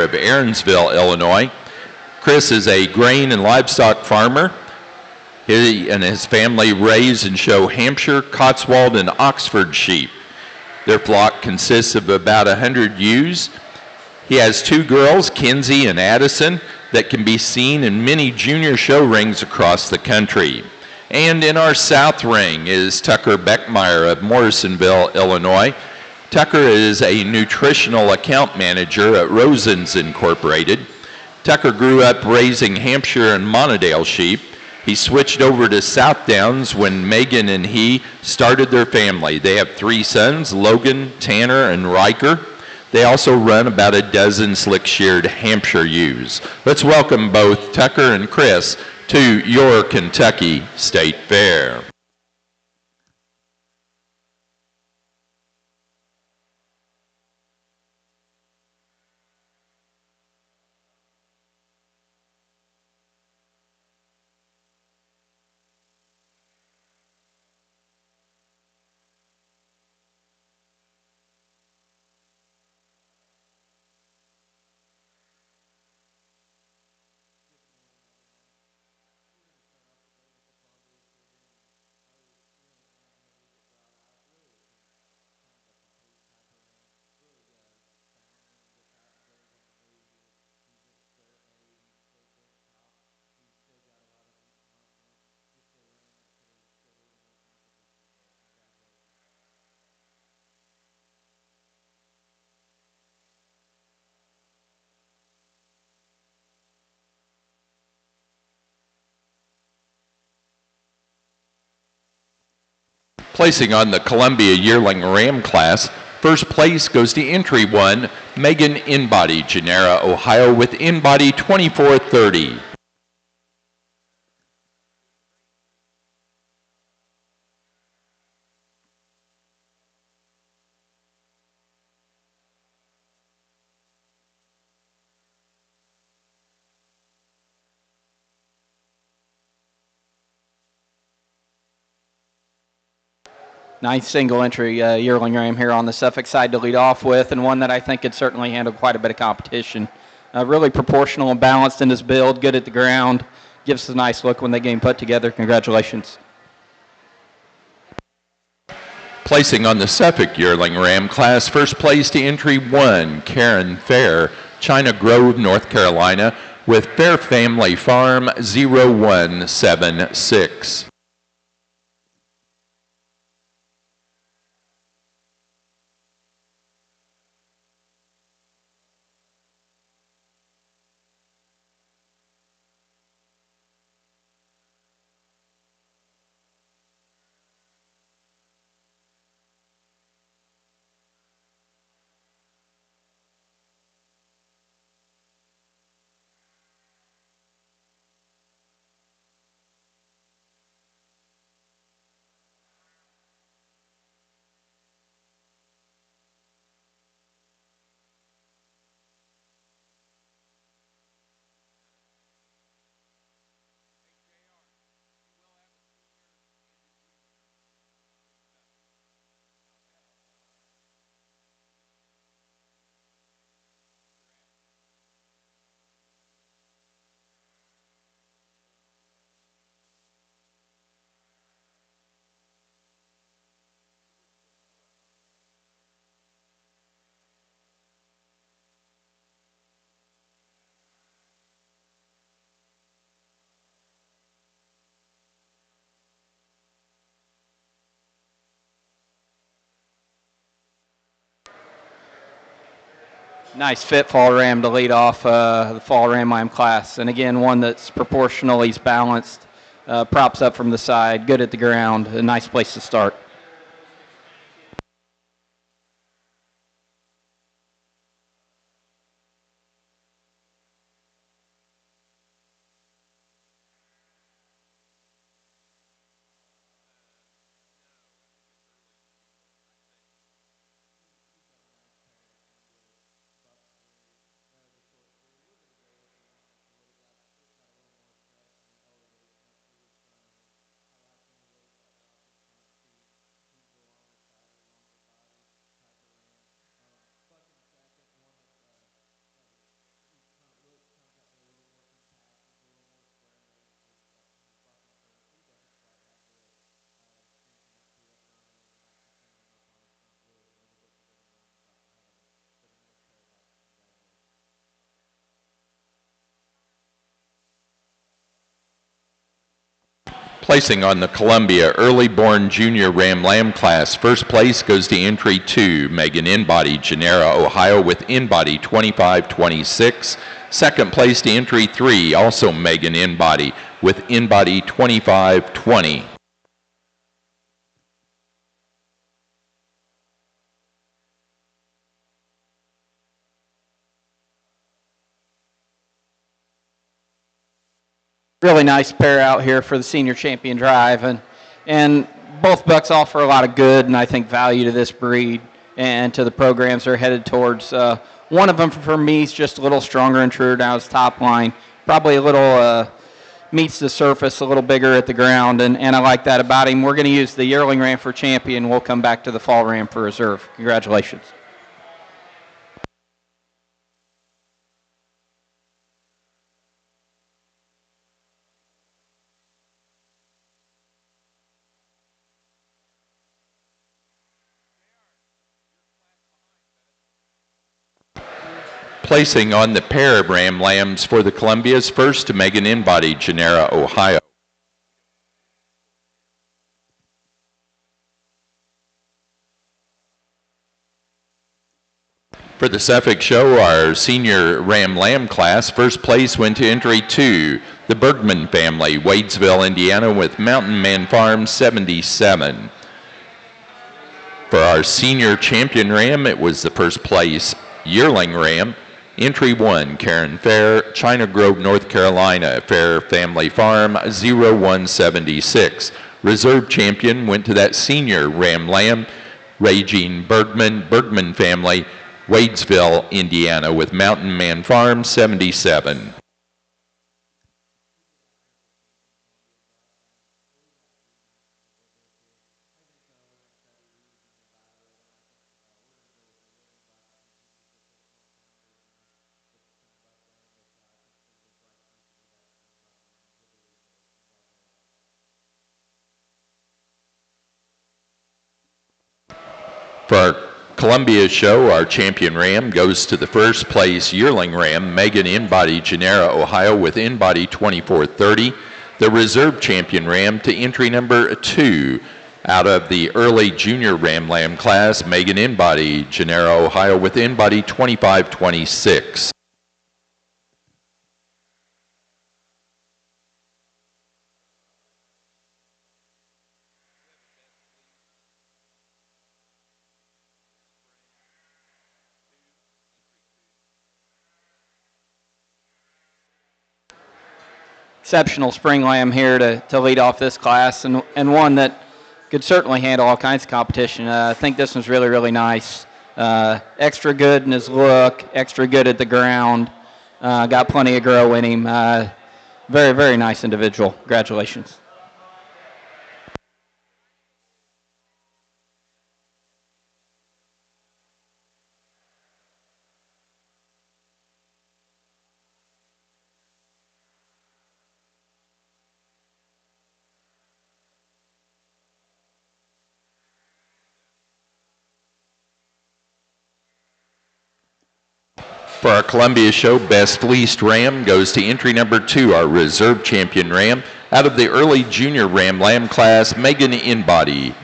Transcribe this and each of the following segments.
Fair of Aaronsville, Illinois. Chris is a grain and livestock farmer. He and his family raise and show Hampshire, Cotswold, and Oxford sheep. Their flock consists of about 100 ewes. He has 2 girls, Kinsey and Addison, that can be seen in many junior show rings across the country. And in our south ring is Tucker Beckmeyer of Morrisonville, Illinois. Tucker is a nutritional account manager at Rosen's Incorporated. Tucker grew up raising Hampshire and Monadale sheep. He switched over to South Downs when Megan and he started their family. They have 3 sons, Logan, Tanner, and Riker. They also run about a dozen slick-sheared Hampshire ewes. Let's welcome both Tucker and Chris to your Kentucky State Fair. Placing on the Columbia Yearling Ram class, first place goes to entry 1, Megan Inbody, Genera, Ohio, with Inbody 2430. Nice single entry yearling ram here on the Suffolk side to lead off with, and one that I think could certainly handle quite a bit of competition. Really proportional and balanced in his build, good at the ground, gives us a nice look when they get put together. Congratulations. Placing on the Suffolk Yearling Ram class, first place to entry 1, Karen Fair, China Grove, North Carolina, with Fair Family Farm 0176. Nice fit fall ram to lead off the fall ram lamb class. And again, one that's proportional, he's balanced, props up from the side, good at the ground, a nice place to start. Placing on the Columbia Early Born Junior Ram Lamb class, first place goes to entry 2, Megan Inbody, Genera, Ohio, with Inbody 25-26. Second place to entry 3, also Megan Inbody, with Inbody 25-20. Really nice pair out here for the senior champion drive, and both bucks offer a lot of good and I think value to this breed and to the programs they're headed towards. One of them for me is just a little stronger and truer down his top line, probably a little meets the surface a little bigger at the ground, and I like that about him. We're going to use the yearling ram for champion. We'll come back to the fall ram for reserve. Congratulations. Placing on the pair of Ram Lambs for the Columbias, first to Megan Inbody, Genera, Ohio. For the Suffolk Show, our senior Ram Lamb class, first place went to entry 2, the Bergman family, Wadesville, Indiana, with Mountain Man Farm 77. For our senior champion Ram, it was the first place yearling Ram, entry 1, Karen Fair, China Grove, North Carolina, Fair Family Farm 0176. Reserve champion went to that senior Ram Lamb, Regine Bergman family, Wadesville, Indiana, with Mountain Man Farm 77. For our Columbia Show, our champion Ram goes to the first place yearling Ram, Megan Inbody, Genera, Ohio, with Inbody 24-30. The reserve champion Ram to entry number 2 out of the early junior Ram Lamb class, Megan Inbody, Genera, Ohio, with Inbody 25-26. Exceptional spring lamb here to lead off this class, and one that could certainly handle all kinds of competition. I think this one's really, really nice. Extra good in his look, extra good at the ground. Got plenty of grow in him. Very, very nice individual. Congratulations. For our Columbia Show, best leased Ram goes to entry number 2, our reserve champion Ram, out of the early junior Ram Lamb class, Megan Inbody,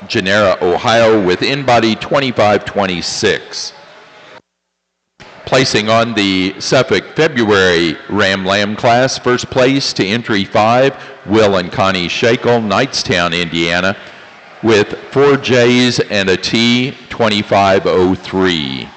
Genera, Ohio, with Inbody 25-26. Placing on the Suffolk February Ram Lamb class, first place to entry 5, Will and Connie Shakel, Knightstown, Indiana, with 4 J's and a T, 25-03.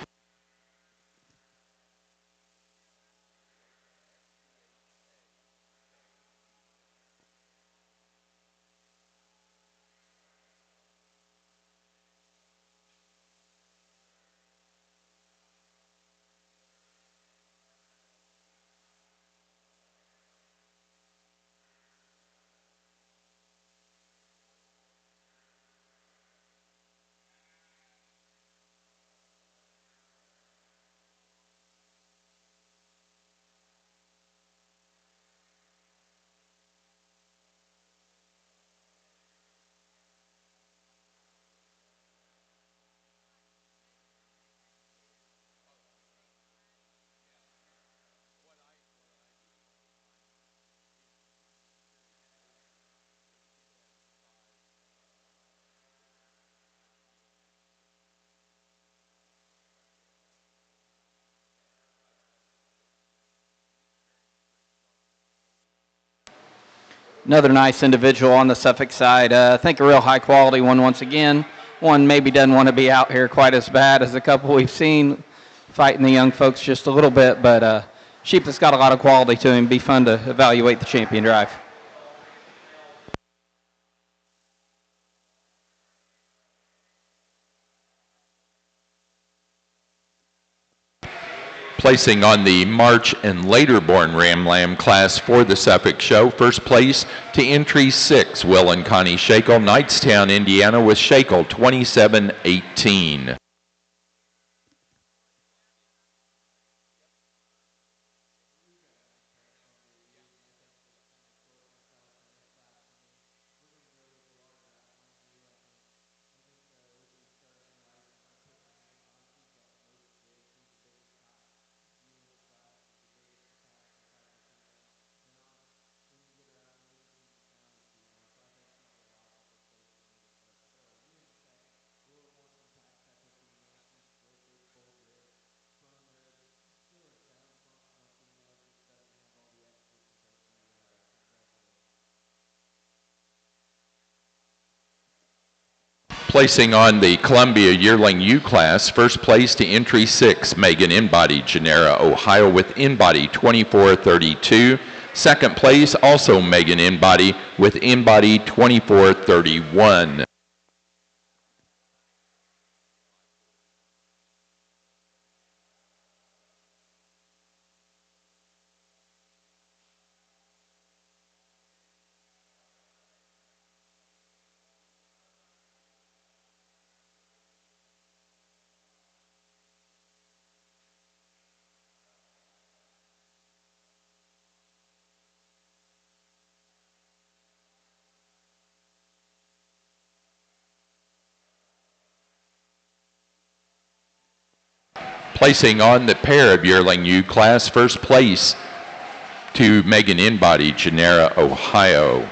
Another nice individual on the Suffolk side. I think a real high quality one once again. One maybe doesn't want to be out here quite as bad as a couple we've seen, fighting the young folks just a little bit, but sheep that's got a lot of quality to him. Be fun to evaluate the champion drive. Placing on the March and later born Ram Lamb class for the Suffolk Show. First place to entry 6, Will and Connie Shakel, Knightstown, Indiana, with Shakel 27-18. Placing on the Columbia Yearling U class, first place to entry 6, Megan Inbody, Genera, Ohio, with Inbody 24-32. Second place, also Megan Inbody, with Inbody 24-31. Placing on the pair of Yearling U class, first place to Megan Inbody, Genera, Ohio.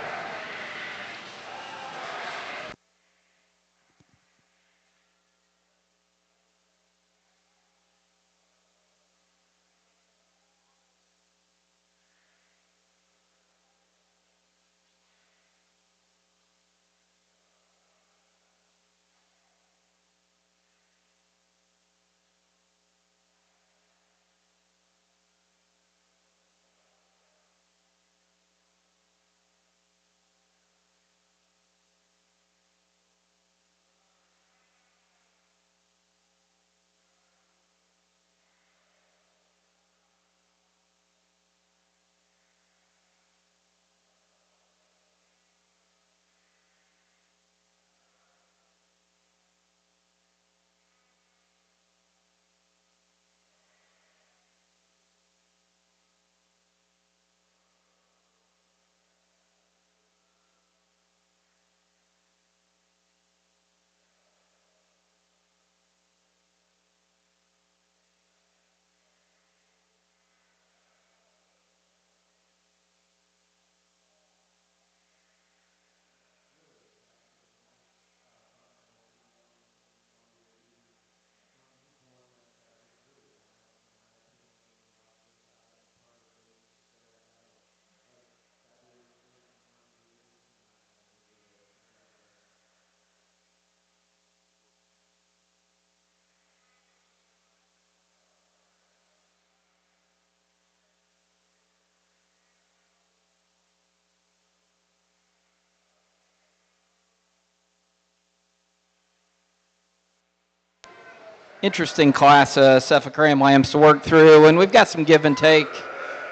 Interesting class, Suffolk Ram Lambs to work through, and we've got some give and take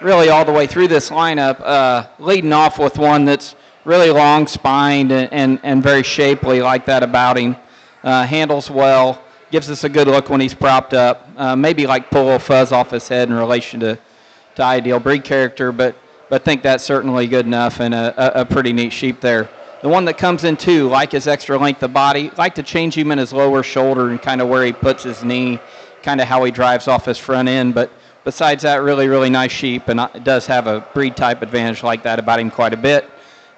really all the way through this lineup, leading off with one that's really long-spined and very shapely like that about him. Handles well, gives us a good look when he's propped up, maybe like pull a little fuzz off his head in relation to ideal breed character, but think that's certainly good enough and a pretty neat sheep there. The one that comes in too, like his extra length of body, like to change him in his lower shoulder and kind of where he puts his knee, kind of how he drives off his front end. But besides that, really, really nice sheep, and it does have a breed type advantage like that about him quite a bit.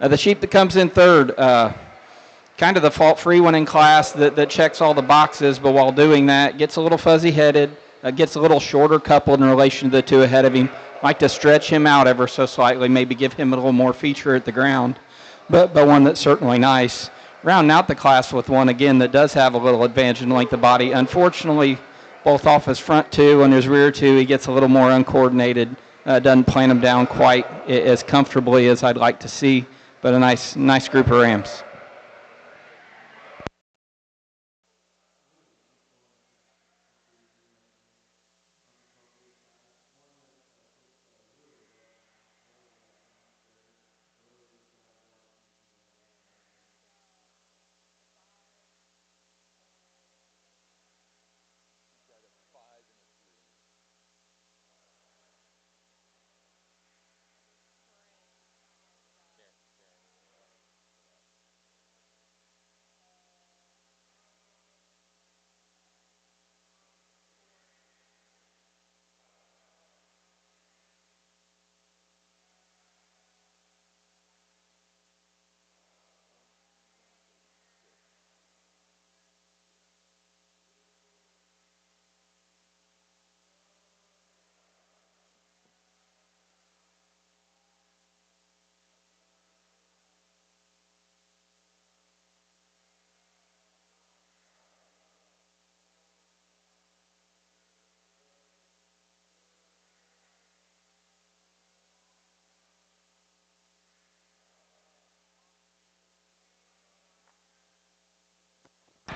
The sheep that comes in third, kind of the fault-free one in class that checks all the boxes, but while doing that, gets a little fuzzy-headed, gets a little shorter coupled in relation to the two ahead of him. Like to stretch him out ever so slightly, maybe give him a little more feature at the ground, but one that's certainly nice. Rounding out the class with one, again, that does have a little advantage in length of body. Unfortunately, both off his front two and his rear two, he gets a little more uncoordinated, doesn't plant them down quite as comfortably as I'd like to see, but a nice group of rams.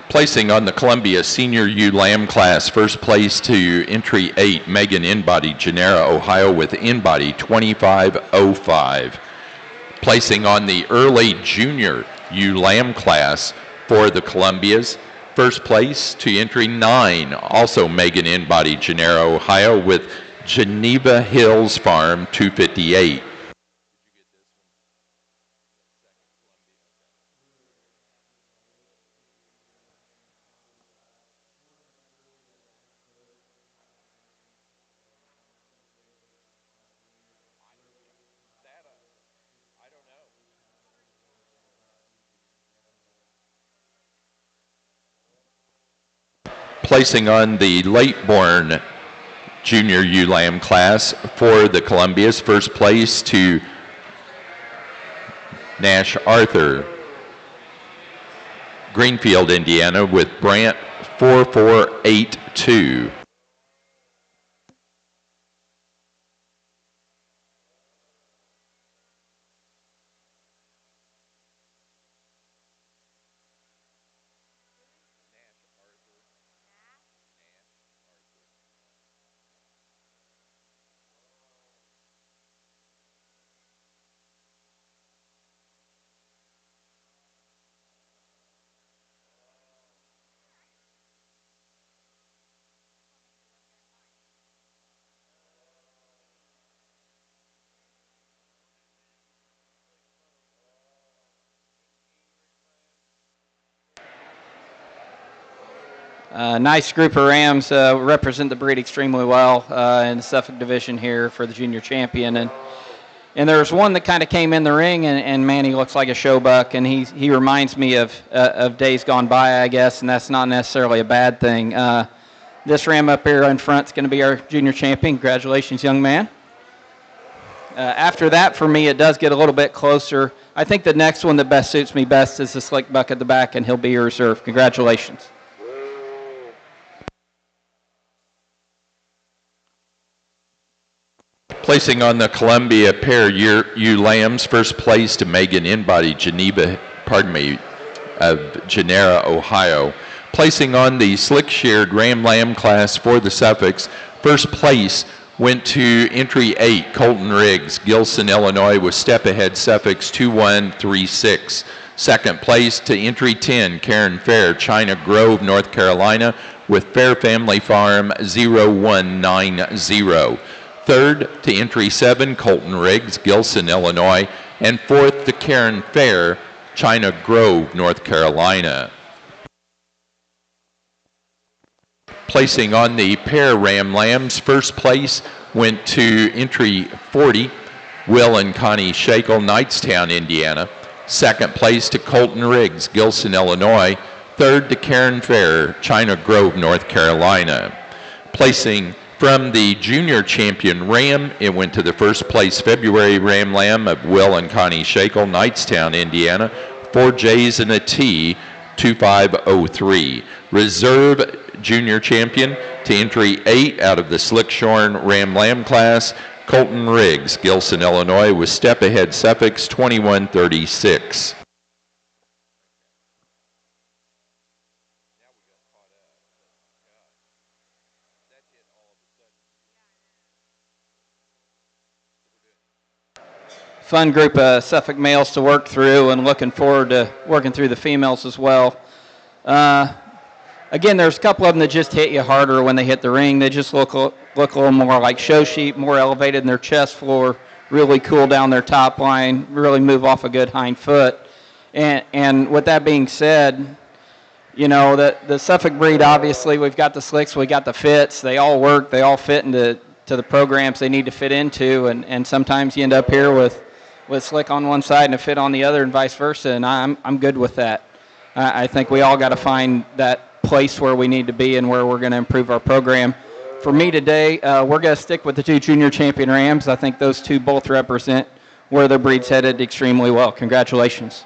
Placing on the Columbia Senior U Lamb class, first place to entry 8, Megan Inbody, Genera, Ohio, with Inbody 25.05. Placing on the early Junior U Lamb class for the Columbias, first place to entry 9, also Megan Inbody, Genera, Ohio, with Geneva Hills Farm 258. Placing on the late-born Junior U Lamb class for the Columbias, first place to Nash Arthur, Greenfield, Indiana, with Brant 4482. Nice group of rams, represent the breed extremely well in the Suffolk division here for the junior champion. And there's one that kind of came in the ring, and man, he looks like a show buck, and he reminds me of days gone by, I guess, and that's not necessarily a bad thing. This ram up here in front is going to be our junior champion. Congratulations, young man. After that, for me, it does get a little bit closer. I think the next one that best suits me best is the slick buck at the back, and he'll be your reserve. Congratulations. Placing on the Columbia pair U Lambs, first place to Megan Inbody, of Genera, Ohio. Placing on the slick-sheared Ram Lamb class for the Suffolks, first place went to entry 8, Colton Riggs, Gilson, Illinois, with step ahead Suffolks 2136. Second place to entry 10, Karen Fair, China Grove, North Carolina, with Fair Family Farm 0190. Third to entry 7, Colton Riggs, Gilson, Illinois, and fourth to Karen Fair, China Grove, North Carolina. Placing on the pair Ram Lambs, first place went to entry 40, Will and Connie Shakel, Knightstown, Indiana. Second place to Colton Riggs, Gilson, Illinois. Third to Karen Fair, China Grove, North Carolina. Placing From the junior champion Ram, it went to the first place February Ram Lamb of Will and Connie Shakel, Knightstown, Indiana, 4 J's and a T, 2503. Reserve junior champion to entry 8 out of the Slickshorn Ram Lamb class, Colton Riggs, Gilson, Illinois, with step ahead suffix 2136. Fun group of Suffolk males to work through, and looking forward to working through the females as well. Again, there's a couple of them that just hit you harder when they hit the ring. They just look a little more like show sheep, more elevated in their chest floor, really cool down their top line, really move off a good hind foot. And with that being said, you know, the Suffolk breed, obviously, we've got the slicks, we got the fits. They all work. They all fit into the programs they need to fit into. And sometimes you end up here with slick on one side and a fit on the other and vice versa. And I'm good with that. I think we all got to find that place where we need to be and where we're going to improve our program. For me today, we're going to stick with the 2 junior champion Rams. I think those 2 both represent where the breed's headed extremely well. Congratulations.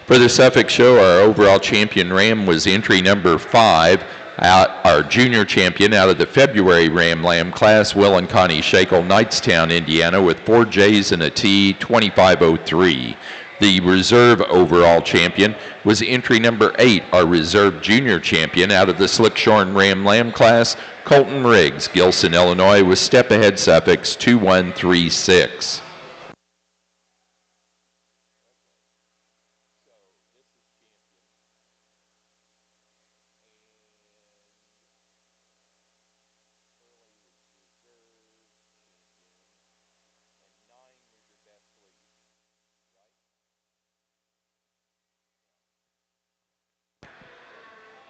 For the Suffolk show, our overall champion Ram was entry number 5, our junior champion out of the February Ram Lamb class, Will and Connie Shakel, Knightstown, Indiana, with 4 J's and a T, 2503. The reserve overall champion was entry number 8, our reserve junior champion out of the Slickshorn Ram Lamb class, Colton Riggs, Gilson, Illinois, with step ahead suffix 2136.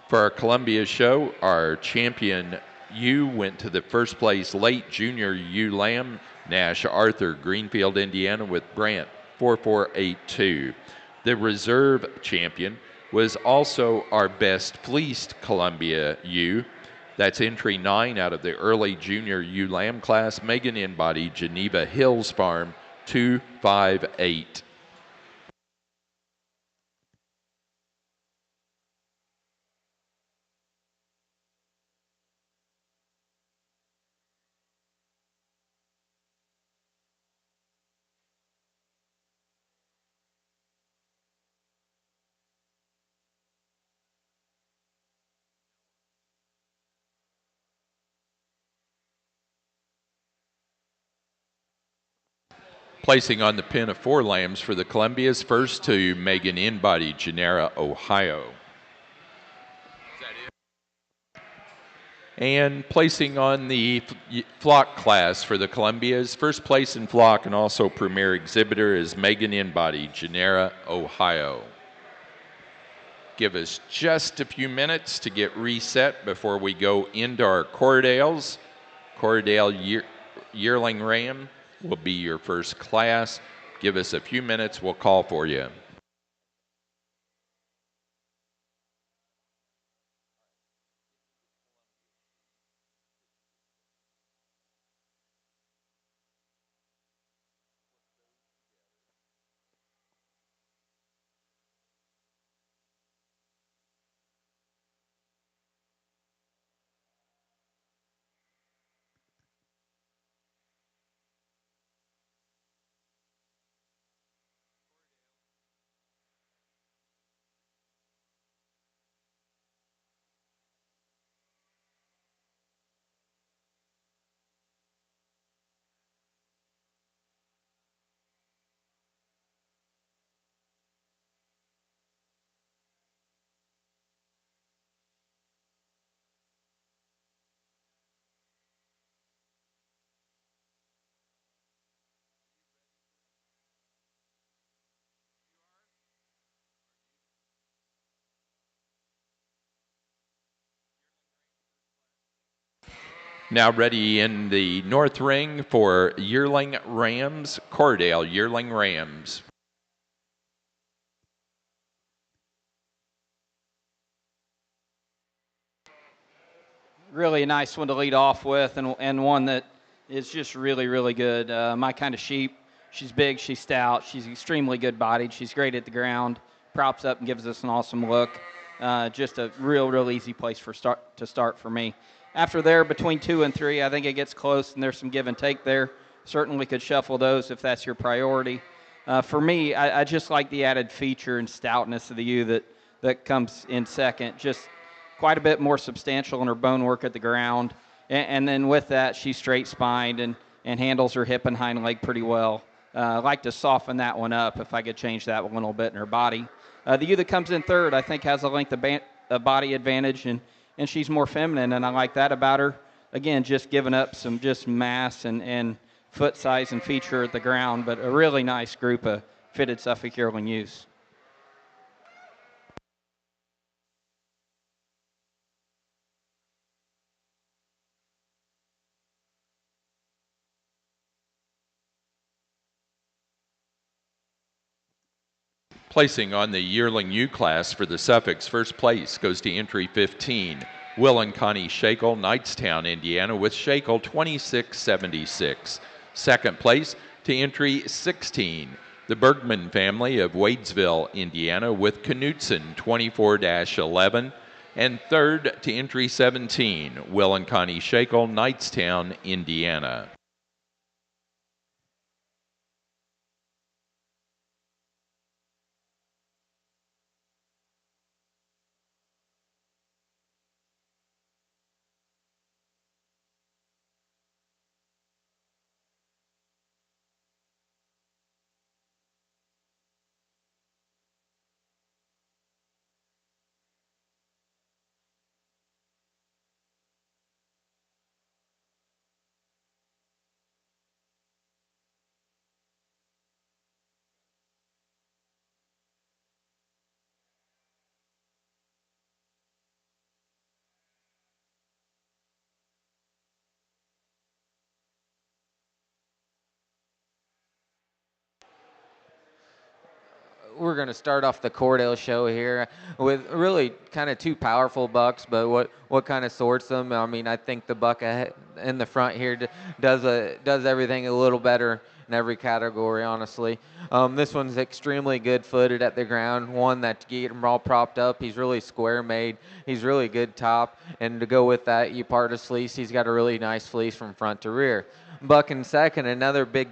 For our Columbia show, our champion ewe went to the first place late junior ewe lamb, Nash Arthur, Greenfield, Indiana, with Brant 4482. The reserve champion was also our best fleeced Columbia ewe. That's entry 9 out of the early junior ewe lamb class, Megan Inbody, Geneva Hills Farm 258. Placing on the pin of 4 lambs for the Columbias, first to Megan Inbody, Genera, Ohio. And placing on the flock class for the Columbias, first place in flock and also premier exhibitor is Megan Inbody, Genera, Ohio. Give us just a few minutes to get reset before we go into our Corriedales. Corriedale Yearling Ram will be your first class. Give us a few minutes, we'll call for you. Now ready in the north ring for Yearling Rams, Corriedale Yearling Rams. Really a nice one to lead off with, and one that is just really, really good. My kind of sheep. She's big, she's stout, she's extremely good bodied, she's great at the ground, props up and gives us an awesome look. Just a real easy place to start for me. After there, between 2 and 3, I think it gets close, and there's some give and take there. Certainly could shuffle those if that's your priority. For me, I just like the added feature and stoutness of the ewe that comes in second. Just quite a bit more substantial in her bone work at the ground. And then with that, she's straight spined and handles her hip and hind leg pretty well. I like to soften that one up if I could change that one a little bit in her body. The ewe that comes in third, I think, has a length of body advantage, and she's more feminine, and I like that about her. Again, just giving up some just mass and foot size and feature at the ground, but a really nice group of fitted Suffolk yearling ewes. Placing on the yearling ewe class for the Suffolks, first place goes to entry 15, Will and Connie Shakel, Knightstown, Indiana, with Shakel 2676. Second place to entry 16, the Bergman family of Wadesville, Indiana, with Knutson 24-11. And third to entry 17, Will and Connie Shakel, Knightstown, Indiana. We're going to start off the Corriedale show here with really kind of two powerful bucks, but what kind of sorts them? I mean, I think the buck in the front here does everything a little better in every category, honestly. This one's extremely good-footed at the ground, one that to get him all propped up. He's really square-made. He's really good top, and to go with that, you part his fleece. He's got a really nice fleece from front to rear. Buck in second, another big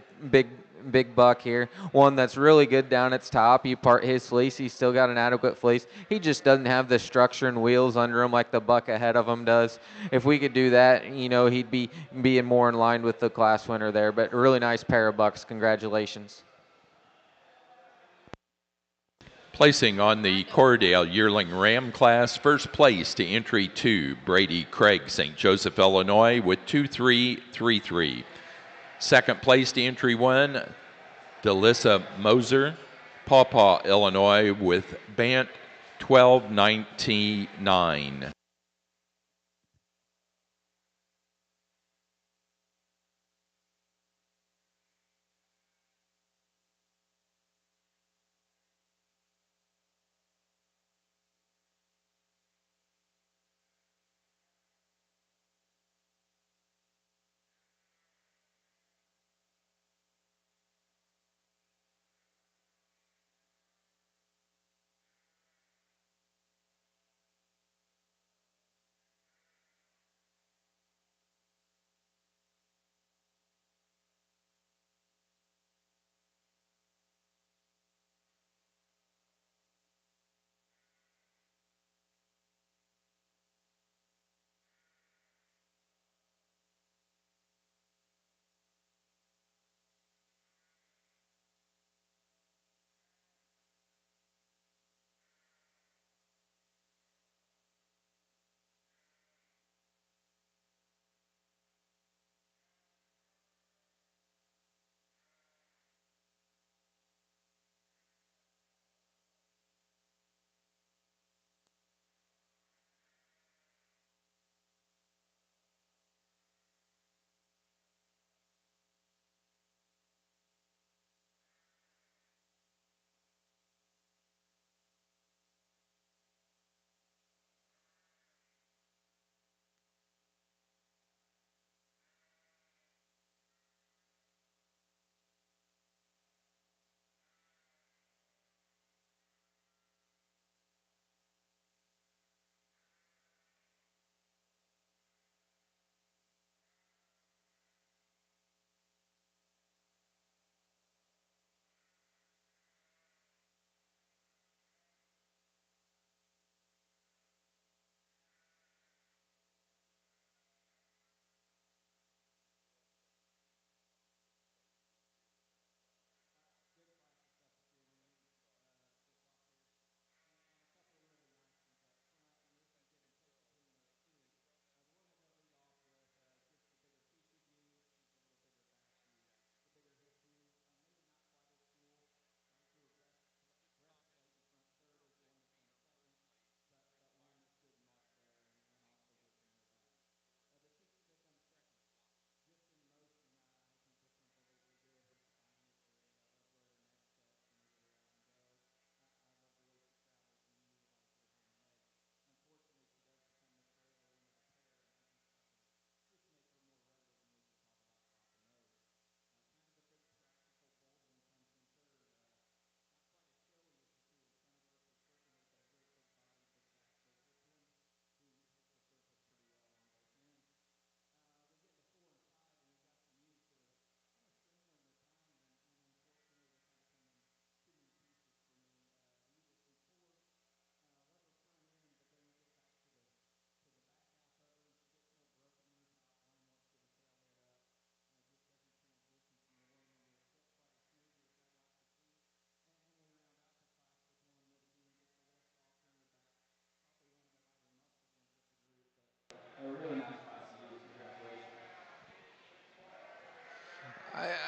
big buck here. One that's really good down its top. You part his fleece. He's still got an adequate fleece. He just doesn't have the structure and wheels under him like the buck ahead of him does. If we could do that, he'd be being more in line with the class winner there. But a really nice pair of bucks. Congratulations. Placing on the Cordale Yearling Ram class, first place to entry 2, Brady Craig, St. Joseph, Illinois, with 2.333. Second place to entry 1, Delissa Moser, Paw Paw, Illinois, with Bant 12.99.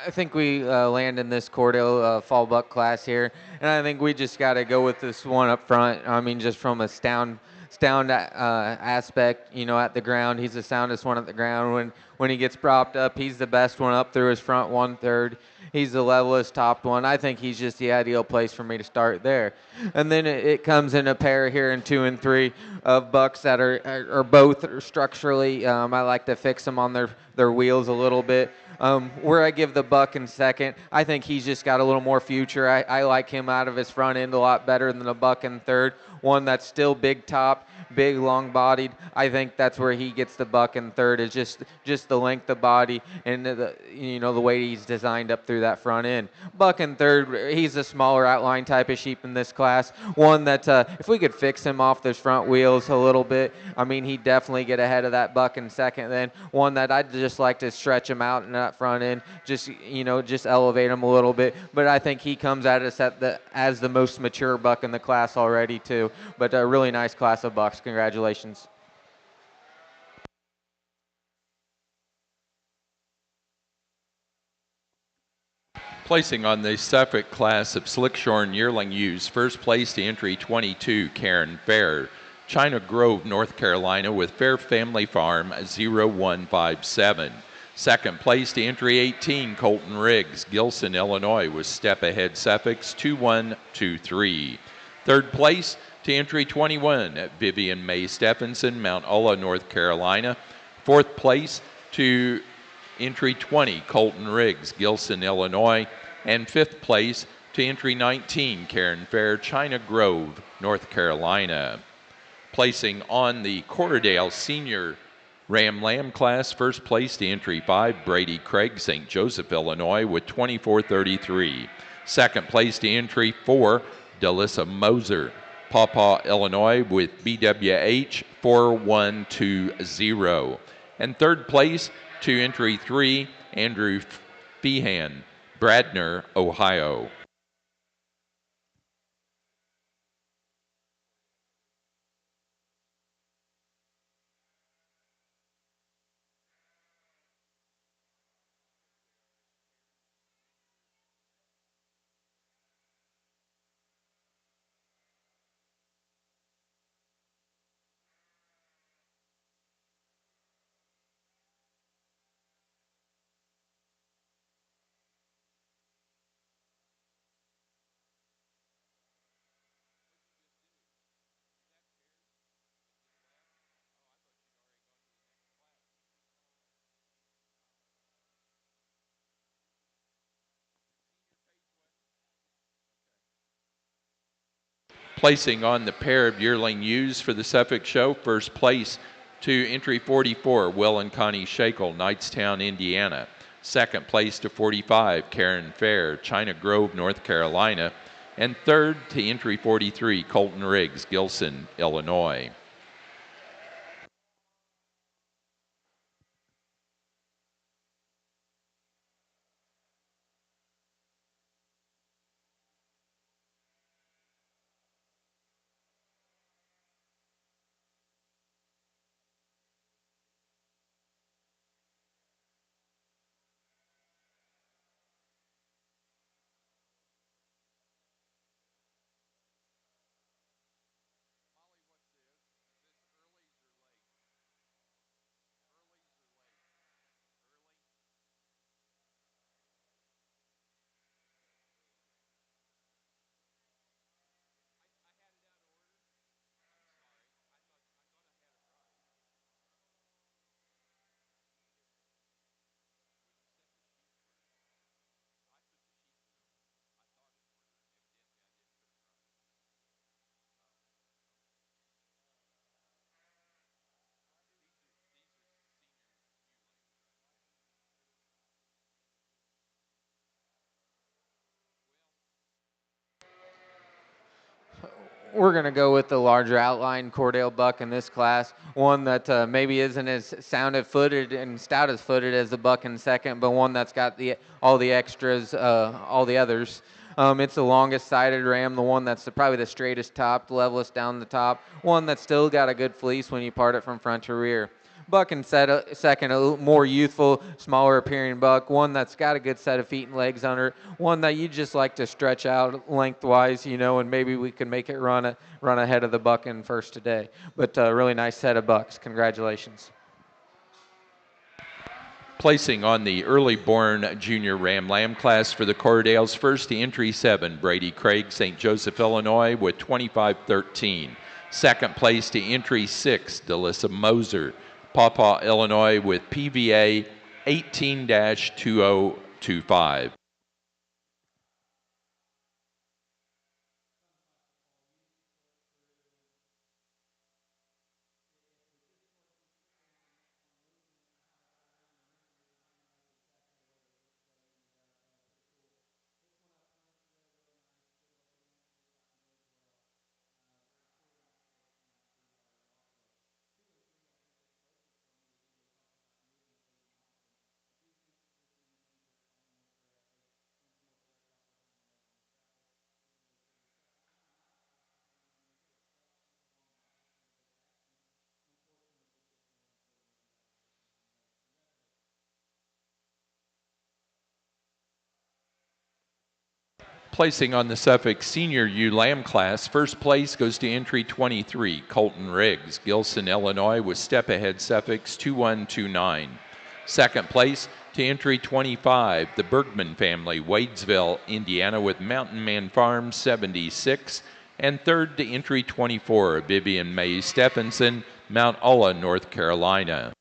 I think we land in this Cordell fall buck class here, and I think we just got to go with this one up front. I mean, just from a sound aspect, at the ground, he's the soundest one at the ground. When he gets propped up, he's the best one up through his front 1/3. He's the levelest topped one. I think he's just the ideal place for me to start there. And then it comes in a pair here in 2 and 3 of bucks that are both structurally. I like to fix them on their wheels a little bit. Where I give the buck in second, I think he's just got a little more future. I like him out of his front end a lot better than the buck in third. One that's still big top, big long bodied. I think that's where he gets the buck in third, is just the length of body and the way he's designed up through that front end. Buck in third, he's a smaller outline type of sheep in this class. One that if we could fix him off those front wheels a little bit, I mean, he'd definitely get ahead of that buck in second. Then one that I'd just like to stretch him out in that front end, just elevate him a little bit. But I think he comes at us as the most mature buck in the class already too. But a really nice class of bucks. Congratulations. Placing on the Suffolk class of Slickshorn yearling ewes, first place to entry 22, Karen Fair, China Grove, North Carolina, with Fair Family Farm 0157. Second place to entry 18, Colton Riggs, Gilson, Illinois, with Step Ahead Suffix 2123. Third place to entry 21, Vivian May Stephenson, Mount Ulla, North Carolina. Fourth place to entry 20, Colton Riggs, Gilson, Illinois. And fifth place to entry 19, Karen Fair, China Grove, North Carolina. Placing on the Corridale Senior Ram Lamb class, first place to entry 5, Brady Craig, St. Joseph, Illinois, with 2433. Second place to entry 4, Delissa Moser, Pawpaw, Illinois, with BWH 4120. And third place to entry 3, Andrew Feehan, Bradner, Ohio. Placing on the pair of yearling ewes for the Suffolk Show, first place to entry 44, Will and Connie Shakel, Knightstown, Indiana. Second place to 45, Karen Fair, China Grove, North Carolina. And third to entry 43, Colton Riggs, Gilson, Illinois. We're going to go with the larger outline Cordale buck in this class. One that maybe isn't as sounded footed and stout as footed as the buck in second, but one that's got all the extras, all the others. It's the longest sided ram, the one that's probably the straightest top, the levelest down the top, one that's still got a good fleece when you part it from front to rear. Buck in second, a little more youthful, smaller appearing buck, one that's got a good set of feet and legs under it, one that you just like to stretch out lengthwise, and maybe we can make it run ahead of the buck in first today. But a really nice set of bucks. Congratulations. Placing on the early born junior Ram Lamb class for the Cordales, first to entry 7, Brady Craig, St. Joseph, Illinois, with 2513. Second place to entry 6, Delissa Moser, Pawpaw, Illinois, with PVA 18-2025. Placing on the Suffolk Senior U Lamb class, first place goes to entry 23, Colton Riggs, Gilson, Illinois, with step ahead suffix 2129. Second place to entry 25, the Bergman family, Wadesville, Indiana, with Mountain Man Farms 76. And third to entry 24, Vivian May Stephenson, Mount Ulla, North Carolina.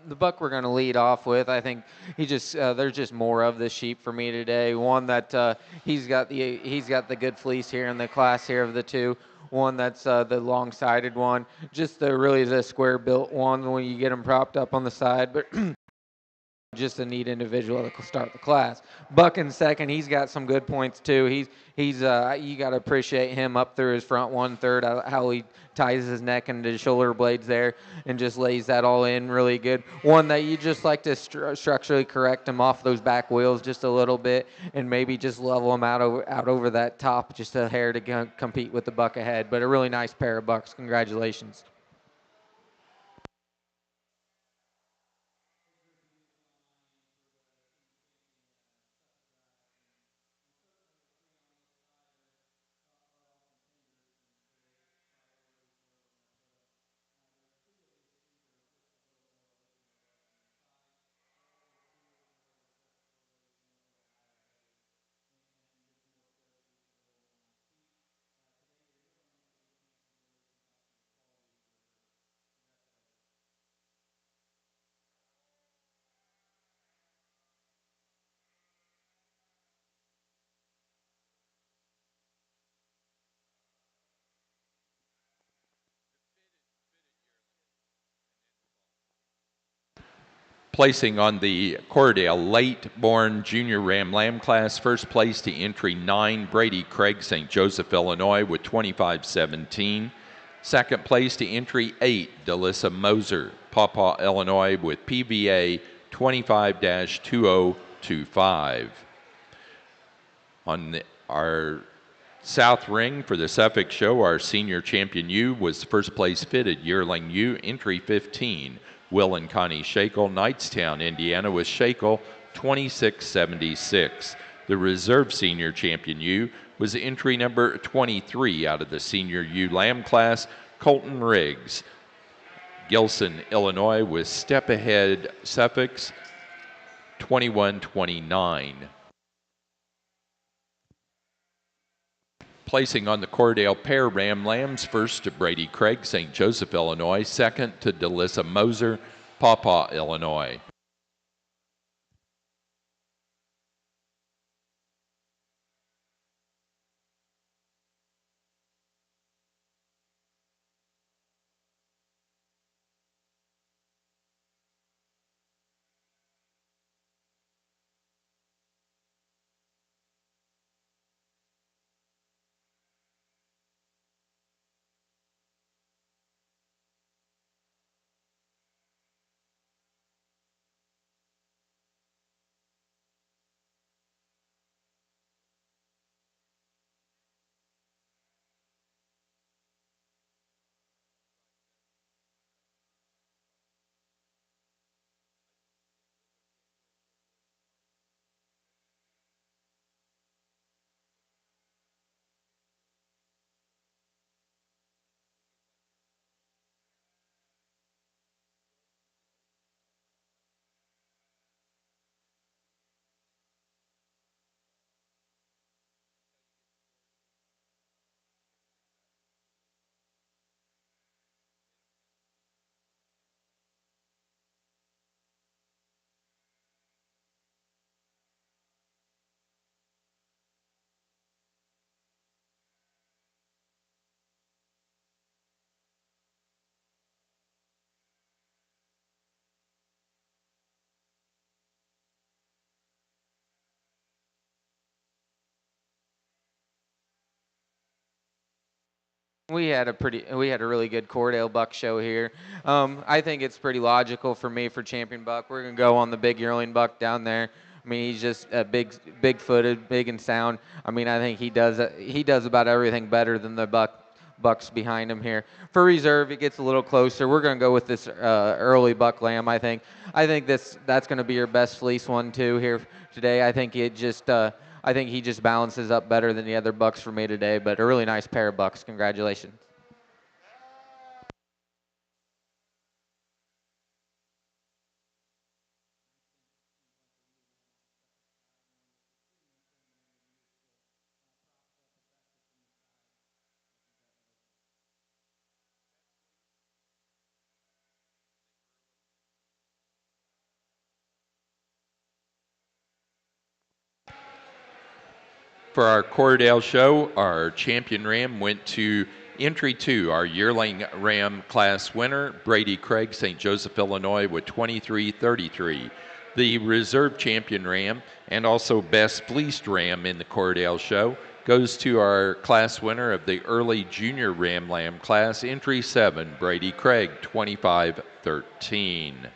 The buck we're going to lead off with, I think there's just more of the sheep for me today. One that he's got the good fleece here in the class here of the two. One that's the long-sided one, just really the square-built one when you get him propped up on the side, but just a neat individual to start the class. Buck in second, he's got some good points too. He's you got to appreciate him up through his front 1/3, how he ties his neck and his shoulder blades there and just lays that all in really good. One that you just like to structurally correct him off those back wheels just a little bit and maybe just level him out over that top just a hair to compete with the buck ahead. But a really nice pair of bucks. Congratulations. Placing on the Cordell late-born junior Ram Lamb class, first place to entry 9, Brady Craig, St. Joseph, Illinois, with 25-17. Second place to entry 8, Delissa Moser, Paw, Illinois, with PVA 25-2025. On our south ring for the Suffolk show, our senior champion ewe was first place fitted yearling ewe, entry 15. Will and Connie Shakel, Knightstown, Indiana, with Shakel 26-76. The reserve senior champion ewe was entry number 23 out of the senior ewe lamb class, Colton Riggs, Gilson, Illinois, with step ahead suffix 2129. Placing on the Cordell pair Ram Lambs, first to Brady Craig, St. Joseph, Illinois. Second to Delissa Moser, Paw, Illinois. we had a really good Cordell Buck show here. I think it's pretty logical for me for Champion Buck. We're gonna go on the big yearling buck down there. I mean, he's just a big footed, big and sound. I mean, I think he does about everything better than the bucks behind him here. For reserve, it gets a little closer. We're gonna go with this early buck lamb. I think that's gonna be your best fleece one too here today. I think he just balances up better than the other bucks for me today, but a really nice pair of bucks. Congratulations. For our Cordell show, our champion ram went to entry 2, our yearling ram class winner, Brady Craig, St. Joseph, Illinois, with 23:33. The reserve champion ram and also best fleeced ram in the Cordell show goes to our class winner of the early junior ram lamb class, entry 7, Brady Craig, 25:13.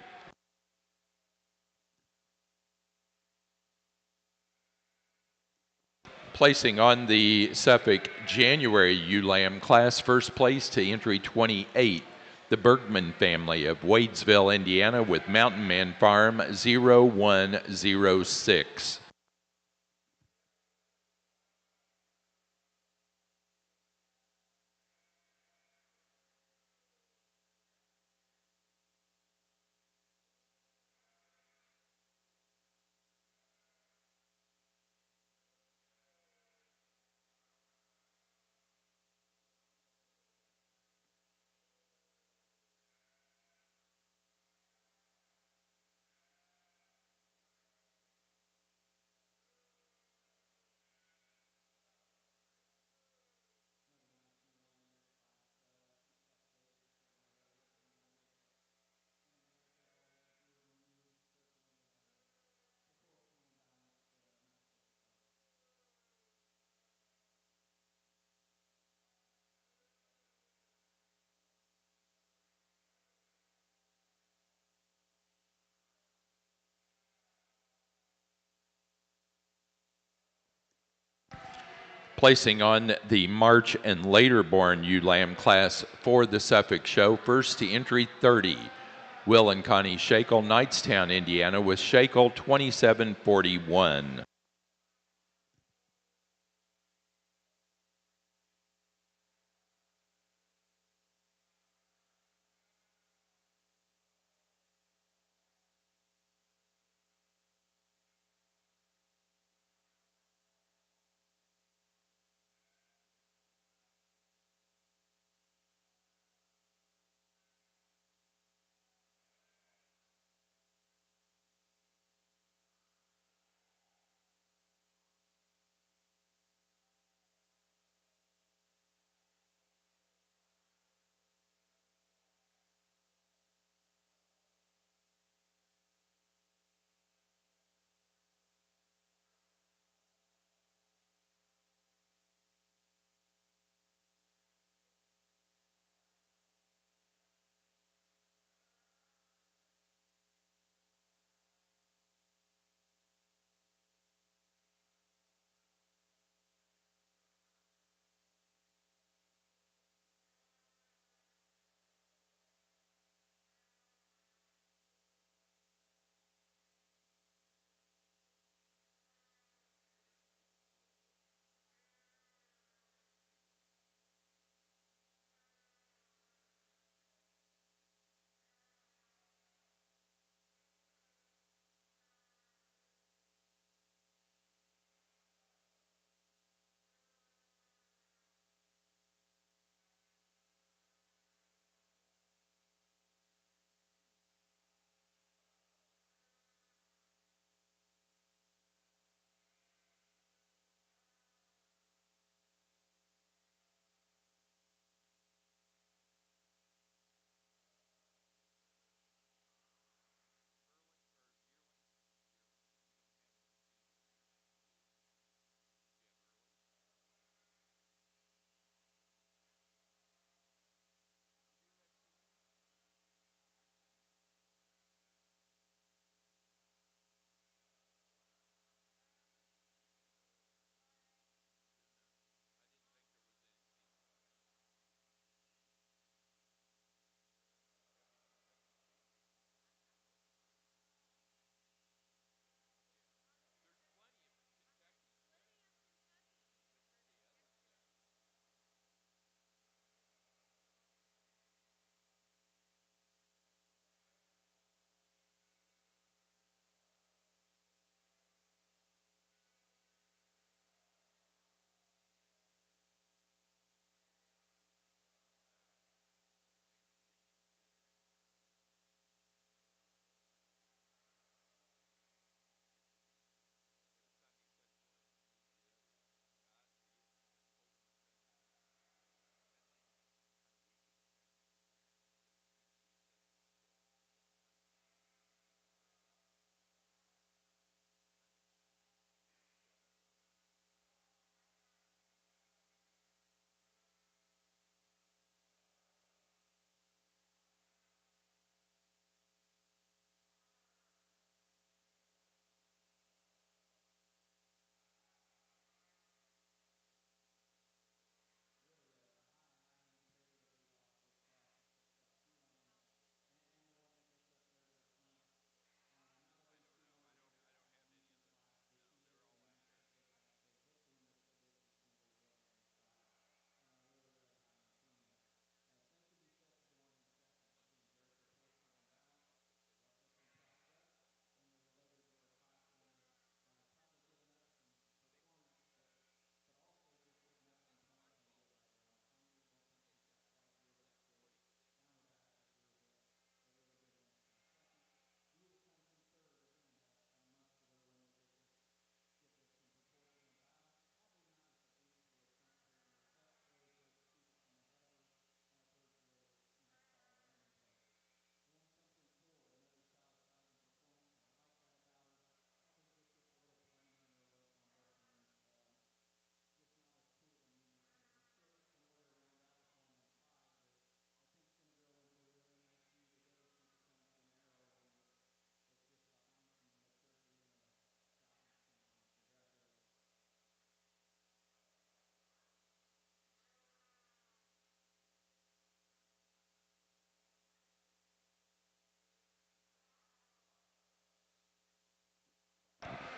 Placing on the Suffolk January ewe lamb class, first place to entry 28, the Bergman family of Wadesville, Indiana, with Mountain Man Farm 0106. Placing on the March and later born ewe lamb class for the Suffolk show, first to entry 30, Will and Connie Shakel, Knightstown, Indiana, with Shakel 2741.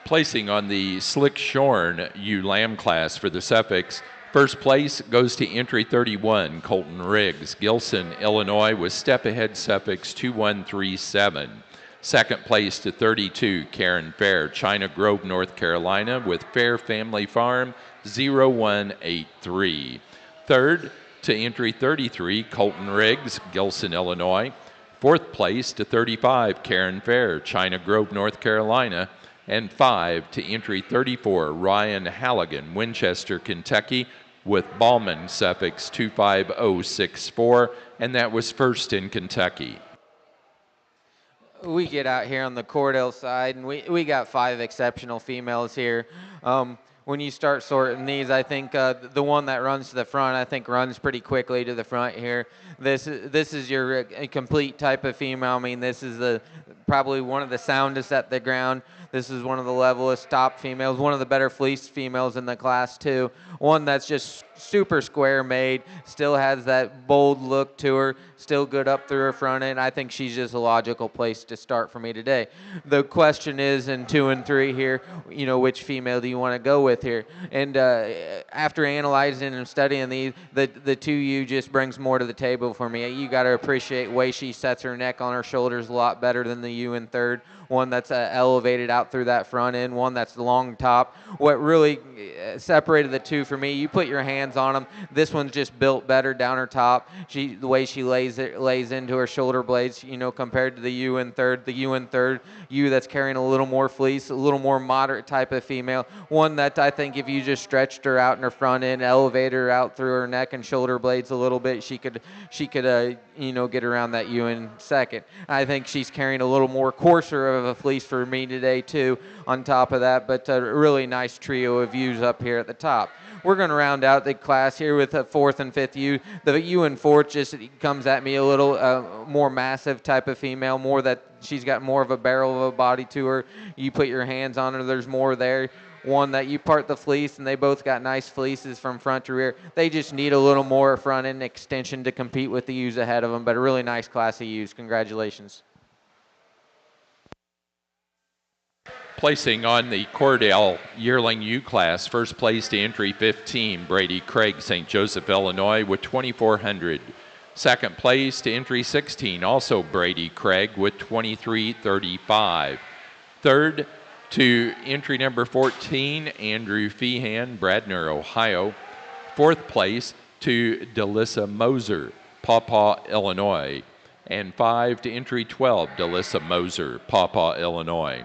Placing on the Slick Shorn ewe lamb class for the Suffolks, first place goes to entry 31, Colton Riggs, Gilson, Illinois, with Step Ahead Suffolks 2137. Second place to 32, Karen Fair, China Grove, North Carolina, with Fair Family Farm 0183. Third to entry 33, Colton Riggs, Gilson, Illinois. Fourth place to 35, Karen Fair, China Grove, North Carolina. And 5 to entry 34, Ryan Halligan, Winchester, Kentucky, with Ballman, Suffolks 25064, and that was first in Kentucky. We get out here on the Cordell side, and we got 5 exceptional females here. When you start sorting these, I think the one that runs to the front, I think runs pretty quickly to the front here. This is your complete type of female. I mean, this is probably one of the soundest at the ground. This is one of the levelest top females, one of the better fleece females in the class too. One that's just super square made, still has that bold look to her, still good up through her front end. I think she's just a logical place to start for me today. The question is in 2 and 3 here, you know, which female do you want to go with here? And after analyzing and studying these, the 2U just brings more to the table for me. You got to appreciate the way she sets her neck on her shoulders a lot better than the U in third. One that's elevated out through that front end, one that's long top. What really separated the two for me, you put your hands on them. This one's just built better down her top. The way she lays into her shoulder blades, you know, compared to the U in third. The U in third, that's carrying a little more fleece, a little more moderate type of female. One that I think if you just stretched her out in her front end, elevated her out through her neck and shoulder blades a little bit, she could get around that U in second. I think she's carrying a little more coarser of a fleece for me today too on top of that, but a really nice trio of U's up here at the top. We're going to round out the class here with a 4th and 5th U. The U in 4th just comes at me a little more massive type of female, more that she's got more of a barrel of a body to her. You put your hands on her, there's more there. One that you part the fleece, and they both got nice fleeces from front to rear. They just need a little more front end extension to compete with the U's ahead of them, but a really nice class of U's. Congratulations. Placing on the Cordell Yearling U class, first place to entry 15, Brady Craig, St. Joseph, Illinois, with 2,400. Second place to entry 16, also Brady Craig, with 2,335. Third to entry number 14, Andrew Feehan, Bradner, Ohio. Fourth place to Delissa Moser, Paw, Illinois. And 5 to entry 12, Delissa Moser, Paw, Illinois.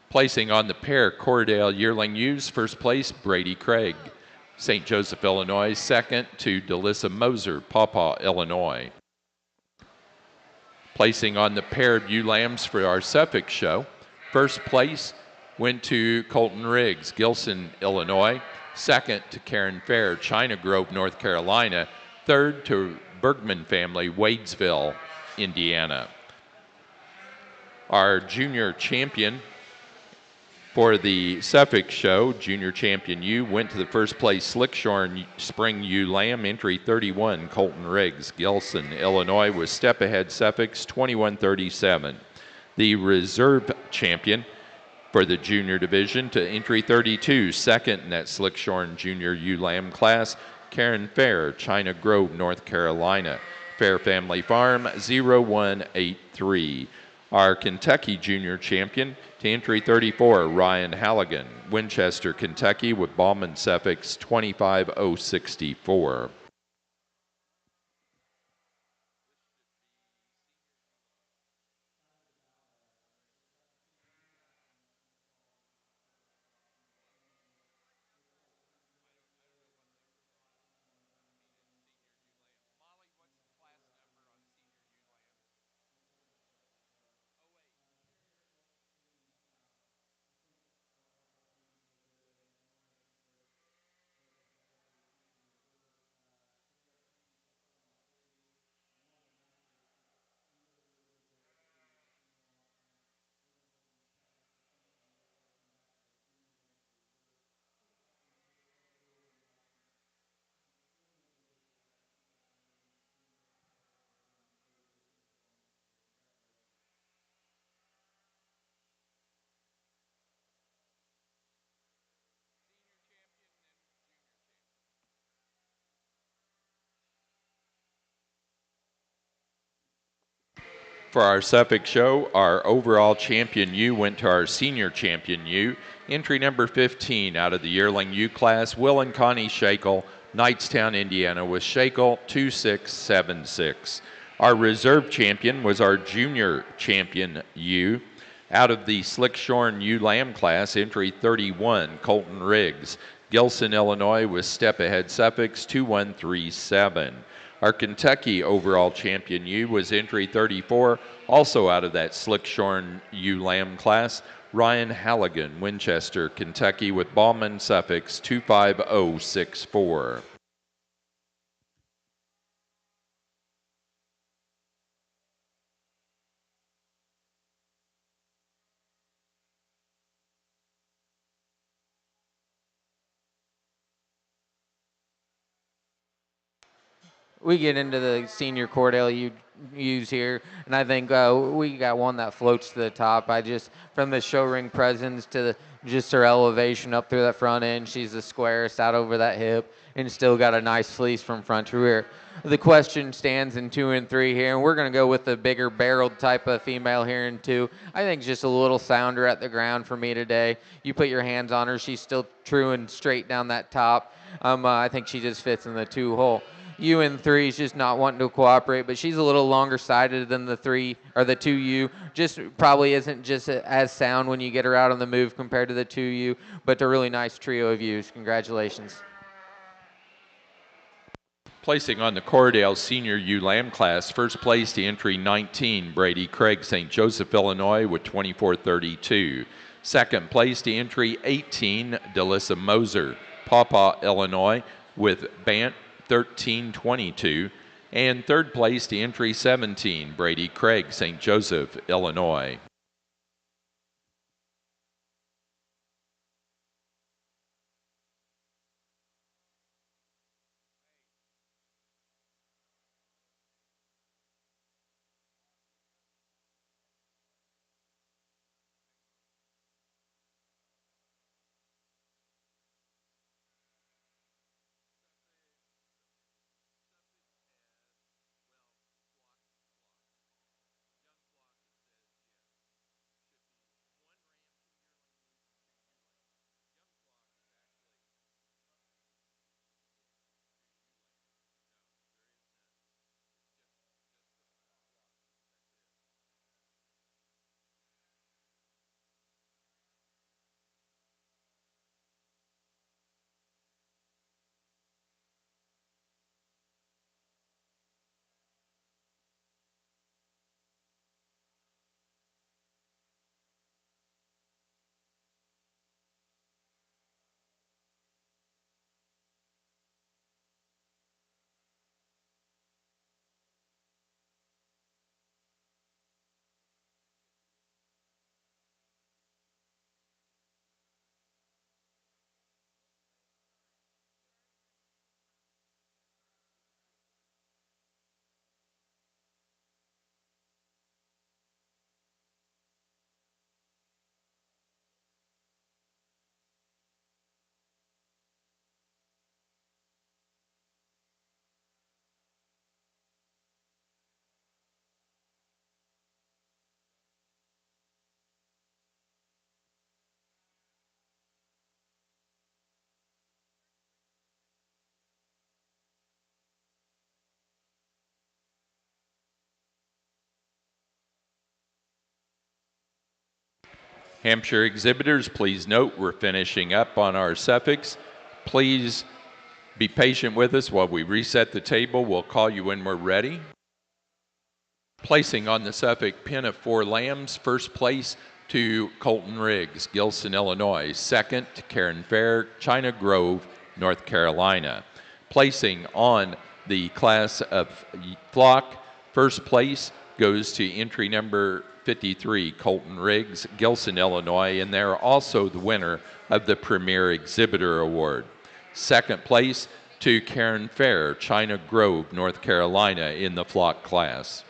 Placing on the pair Cordell Yearling Ewes, first place Brady Craig, St. Joseph, Illinois. Second to Delissa Moser, Paw, Illinois. Placing on the paired ewe lambs for our Suffolk show, first place went to Colton Riggs, Gilson, Illinois. Second to Karen Fair, China Grove, North Carolina. Third to Bergman family, Wadesville, Indiana. Our junior champion for the Suffolk show, junior champion ewe, went to the first place Slick Shorn Spring Ewe Lamb, entry 31, Colton Riggs, Gilson, Illinois, with Step Ahead Suffolks 2137. The reserve champion for the junior division to entry 32, second in that Slick Shorn Junior Ewe Lamb class, Karen Fair, China Grove, North Carolina. Fair Family Farm 0183. Our Kentucky junior champion to entry 34, Ryan Halligan, Winchester, Kentucky, with Ballman Suffolks 25064. For our Suffolk show, our overall champion ewe went to our senior champion ewe. Entry number 15 out of the yearling ewe class, Will and Connie Shakel, Knightstown, Indiana, with Shakel 2676. Our reserve champion was our junior champion ewe. Out of the Slickshorn ewe lamb class, entry 31, Colton Riggs, Gilson, Illinois, with Step Ahead Suffix 2137. Our Kentucky overall champion ewe was entry 34, also out of that Slickshorn ewe lamb class, Ryan Halligan, Winchester, Kentucky, with Ballman suffix 25064. We get into the senior Cordell ewes here, and I think we got one that floats to the top. From the show ring presence to just her elevation up through that front end, she's the squarest out over that hip, and still got a nice fleece from front to rear. The question stands in 2 and 3 here, and we're going to go with the bigger barreled type of female here in 2. I think just a little sounder at the ground for me today. You put your hands on her, she's still true and straight down that top. I think she just fits in the 2 hole. U in 3 is just not wanting to cooperate, but she's a little longer sided than the 2U. Just probably isn't just as sound when you get her out on the move compared to the 2U, but a really nice trio of U's. Congratulations. Placing on the Cordell Senior ewe lamb class, first place to entry 19, Brady Craig, St. Joseph, Illinois, with 2432. Second place to entry 18, Delissa Moser, Pawpaw, Illinois, with Bant 1322, and third place to entry 17, Brady Craig, St. Joseph, Illinois. Hampshire exhibitors, please note we're finishing up on our suffix. Please be patient with us while we reset the table. We'll call you when we're ready. Placing on the Suffolk pin of 4 lambs, first place to Colton Riggs, Gilson, Illinois. Second to Karen Fair, China Grove, North Carolina. Placing on the class of flock, first place goes to entry number 53, Colton Riggs, Gilson, Illinois, and they're also the winner of the Premier Exhibitor Award. Second place to Karen Fair, China Grove, North Carolina, in the flock class.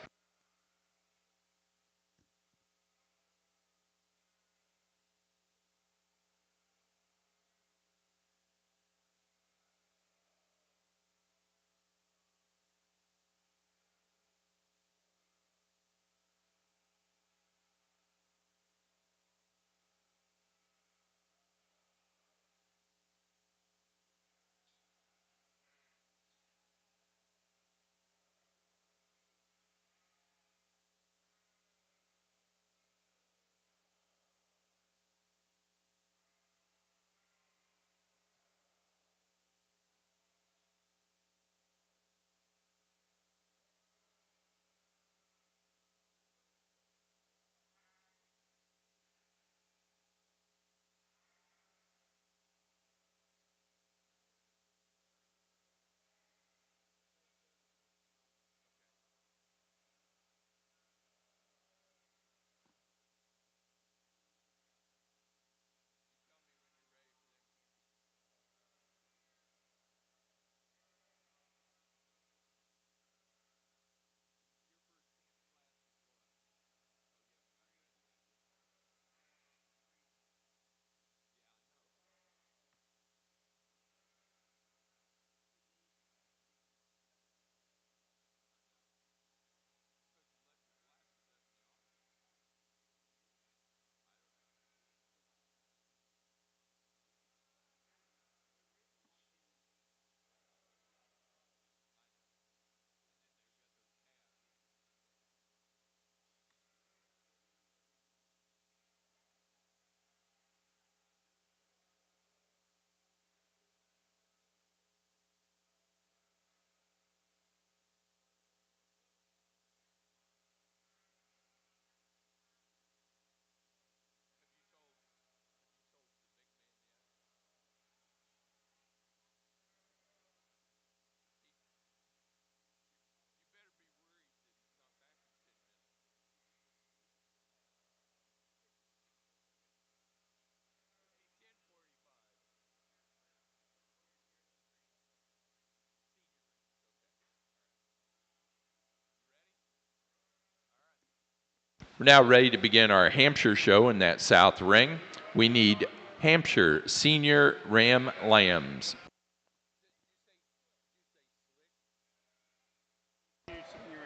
We're now ready to begin our Hampshire show in that south ring. We need Hampshire Senior Ram Lambs.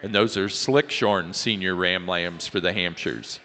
And those are Slickshorn Senior Ram Lambs for the Hampshires.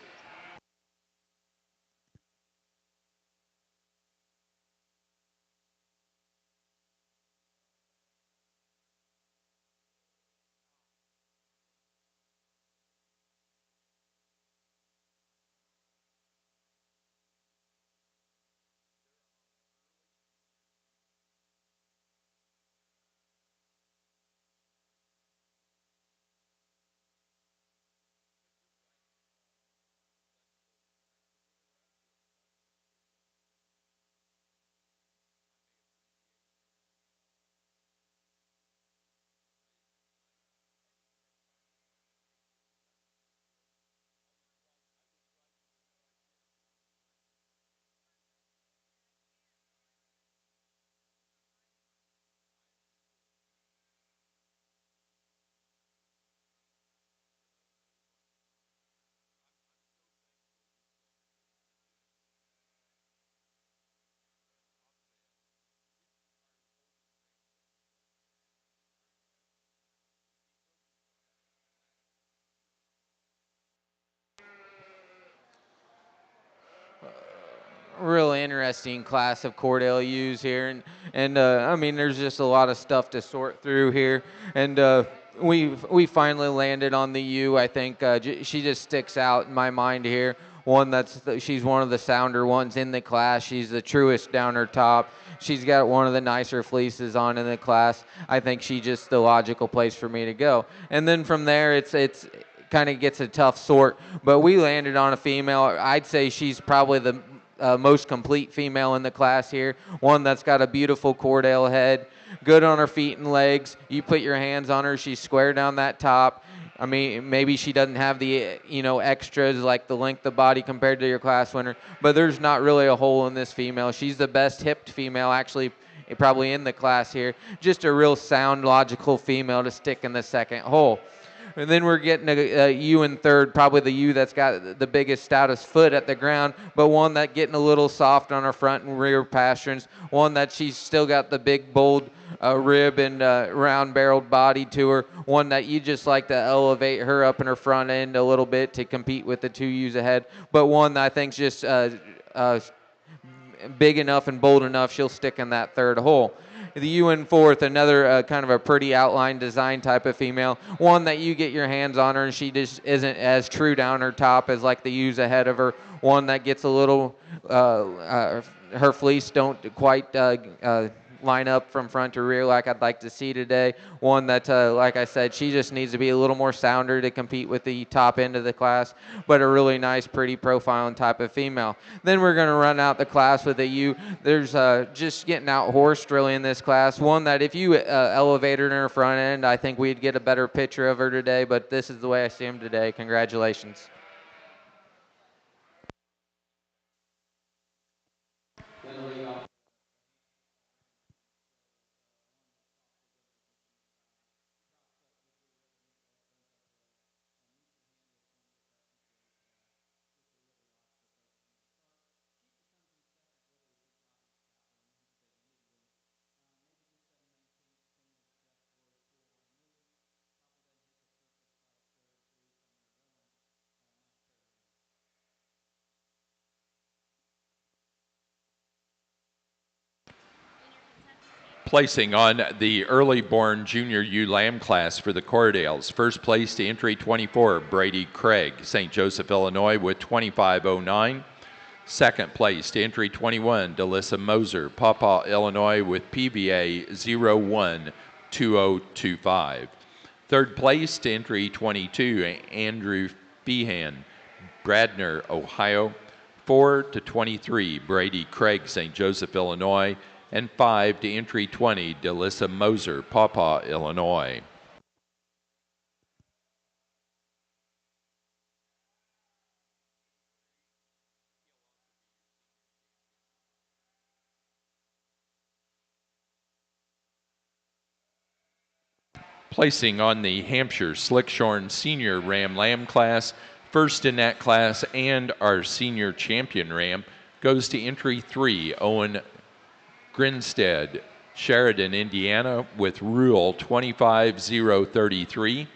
Really interesting class of Cordell ewes here, and I mean, there's just a lot of stuff to sort through here, and we finally landed on the ewe. I think she just sticks out in my mind here. One she's one of the sounder ones in the class. She's the truest down her top. She's got one of the nicer fleeces on in the class. I think she's just the logical place for me to go. And then from there, it's kind of gets a tough sort. But we landed on a female. I'd say she's probably the most complete female in the class here. One that's got a beautiful Cordell head, good on her feet and legs. You put your hands on her, she's square down that top. I mean, maybe she doesn't have the, extras like the length of body compared to your class winner, but there's not really a hole in this female. She's the best hipped female, actually, probably in the class here. Just a real sound, logical female to stick in the second hole. And then we're getting a ewe in third, probably the ewe that's got the biggest, stoutest foot at the ground, but one that getting a little soft on her front and rear pasterns, one that she's still got the big, bold rib and round-barreled body to her, one that you just like to elevate her up in her front end a little bit to compete with the two ewes ahead, but one that I think's just big enough and bold enough she'll stick in that third hole. The ewe in fourth, another kind of a pretty outline design type of female. One that you get your hands on her and she just isn't as true down her top as like the ewes ahead of her. One that gets a little, her fleece don't quite line up from front to rear like I'd like to see today. One that, like I said, she just needs to be a little more sounder to compete with the top end of the class, but a really nice, pretty profiling type of female. Then we're going to run out the class with a ewe. There's just getting out horsed really in this class. One that if you elevate her in her front end, I think we'd get a better picture of her today, but this is the way I see him today. Congratulations. Placing on the early-born junior ewe lamb class for the Cordales. First place to entry 24, Brady Craig, St. Joseph, Illinois, with 25.09. Second place to entry 21, Delissa Moser, Paw, Illinois, with PVA 012025. Third place to entry 22, Andrew Feehan, Bradner, Ohio. 4 to 23, Brady Craig, St. Joseph, Illinois. And 5 to entry 20, Delissa Moser, Paw, Illinois. Placing on the Hampshire Slickshorn Senior Ram Lamb class, First in that class and our senior champion ram goes to entry 3, Owen Grinstead, Sheridan, Indiana, with Rule 25033.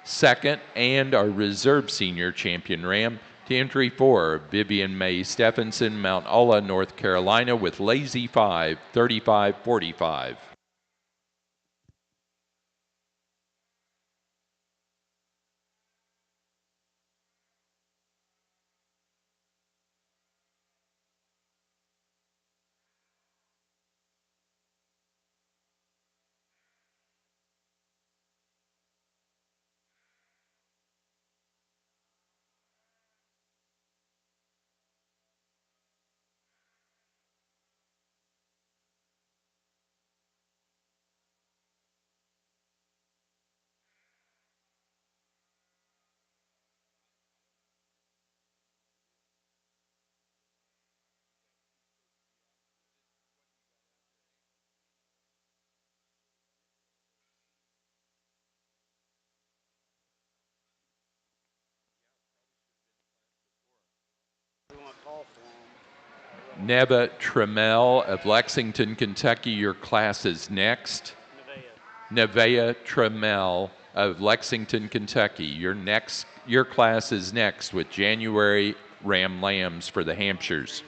Second, and our reserve senior champion ram to entry 4, Vivian May Stephenson, Mount Olla, North Carolina, with Lazy 5, 3545. Neva Trammell of Lexington, Kentucky, your class is next. Nevea Trammell of Lexington, Kentucky, your class is next with January Ram Lambs for the Hampshires.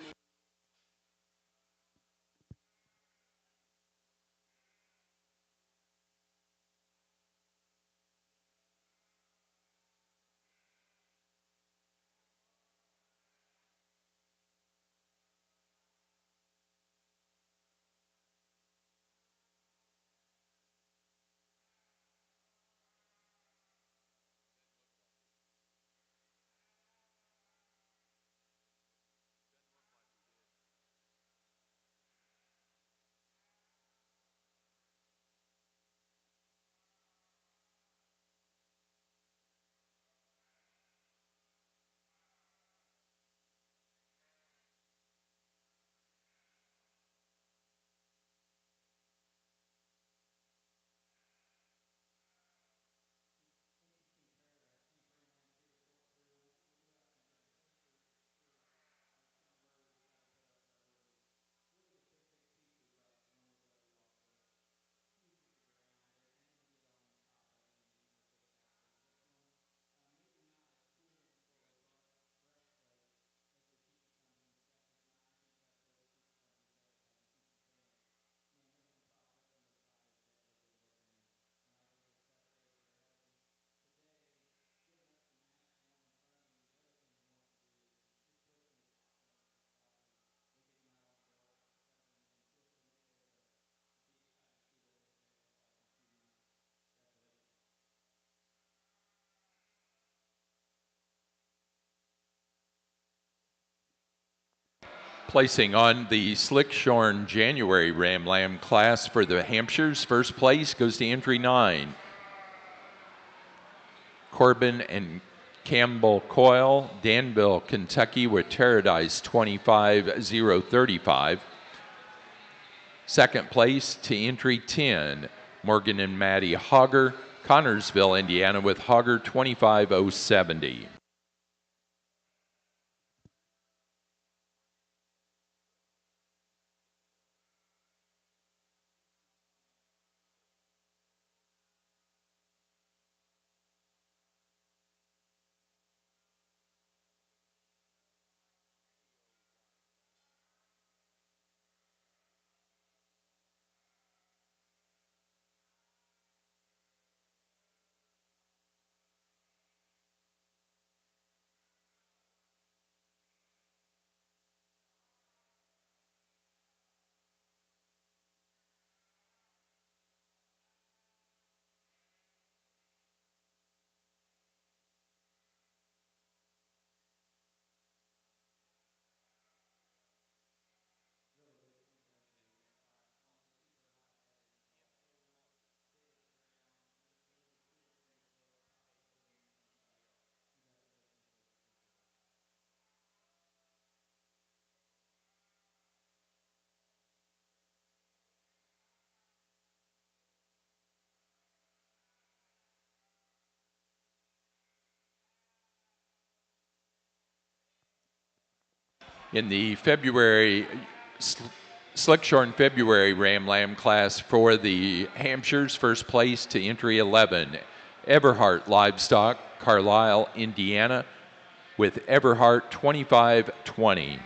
Placing on the Slickshorn January Ram Lamb class for the Hampshires, first place goes to entry 9. Corbin and Campbell Coyle, Danville, Kentucky, with Paradise 25035. Second place to entry 10, Morgan and Maddie Hogger, Connorsville, Indiana, with Hogger 25070. In the February Slickshorn February Ram Lamb class for the Hampshires, first place to entry 11, Everhart Livestock, Carlisle, Indiana, with Everhart 25-20.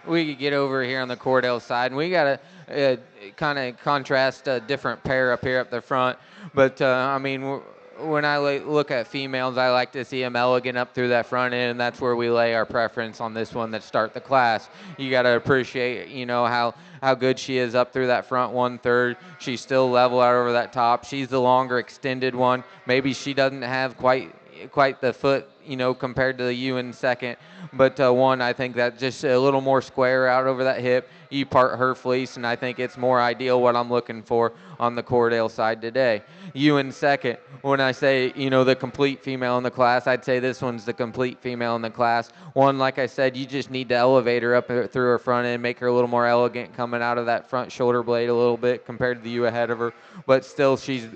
We could get over here on the Cordell side, and we got a kind of contrast a different pair up here up the front. But I mean, when I look at females, I like to see them elegant up through that front end, and that's where we lay our preference on this one that start the class. You got to appreciate, you know, how good she is up through that front 1/3. She's still level out over that top. She's the longer extended one. Maybe she doesn't have quite the foot, you know, compared to the U in second. But one, I think that just a little more square out over that hip. You part her fleece, and I think it's more ideal what I'm looking for on the Cordell side today. You in second. When I say, you know, the complete female in the class, I'd say this one's the complete female in the class. One, like I said, you just need to elevate her up through her front end, make her a little more elegant coming out of that front shoulder blade a little bit compared to the U ahead of her. But still, she's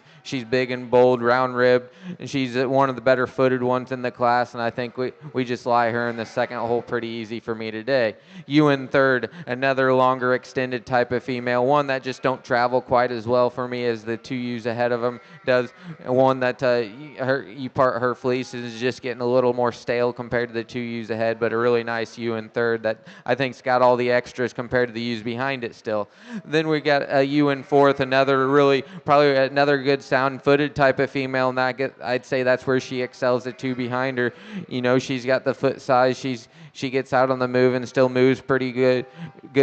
big and bold, round ribbed, and she's one of the better footed ones in the class, and I think we just lie her in the second hole pretty easy for me today. You in third, another longer extended type of female, one that just don't travel quite as well for me as the two U's ahead of them does. One that you part her fleece is just getting a little more stale compared to the two U's ahead, but a really nice U in third that I think's got all the extras compared to the U's behind it still. Then we got a U in fourth, another really probably another good sound-footed type of female, and I'd say that's where she excels the two behind her. You know, she's got the foot size. She gets out on the move and still moves pretty good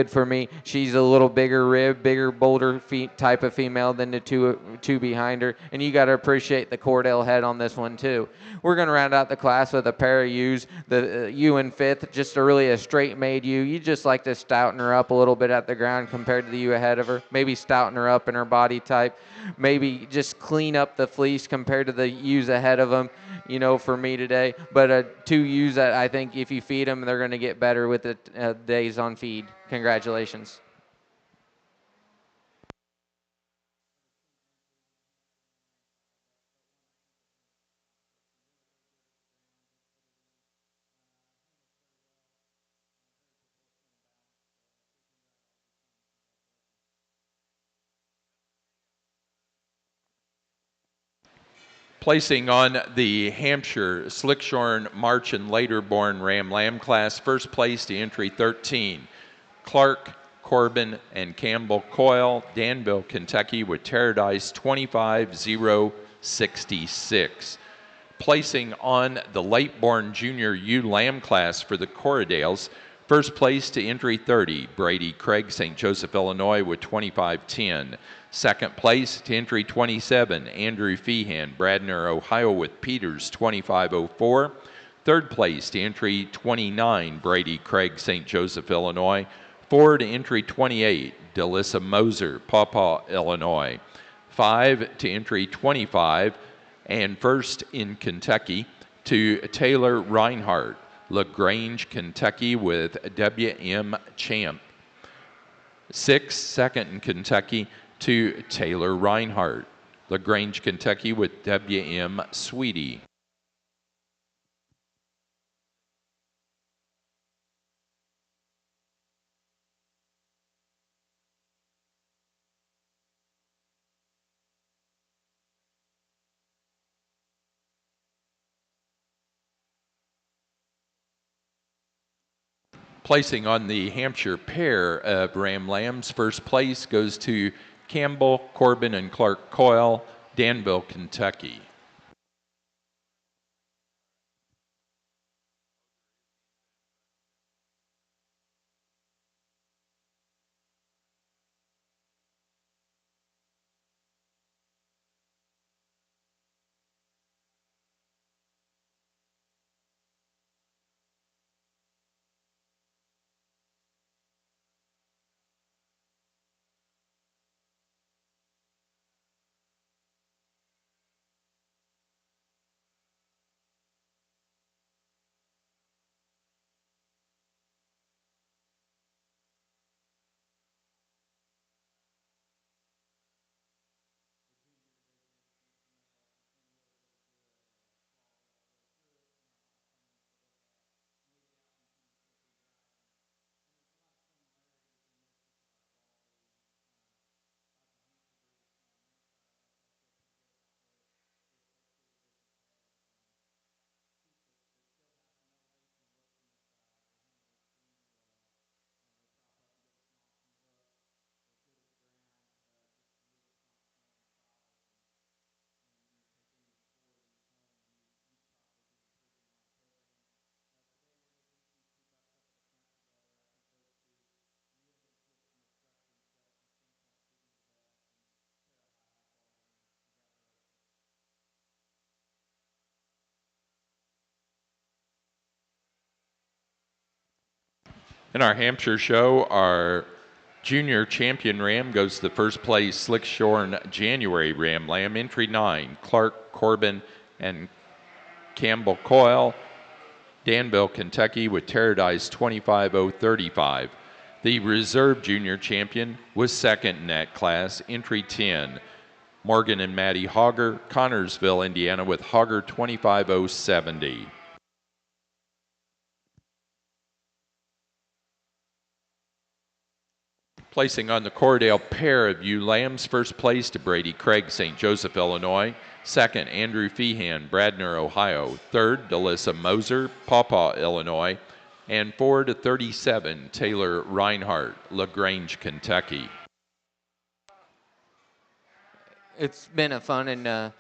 for me. She's a little bigger rib, bigger, bolder feet type of female than the two behind her, and you got to appreciate the Cordell head on this one too. We're going to round out the class with a pair of U's. The U in fifth, just a straight made U. You just like to stouten her up a little bit at the ground compared to the U ahead of her. Maybe stouten her up in her body type. Maybe just clean up the fleece compared to the U's ahead of them, you know, for me today. But two U's that I think if you feed them, they're going to get better with the days on feed. Congratulations. Placing on the Hampshire Slickshorn March and later born Ram Lamb class, first place to entry 13, Clark, Corbin, and Campbell Coyle, Danville, Kentucky, with Paradise 25-0-66. Placing on the late born junior U Lamb class for the Corridales, first place to entry 30, Brady Craig, St. Joseph, Illinois, with 25-10. Second place to entry 27, Andrew Feehan, Bradner, Ohio, with Peters 25-04. Third place to entry 29, Brady Craig, St. Joseph, Illinois. Four to entry 28, Delissa Moser, Paw, Illinois. 5 to entry 25, and first in Kentucky to Taylor Reinhardt, LaGrange, Kentucky, with W.M. Champ. 6, second in Kentucky to Taylor Reinhardt, LaGrange, Kentucky, with W.M. Sweetie. Placing on the Hampshire pair of Ram Lambs, first place goes to Campbell, Corbin, and Clark Coyle, Danville, Kentucky. In our Hampshire show, our junior champion ram goes to the first place Slick Shorn January Ram Lamb, entry 9, Clark Corbin and Campbell Coyle, Danville, Kentucky, with Terradice 25035. The reserve junior champion was second in that class, entry 10, Morgan and Maddie Hogger, Connorsville, Indiana, with Hogger 25070. Placing on the Cordell pair of ewe lambs, first place to Brady Craig, St. Joseph, Illinois. Second, Andrew Feehan, Bradner, Ohio. Third, Delissa Moser, Pawpaw, Illinois. And 4 to 37, Taylor Reinhardt, LaGrange, Kentucky. It's been a fun and a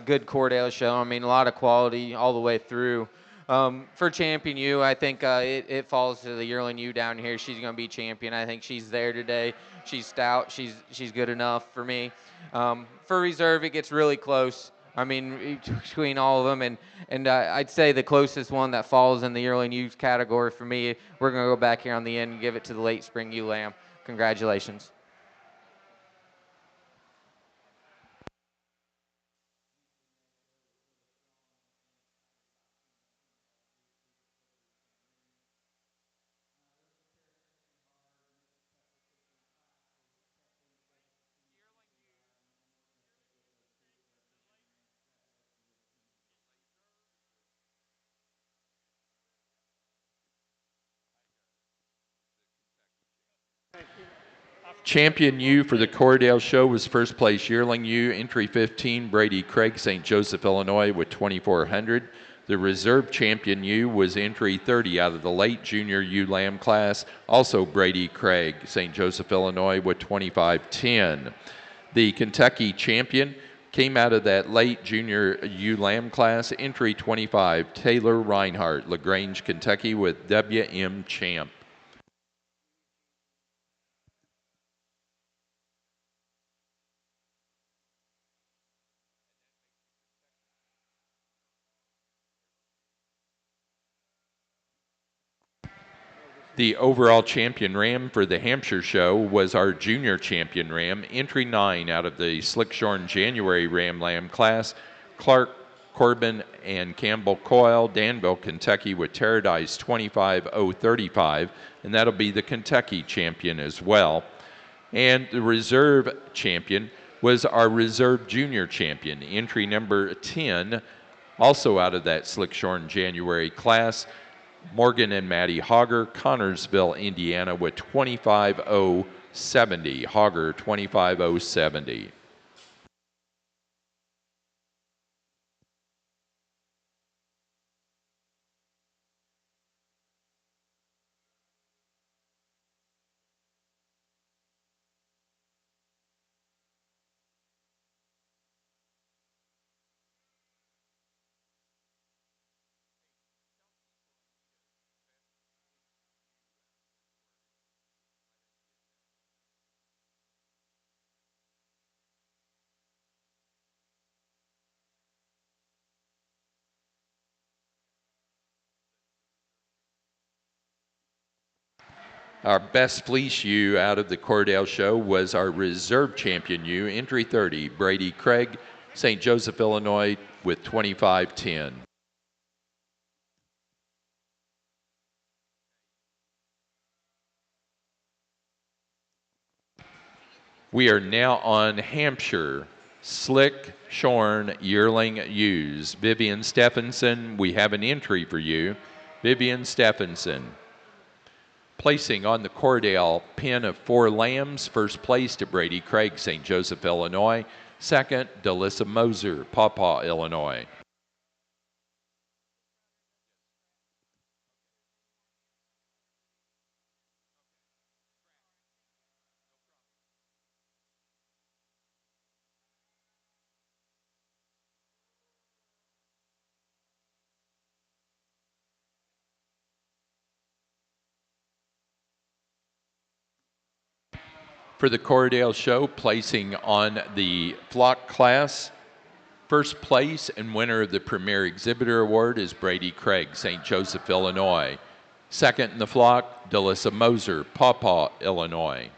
good Cordell show. I mean, a lot of quality all the way through. For Champion U, I think it falls to the yearling ewe down here. She's going to be champion. I think she's there today. She's stout. She's good enough for me. For reserve, it gets really close. I mean, between all of them, and I'd say the closest one that falls in the yearling ewe category for me, we're going to go back here on the end and give it to the late spring ewe lamb. Congratulations. Champion ewe for the Cordell show was first place yearling ewe, entry 15, Brady Craig, St. Joseph, Illinois, with 2,400. The reserve champion ewe was entry 30 out of the late junior ewe lamb class, also Brady Craig, St. Joseph, Illinois, with 2,510. The Kentucky champion came out of that late junior ewe lamb class, entry 25, Taylor Reinhardt, LaGrange, Kentucky, with W.M. Champ. The overall champion ram for the Hampshire show was our junior champion ram, entry 9 out of the Slick Shorn January Ram Lamb class, Clark Corbin and Campbell Coyle, Danville, Kentucky, with Terradice 25035, and that'll be the Kentucky champion as well. And the reserve champion was our reserve junior champion, entry number 10, also out of that Slick Shorn January class, Morgan and Maddie Hogger, Connorsville, Indiana, with 25070. Hogger 25070. Our best fleece ewe out of the Cordell show was our reserve champion ewe, entry 30, Brady Craig, St. Joseph, Illinois, with 2510. We are now on Hampshire Slick Shorn Yearling Ewes. Vivian Stephenson, we have an entry for you. Vivian Stephenson. Placing on the Cordell pen of 4 lambs, first place to Brady Craig, St. Joseph, Illinois. Second, Delissa Moser, Pawpaw, Illinois. For the Cordell show, placing on the flock class, first place and winner of the Premier Exhibitor Award is Brady Craig, St. Joseph, Illinois. Second in the flock, Delissa Moser, Paw Paw, Illinois.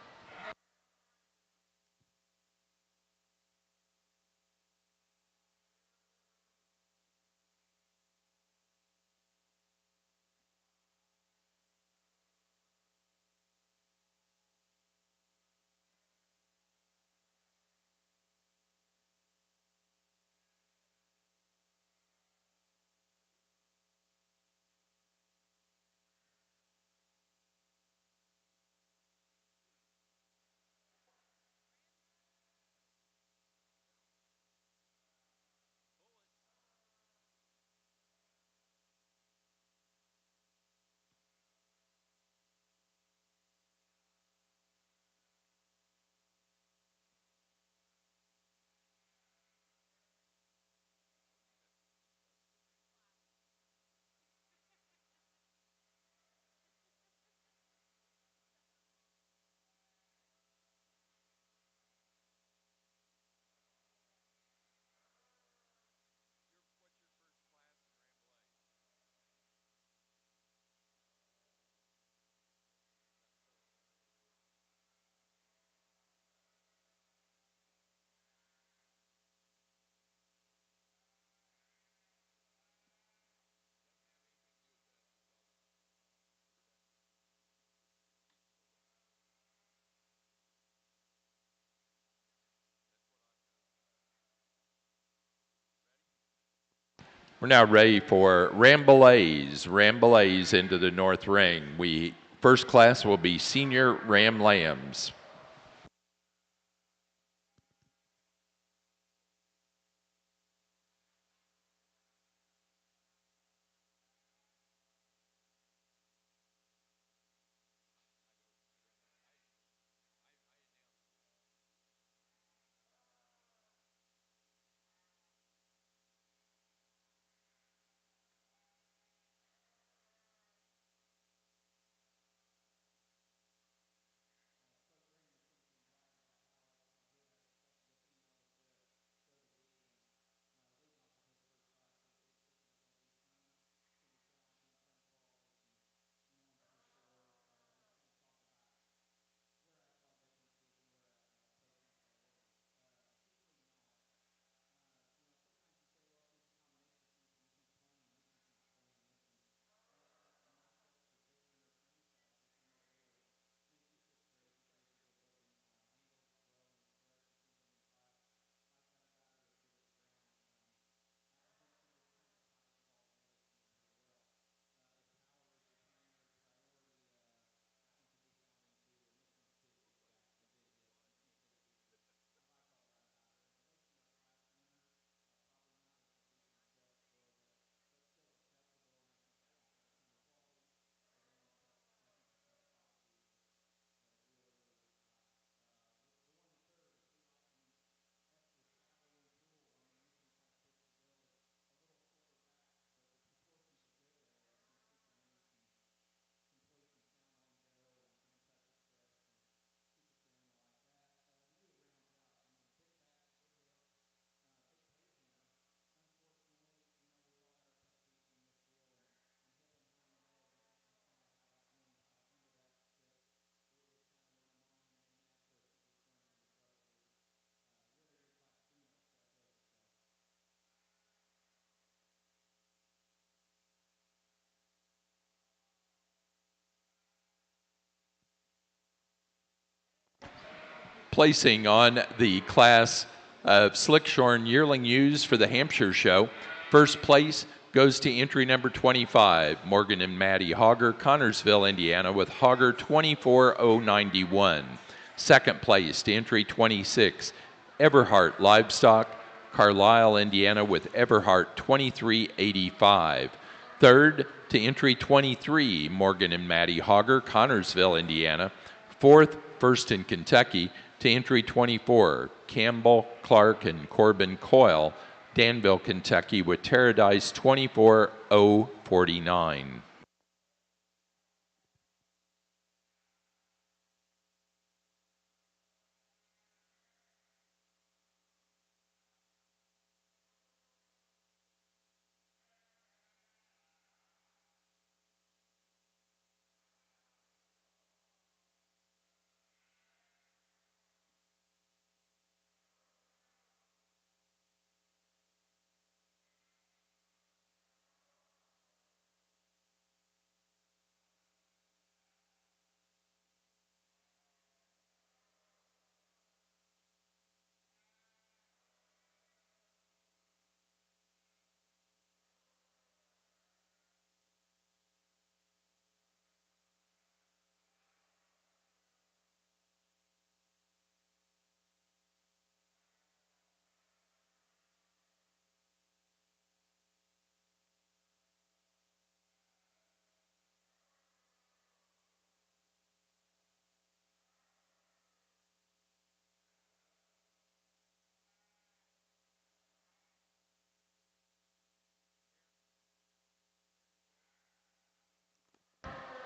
We're now ready for Rambouillets. Rambouillets into the north ring. First class will be Senior Ram Lambs. Placing on the class of Slickshorn Yearling Ewes for the Hampshire Show. First place goes to entry number 25, Morgan and Maddie Hogger, Connorsville, Indiana, with Hogger 24091. Second place to entry 26, Everhart Livestock, Carlisle, Indiana, with Everhart 2385. Third to entry 23, Morgan and Maddie Hogger, Connorsville, Indiana. Fourth, First in Kentucky, to entry 24, Campbell, Clark, and Corbin Coyle, Danville, Kentucky, with Terradice 24049.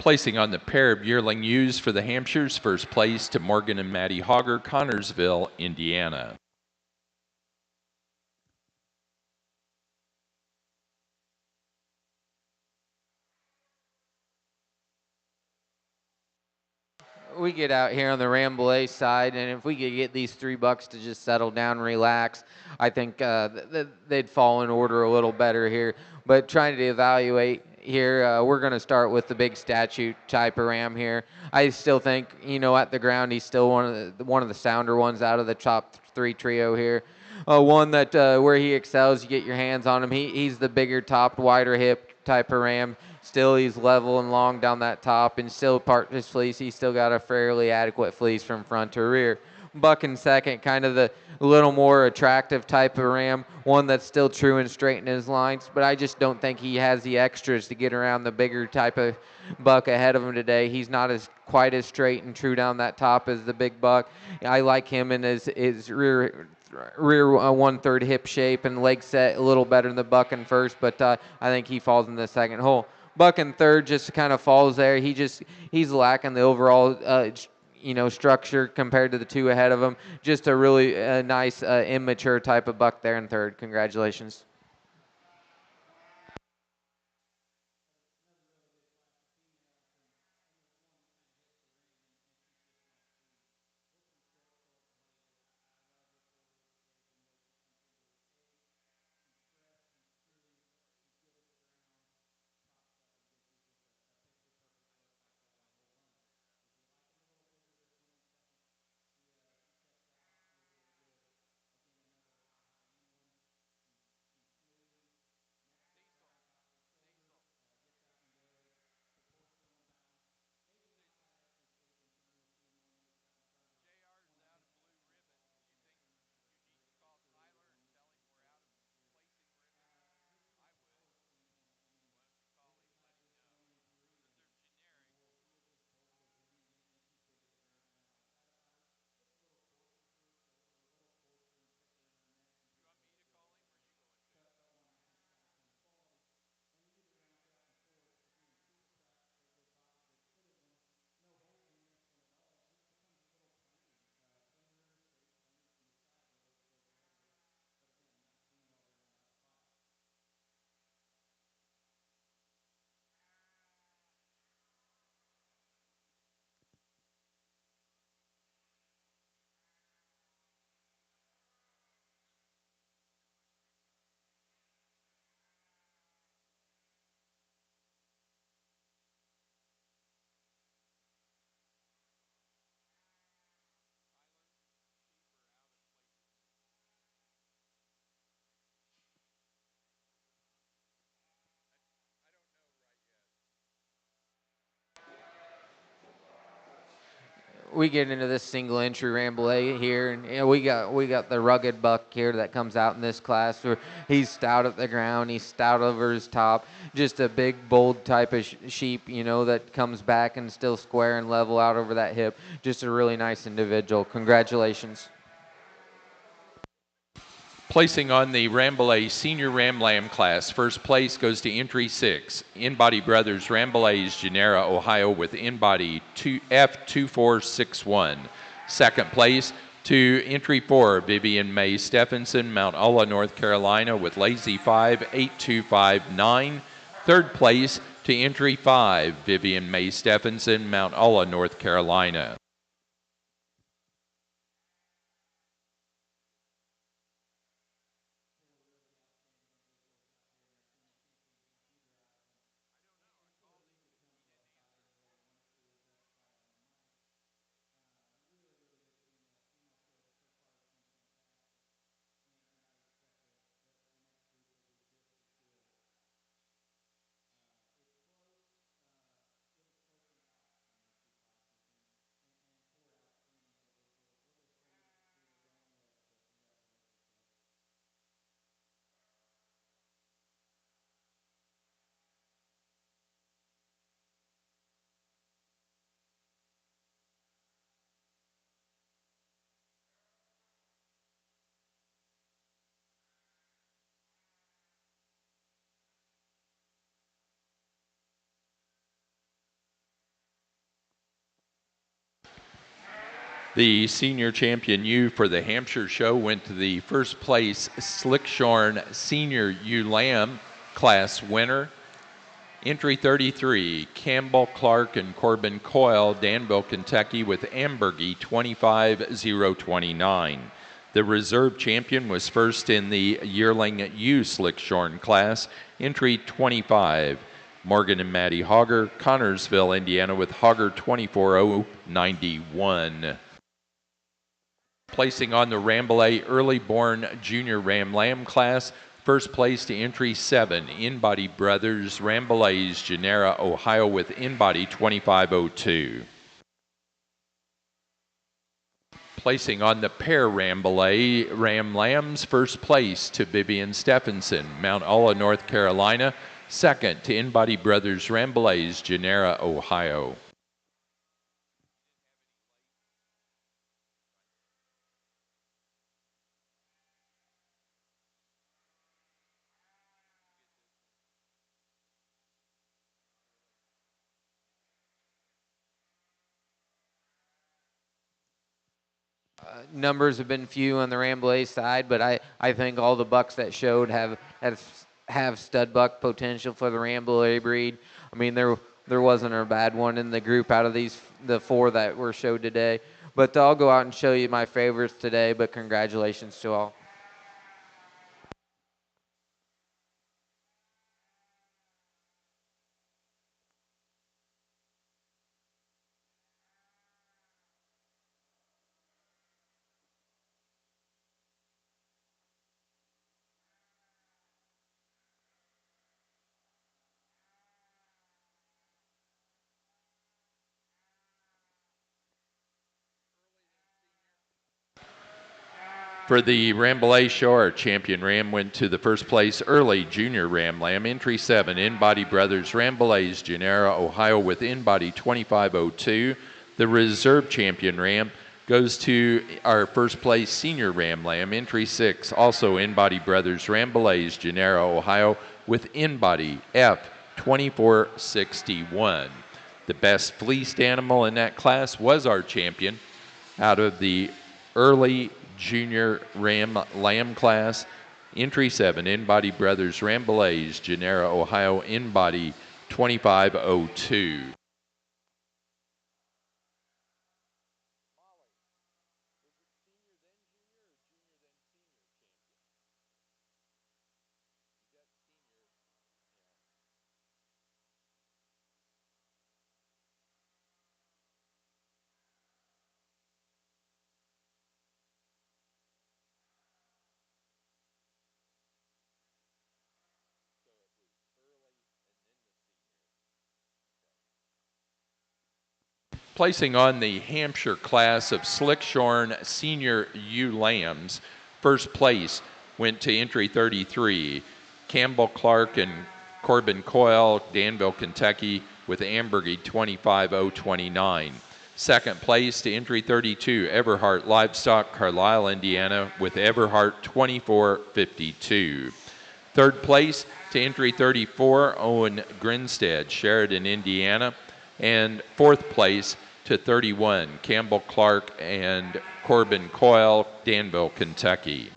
Placing on the pair of yearling ewes for the Hampshires, first place to Morgan and Maddie Hogger, Connorsville, Indiana. We get out here on the Ramblay side, and if we could get these 3 bucks to just settle down and relax, I think they'd fall in order a little better here. But trying to evaluate here, we're going to start with the big statue type of ram here. I still think, at the ground, he's still one of the sounder ones out of the top 3 trio here. One that where he excels, you get your hands on him. He's the bigger topped, wider hip type of ram. Still, he's level and long down that top, and still part his fleece. He's still got a fairly adequate fleece from front to rear. Buck in second, kind of the little more attractive type of ram, one that's still true and straight in his lines, but I just don't think he has the extras to get around the bigger type of buck ahead of him today. He's not quite as straight and true down that top as the big buck. I like him in his rear 1/3 hip shape and leg set a little better than the buck in first, but I think he falls in the second hole. Buck in third just kind of falls there. He's lacking the overall structure compared to the 2 ahead of him. Just a really nice immature type of buck there in third. Congratulations. We get into this single entry Ramblay here, and we got the rugged buck here that comes out in this class. Where he's stout at the ground, he's stout over his top, just a big bold type of sheep, that comes back and still square and level out over that hip. Just a really nice individual. Congratulations. Placing on the Ramblay Senior Ram Lamb class, first place goes to entry 6, In-Body Brothers Ramblays, Genera, Ohio, with in-body F2461. Second place to entry 4, Vivian May Stephenson, Mount Ulla, North Carolina, with Lazy 5, 8259. Third place to entry 5, Vivian May Stephenson, Mount Ulla, North Carolina. The senior champion ewe for the Hampshire show went to the first place Slickshorn Senior Ewe Lamb class winner. Entry 33, Campbell Clark and Corbin Coyle, Danville, Kentucky, with Ambergy 25029. The reserve champion was first in the yearling ewe Slickshorn class. Entry 25, Morgan and Maddie Hogger, Connorsville, Indiana, with Hogger 24091. Placing on the Rambouillet Early Born Junior Ram Lamb class, first place to entry 7, In-Body Brothers, Rambouillets, Genera, Ohio, with In-Body 2502. Placing on the pair Rambouillet Ram Lambs, first place to Vivian Stephenson, Mount Olla, North Carolina, second to In-Body Brothers, Rambouillets, Genera, Ohio. Numbers have been few on the Rambouillet side, but I think all the bucks that showed have stud buck potential for the Rambouillet breed. I mean, there wasn't a bad one in the group out of the 4 that were showed today. But I'll go out and show you my favorites today, but congratulations to all. For the Rambouillet show, our champion ram went to the first place early junior ram lamb, entry 7, In-Body Brothers, Rambouillets, Genera, Ohio, with In-Body 2502. The reserve champion ram goes to our first place senior ram lamb, entry 6, also In-Body Brothers, Rambouillets, Genera, Ohio, with In-Body F2461. The best fleeced animal in that class was our champion out of the early junior ram lamb class, entry 7, In-Body Brothers, Rambouillets, Genera, Ohio, In-Body 2502. Placing on the Hampshire class of Slickshorn Senior Ewe Lambs, first place went to entry 33, Campbell Clark and Corbin Coyle, Danville, Kentucky, with Ambergy 25029. Second place to entry 32, Everhart Livestock, Carlisle, Indiana, with Everhart 2452. Third place to entry 34, Owen Grinstead, Sheridan, Indiana. And fourth place to 31, Campbell Clark and Corbin Coyle, Danville, Kentucky.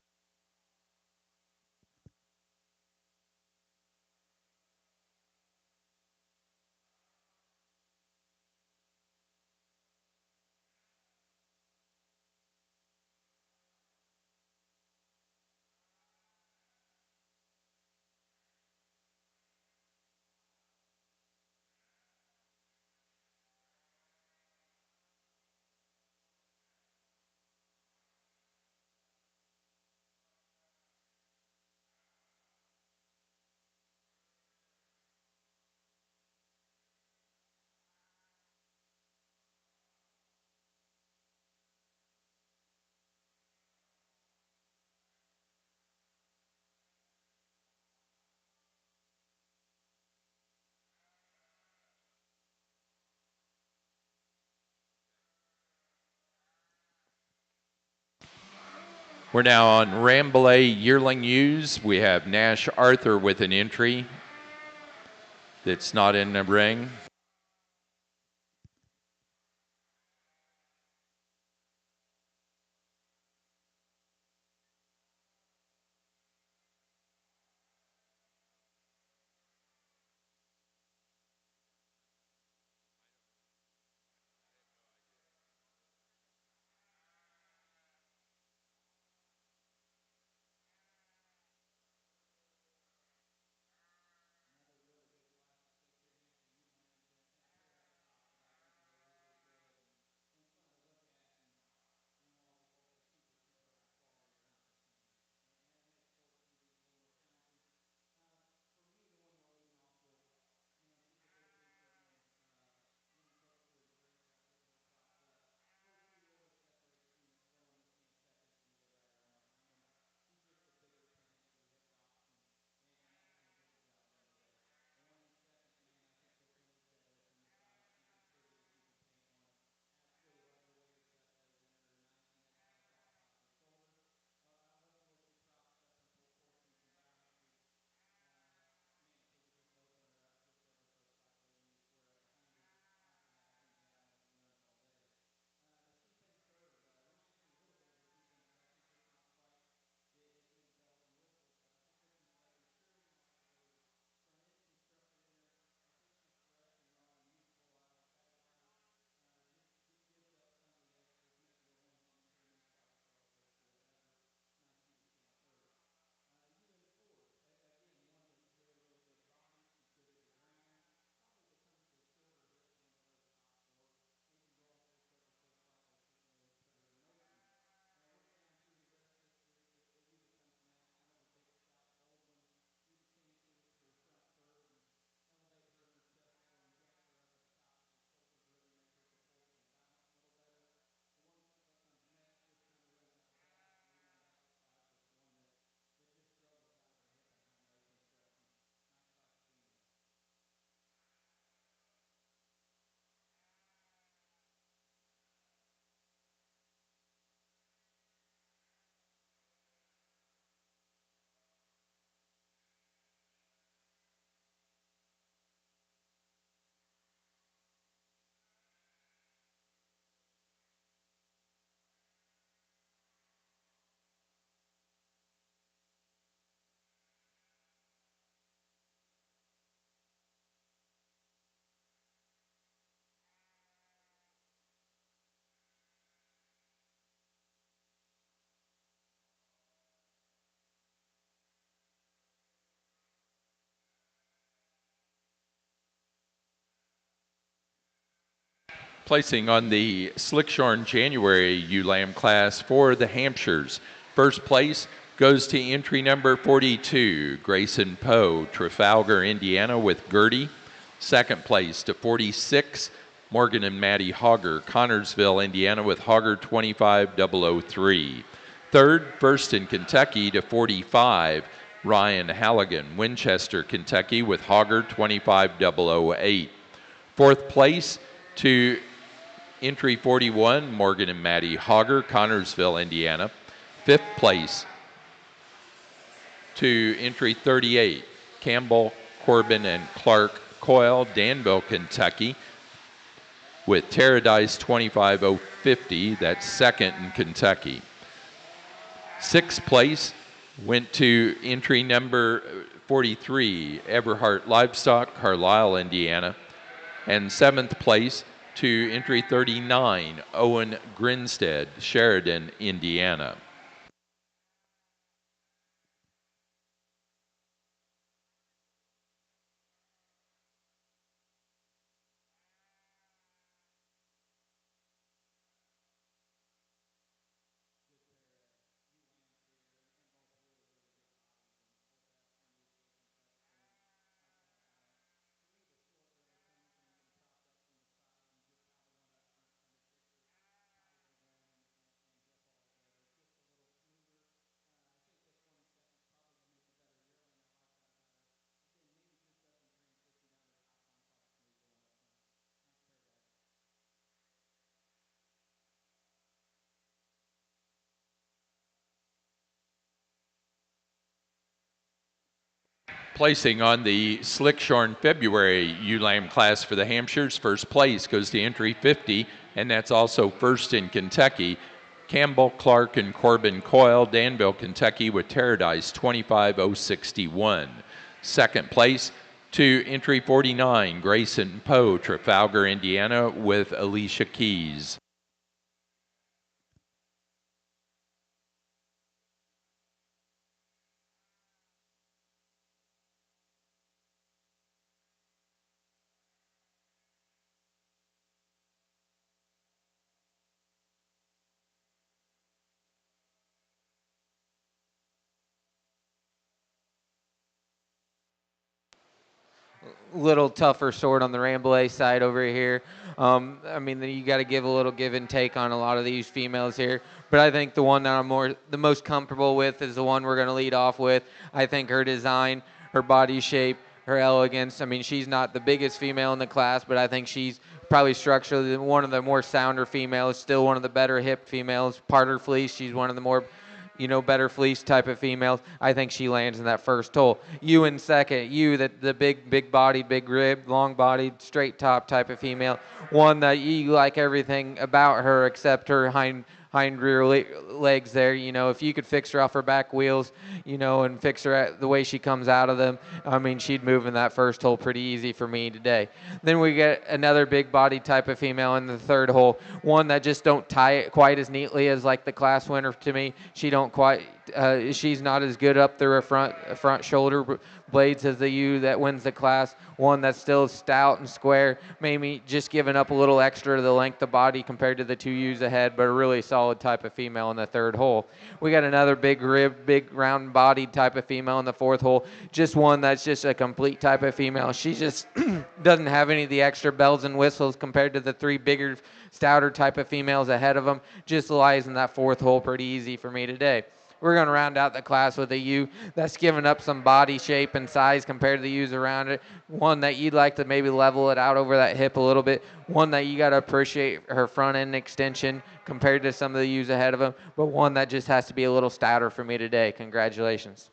We're now on Rambouillet Yearling Ewes. We have Nash Arthur with an entry that's not in the ring. Placing on the Slickshorn January ULAM class for the Hampshires. First place goes to entry number 42, Grayson Poe, Trafalgar, Indiana, with Gertie. Second place to 46, Morgan and Maddie Hogger, Connorsville, Indiana, with Hogger 25003. Third, first in Kentucky to 45, Ryan Halligan, Winchester, Kentucky, with Hogger 25008. Fourth place to entry 41, Morgan and Maddie Hogger, Connorsville, Indiana. Fifth place to entry 38, Campbell, Corbin, and Clark Coyle, Danville, Kentucky, with Terradice 25050. That's second in Kentucky. Sixth place went to entry number 43, Everhart Livestock, Carlisle, Indiana. And seventh place to entry 39, Owen Grinstead, Sheridan, Indiana. Placing on the Slickshorn February ULAM class for the Hampshires, first place goes to entry 50, and that's also first in Kentucky. Campbell, Clark, and Corbin Coyle, Danville, Kentucky, with Terradice 25061. Second place to entry 49, Grayson Poe, Trafalgar, Indiana, with Alicia Keys. Little tougher sort on the Rambouillet side over here. I mean, you got to give a little give and take on a lot of these females here. But I think the one that I'm the most comfortable with is the one we're going to lead off with. I think her design, her body shape, her elegance. I mean, she's not the biggest female in the class, but I think she's probably structurally one of the more sounder females, still one of the better hip females. Parter fleece, she's one of the more better fleece type of females. I think she lands in that first hole. You in second. You, the big bodied, big ribbed, long bodied, straight top type of female. One that you like everything about her except her hind rear legs there. If you could fix her off her back wheels, and fix her the way she comes out of them, I mean, she'd move in that first hole pretty easy for me today. Then we get another big body type of female in the third hole, one that just don't tie it quite as neatly as like the class winner to me. She's not as good up through her front shoulder blades as the ewe that wins the class. One that's still stout and square, maybe just giving up a little extra to the length of body compared to the two ewes ahead, but a really solid type of female in the third hole. We got another big rib, big round bodied type of female in the fourth hole. Just one that's just a complete type of female. She just doesn't have any of the extra bells and whistles compared to the three bigger, stouter type of females ahead of them. Just lies in that fourth hole pretty easy for me today. We're going to round out the class with a ewe that's giving up some body shape and size compared to the ewes around it. One that you'd like to maybe level it out over that hip a little bit. One that you got to appreciate her front end extension compared to some of the ewes ahead of them. But one that just has to be a little stouter for me today. Congratulations.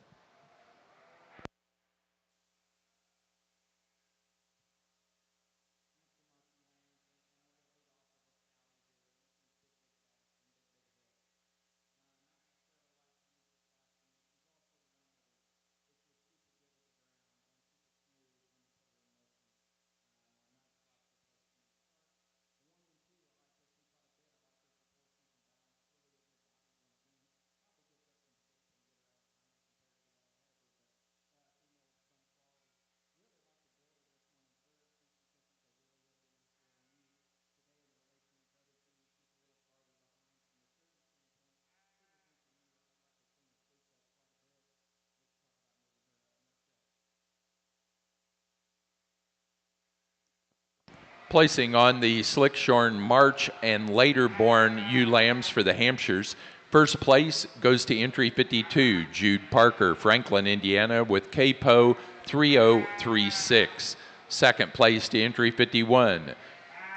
Placing on the Slickshorn March and later born ewe lambs for the Hampshires. First place goes to entry 52, Jude Parker, Franklin, Indiana, with KPO 3036. Second place to entry 51.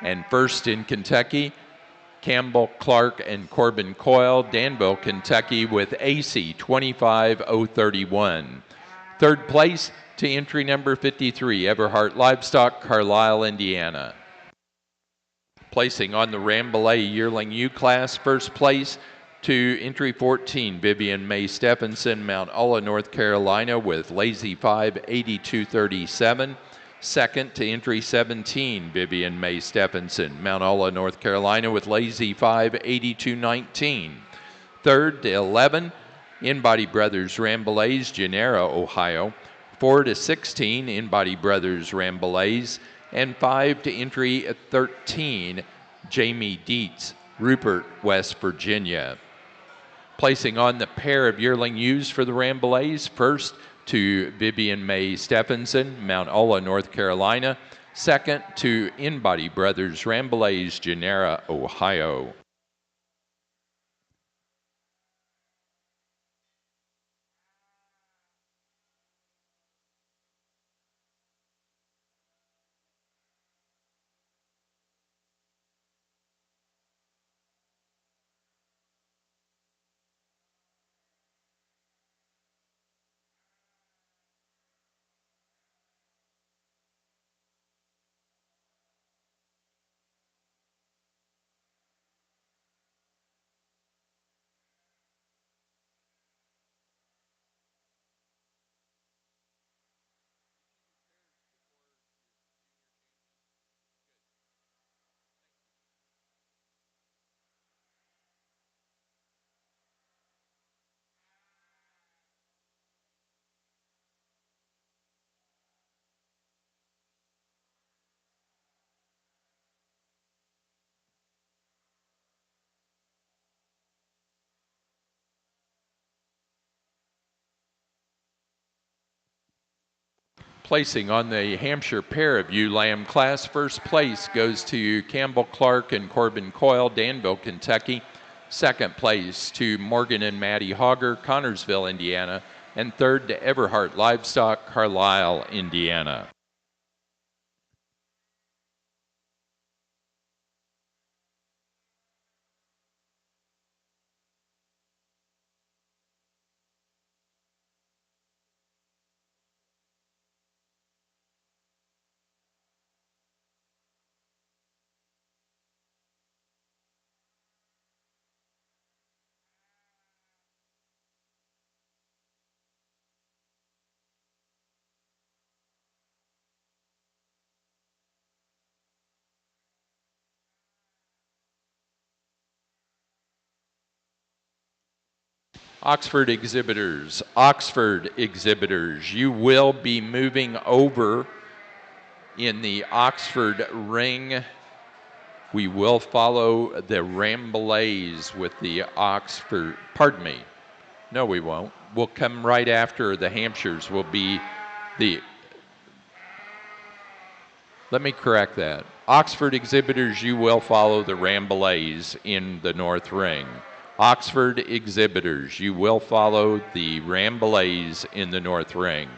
And first in Kentucky, Campbell, Clark, and Corbin Coyle, Danville, Kentucky, with AC 25031. Third place to entry number 53, Everhart Livestock, Carlisle, Indiana. Placing on the Rambouillet Yearling U class, first place to entry 14, Vivian May Stephenson, Mount Ulla, North Carolina, with Lazy 5, 8237. Second to entry 17, Vivian May Stephenson, Mount Ulla, North Carolina, with Lazy 5, 8219. Third to 11, In-Body Brothers Ramboulays, Gennaro, Ohio. 4 to 16, In-Body Brothers Ramboulays. And 5 to entry 13, Jamie Dietz, Rupert, West Virginia. Placing on the pair of yearling ewes for the Ramboulays, first to Vivian May Stephenson, Mount Ulla, North Carolina. Second to In-Body Brothers Ramboulays, Gennaro, Ohio. Placing on the Hampshire pair of ewe lamb class, first place goes to Campbell, Clark, and Corbin Coyle, Danville, Kentucky. Second place to Morgan and Maddie Hogger, Connorsville, Indiana. And third to Everhart Livestock, Carlisle, Indiana. Oxford exhibitors, you will be moving over in the Oxford ring. We will follow the Ramboulays with the Oxford, pardon me, no we won't. We'll come right after the Hampshires will be the, let me correct that. Oxford exhibitors, you will follow the Ramboulays in the North Ring. Oxford exhibitors, you will follow the Ramboulays in the North Ring.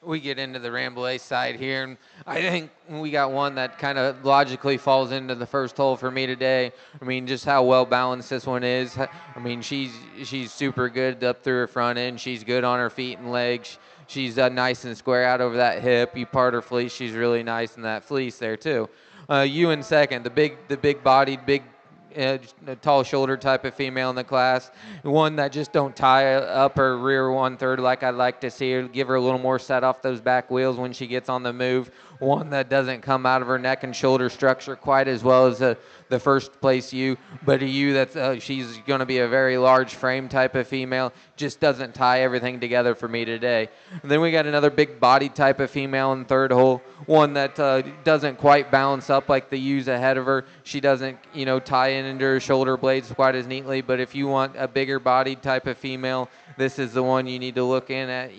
we get into the Rambouillet side here, and I think we got one that kind of logically falls into the first hole for me today. I mean, just how well balanced this one is. I mean, she's super good up through her front end. She's good on her feet and legs. She's nice and square out over that hip. You part her fleece, she's really nice in that fleece there too. You in second, the big bodied, big a tall shoulder type of female in the class, one that just don't tie up her rear 1/3 like I'd like to see her, give her a little more set off those back wheels when she gets on the move, one that doesn't come out of her neck and shoulder structure quite as well as the first place ewe, but a ewe that's she's going to be a very large frame type of female, just doesn't tie everything together for me today. And then we got another big body type of female in third hole, one that doesn't quite balance up like the ewes ahead of her. She doesn't, tie in into her shoulder blades quite as neatly, but if you want a bigger bodied type of female, this is the one you need to look in at.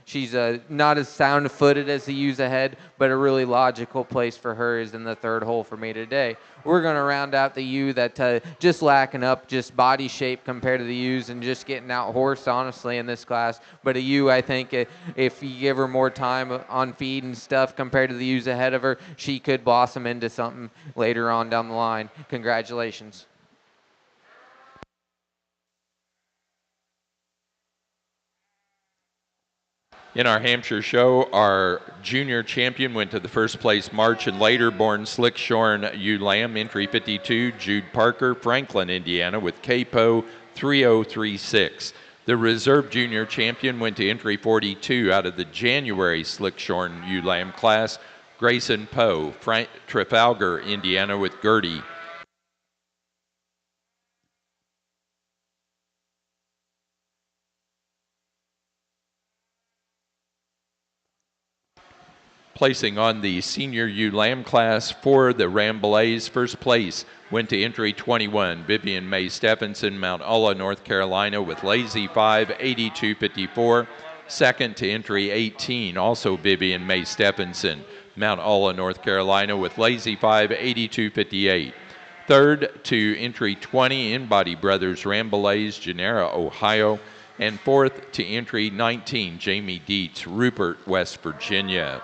She's not as sound footed as the ewes ahead, but a really logical place for her is in the third hole for me today. We're going to round out the ewe that just lacking up just body shape compared to the ewes and just getting out horsed, honestly, in this class. But a ewe, I think, if you give her more time on feed and stuff compared to the ewes ahead of her, she could blossom into something later on down the line. Congratulations. In our Hampshire show, our junior champion went to the first place March and later born Slickshorn ewe lamb, entry 52, Jude Parker, Franklin, Indiana, with Capo 3036. The reserve junior champion went to entry 42 out of the January Slickshorn ewe lamb class, Grayson Poe, Trafalgar, Indiana, with Gertie. Placing on the senior ewe lamb class for the Rambouillets, first place went to entry 21, Vivian May Stephenson, Mount Ulla, North Carolina, with Lazy 5, 82.54. Second to entry 18, also Vivian May Stephenson, Mount Ulla, North Carolina, with Lazy 5, 82.58. Third to entry 20, In-Body Brothers Rambouillets, Genera, Ohio. And fourth to entry 19, Jamie Dietz, Rupert, West Virginia.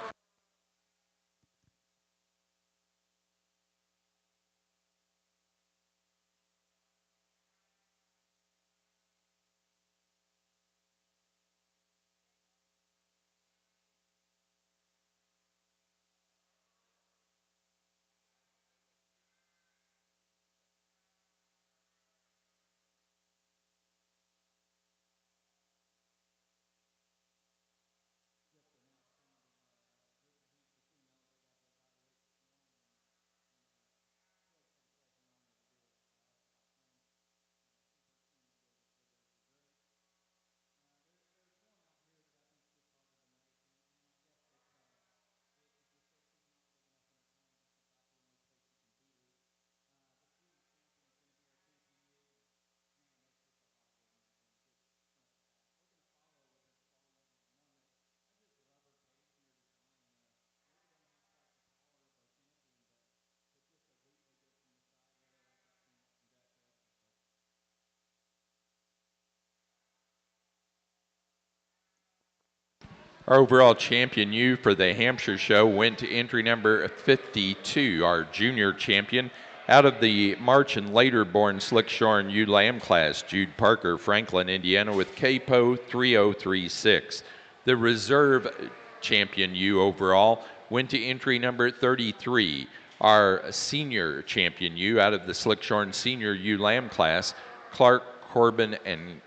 Our overall champion ewe for the Hampshire show went to entry number 52, our junior champion, out of the March and later born Slickshorn ewe lamb class, Jude Parker, Franklin, Indiana, with Capo 3036. The reserve champion ewe overall went to entry number 33, our senior champion ewe out of the Slickshorn senior ewe lamb class, Clark, Corbin, and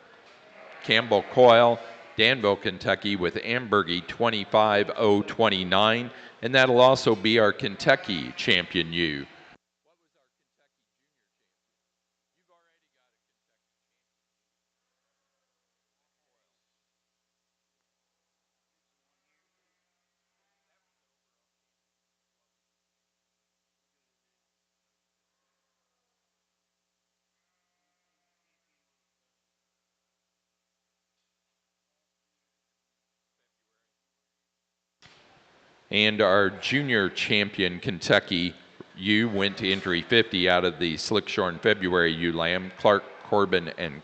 Campbell Coyle, Danville, Kentucky, with Ambergy 25029, and that'll also be our Kentucky champion ewe. And our junior champion Kentucky ewe went to entry 50 out of the Slickshorn February ewe lamb, Clark, Corbin, and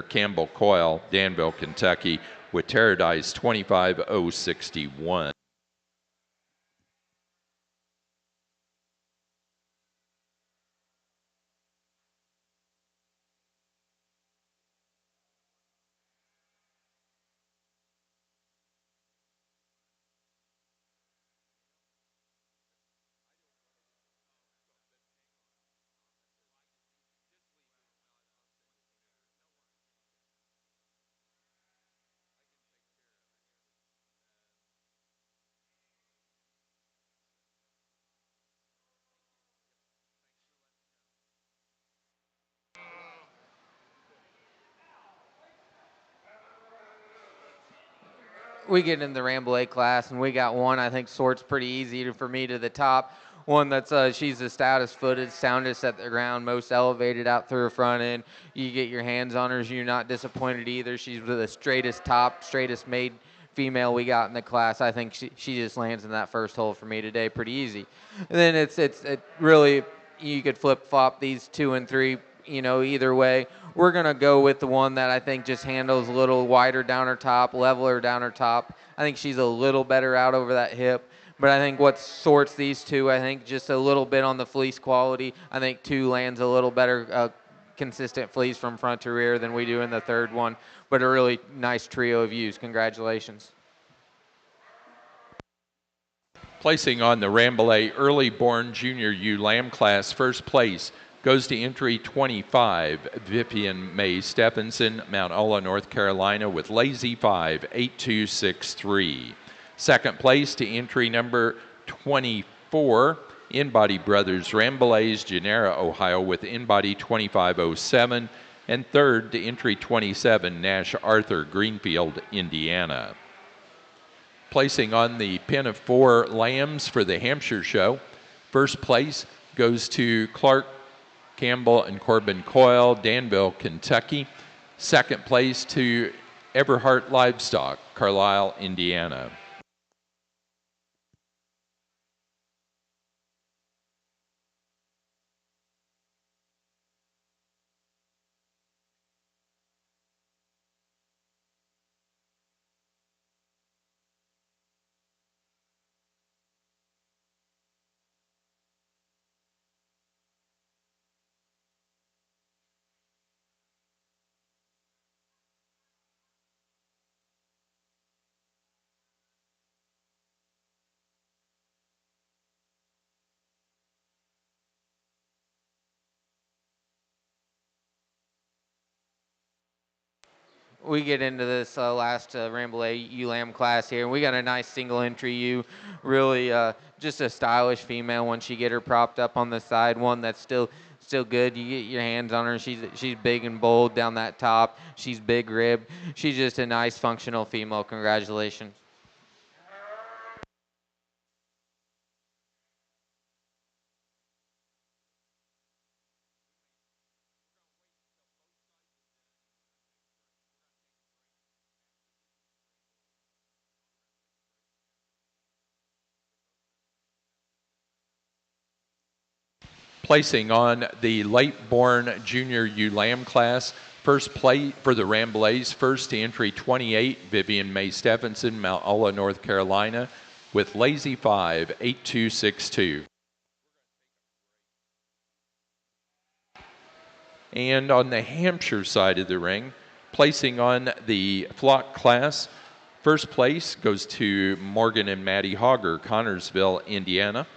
Campbell Coyle, Danville, Kentucky, with Terradice 25061. We get in the Ramble A class, and we got one I think sorts pretty easy for me to the top. One that's she's the stoutest footed, soundest at the ground, most elevated out through her front end. You get your hands on her, you're not disappointed either. She's the straightest top, straightest made female we got in the class. I think she just lands in that first hole for me today pretty easy. And then it really, you could flip flop these 2 and 3, either way. We're going to go with the one that I think just handles a little wider down her top, leveler down her top. I think she's a little better out over that hip. But I think what sorts these two, I think just a little bit on the fleece quality. I think 2 lands a little better consistent fleece from front to rear than we do in the third one. But a really nice trio of views. Congratulations. Placing on the Ramble A Early Born Junior Ewe Lamb class, first place goes to entry 25, Vivian May Stephenson, Mount Ola, North Carolina, with Lazy 5, 8263. Second place to entry number 24, InBody Brothers Ramble A's, Genera, Ohio, with InBody 2507. And third to entry 27, Nash Arthur, Greenfield, Indiana. Placing on the pen of 4 lambs for the Hampshire show, first place goes to Clark Campbell and Corbin Coyle, Danville, Kentucky. Second place to Everhart Livestock, Carlisle, Indiana. We get into this last Ramble A ewe lamb class here, and we got a nice single entry ewe, really just a stylish female. Once you get her propped up on the side, one that's still good. You get your hands on her. She's big and bold down that top. She's big rib. She's just a nice functional female. Congratulations. Placing on the late-born Junior Ewe Lamb class, first place for the Ramble A's, first to entry 28, Vivian May Stephenson, Mount Ola, North Carolina, with Lazy 5, 8262. And on the Hampshire side of the ring, placing on the flock class, first place goes to Morgan and Maddie Hogger, Connorsville, Indiana.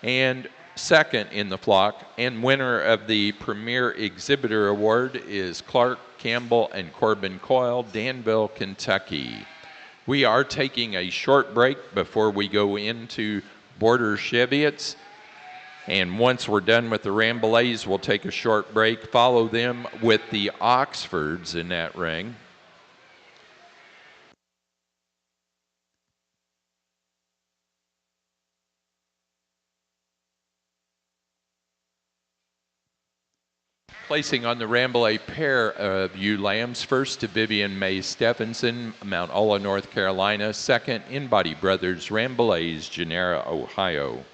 And second in the flock and winner of the Premier Exhibitor Award is Clark Campbell and Corbin Coyle, Danville, Kentucky. We are taking a short break before we go into Border Cheviots. And once we're done with the Ramble A's, we'll take a short break, follow them with the Oxfords in that ring. Placing on the Ramble a pair of ewe lambs, first to Vivian May Stephenson, Mount Ola, North Carolina, second InBody Brothers Ramble A's, Genera, Ohio.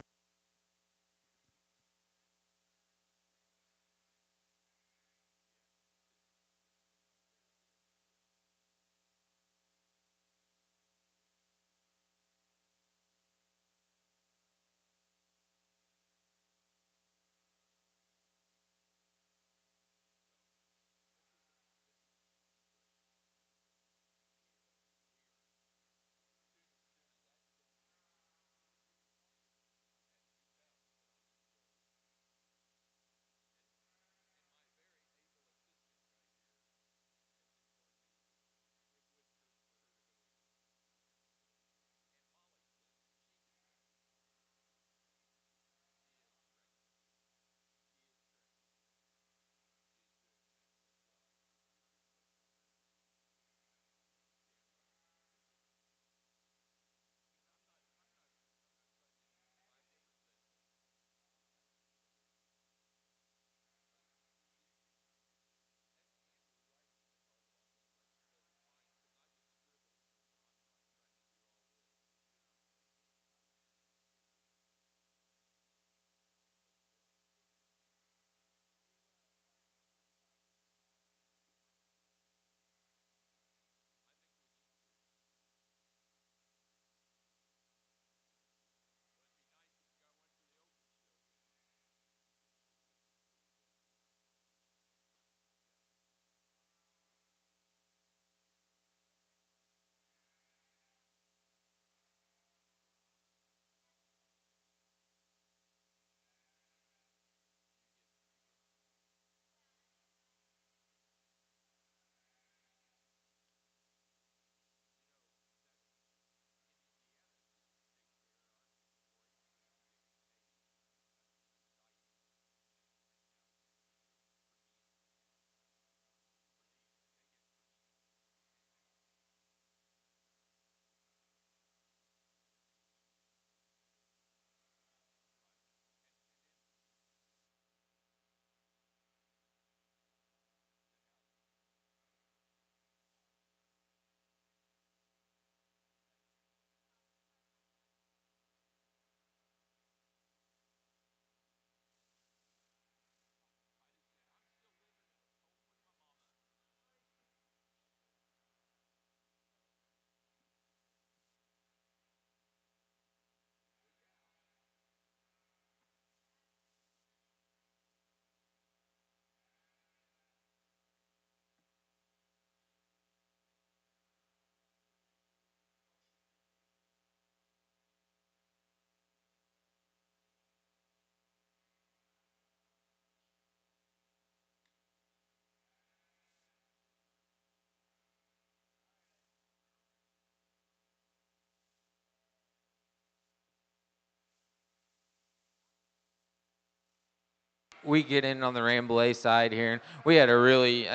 we get in on the Rambouillet side here, and we had a really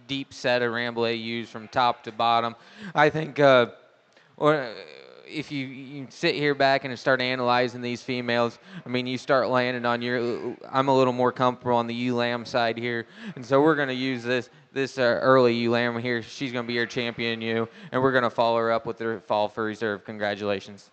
deep set of Rambouillet ewes from top to bottom. I think or if you sit here back and start analyzing these females, I mean, you start landing on your. I'm a little more comfortable on the ewe lamb side here, and so we're going to use this early ewe lamb here. She's going to be your champion ewe, and we're going to follow her up with the fall for reserve. Congratulations.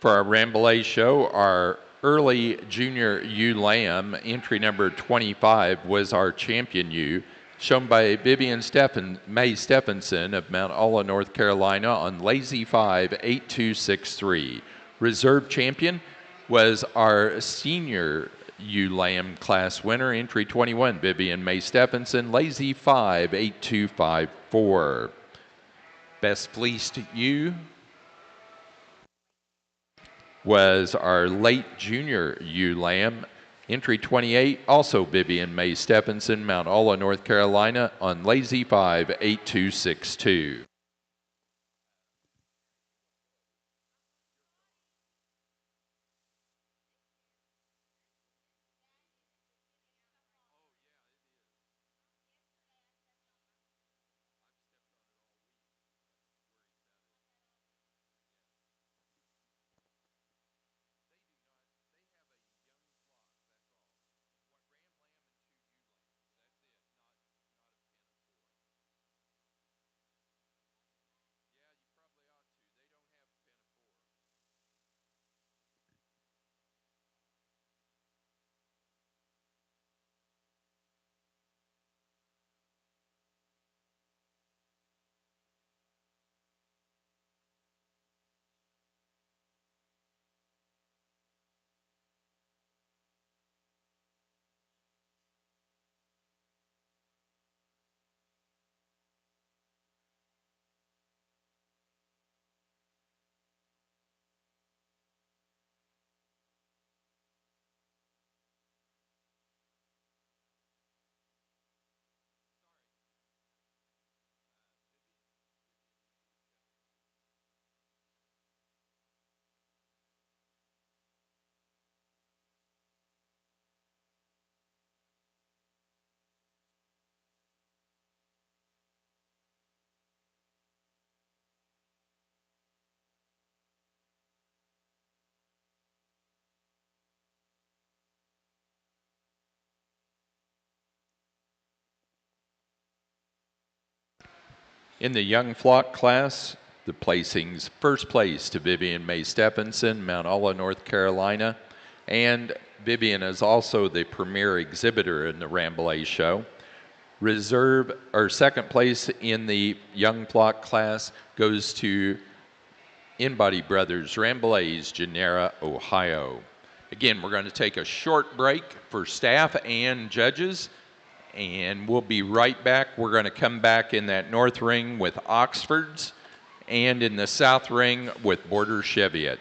For our Rambouillet show, our early junior ewe lamb, entry number 25, was our champion ewe, shown by Vivian May Stephenson of Mount Olla, North Carolina on Lazy 5, 8263. Reserve champion was our senior ewe lamb class winner, entry 21, Vivian May Stephenson, Lazy 5, 8254. Best fleeced ewe was our late junior ewe lamb, entry 28, also Vivian May Stephenson, Mount Olla, North Carolina, on Lazy 5, 8262. In the young flock class, the placings: first place to Vivian May Stephenson, Mount Olla, North Carolina, and Vivian is also the premier exhibitor in the Rambouillet show. Reserve or second place in the young flock class goes to InBody Brothers Rambouillets, Genera, Ohio. Again, we're going to take a short break for staff and judges, and we'll be right back. We're going to come back in that north ring with Oxfords and in the south ring with Border Cheviot.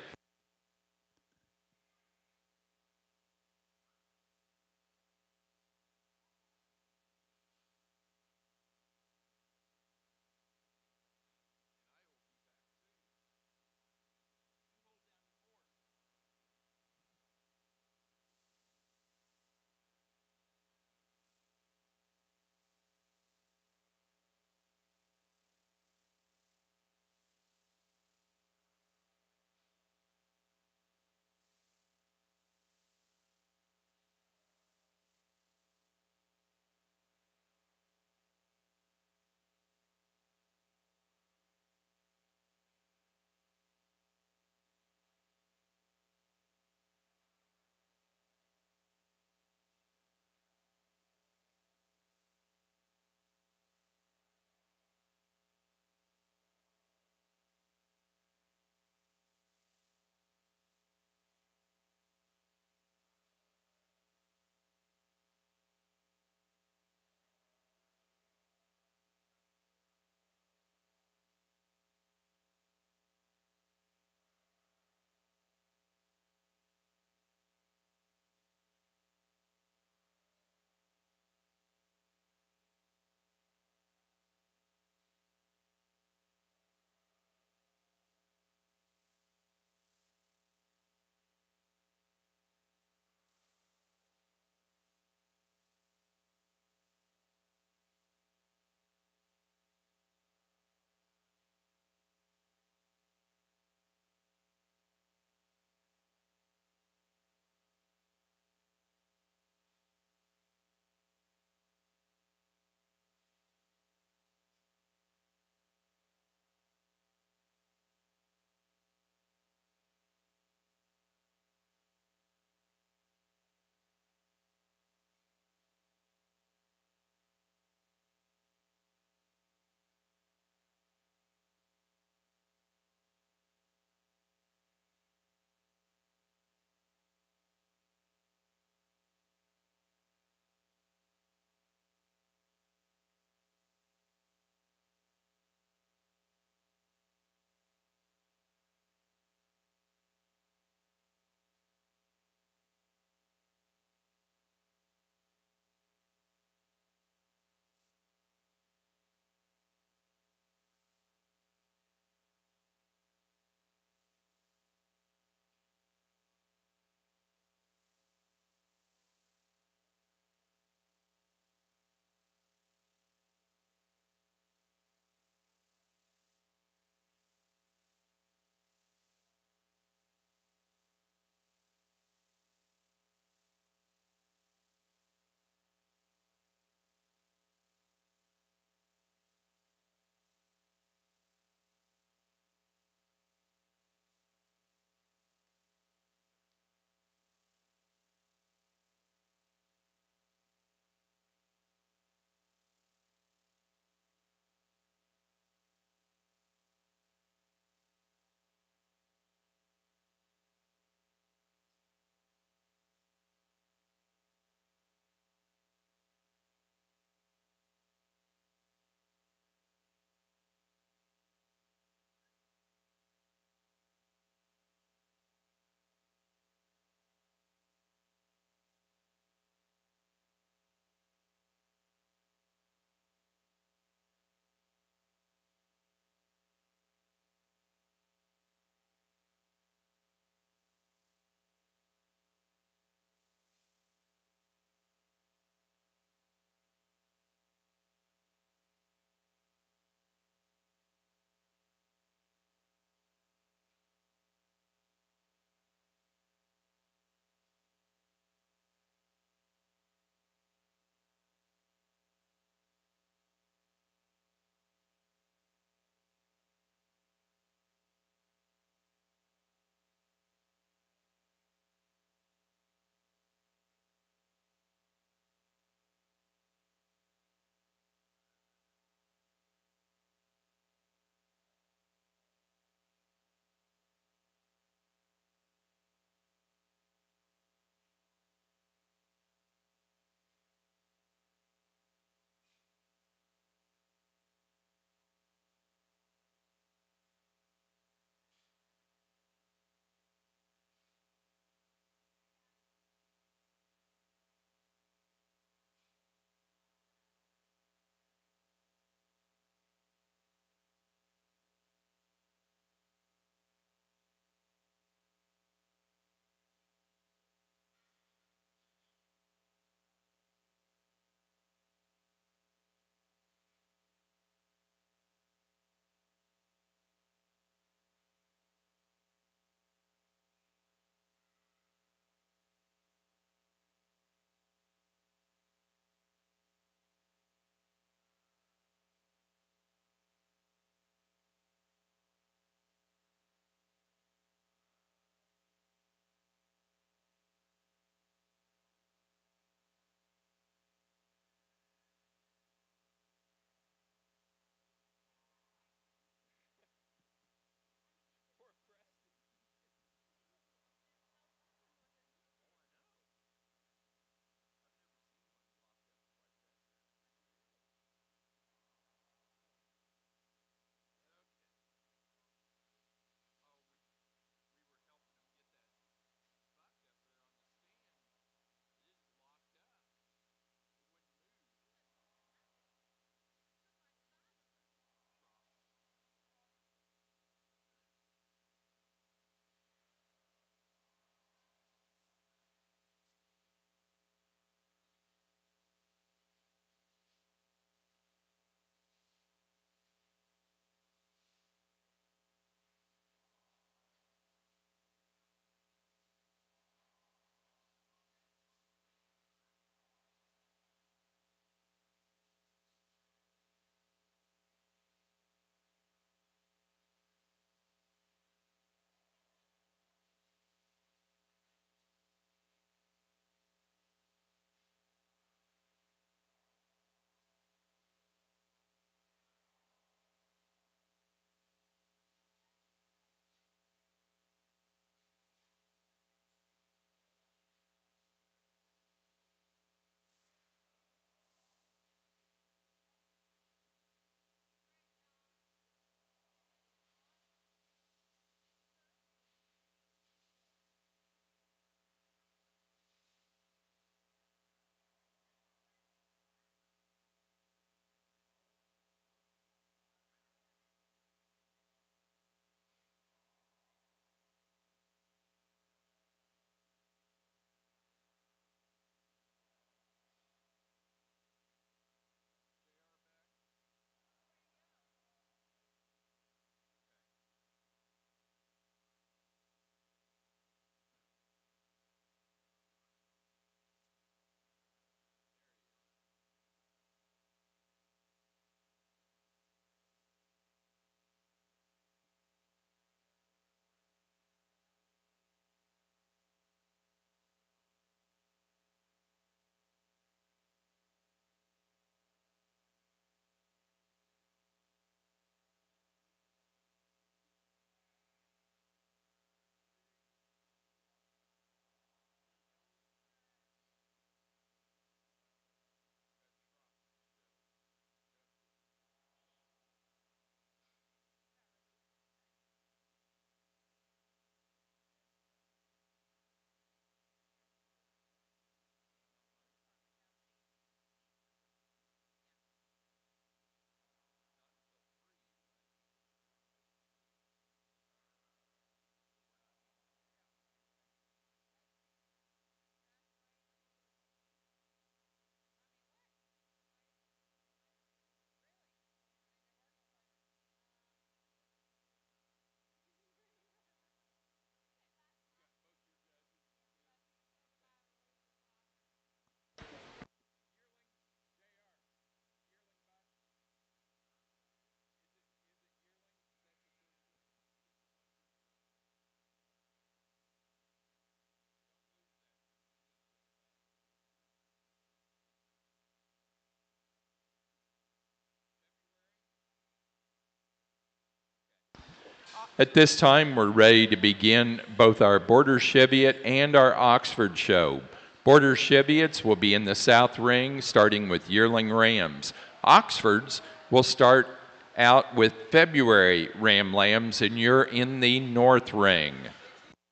At this time, we're ready to begin both our Border Cheviot and our Oxford show. Border Cheviots will be in the south ring, starting with yearling rams. Oxfords will start out with February ram lambs, and you're in the north ring.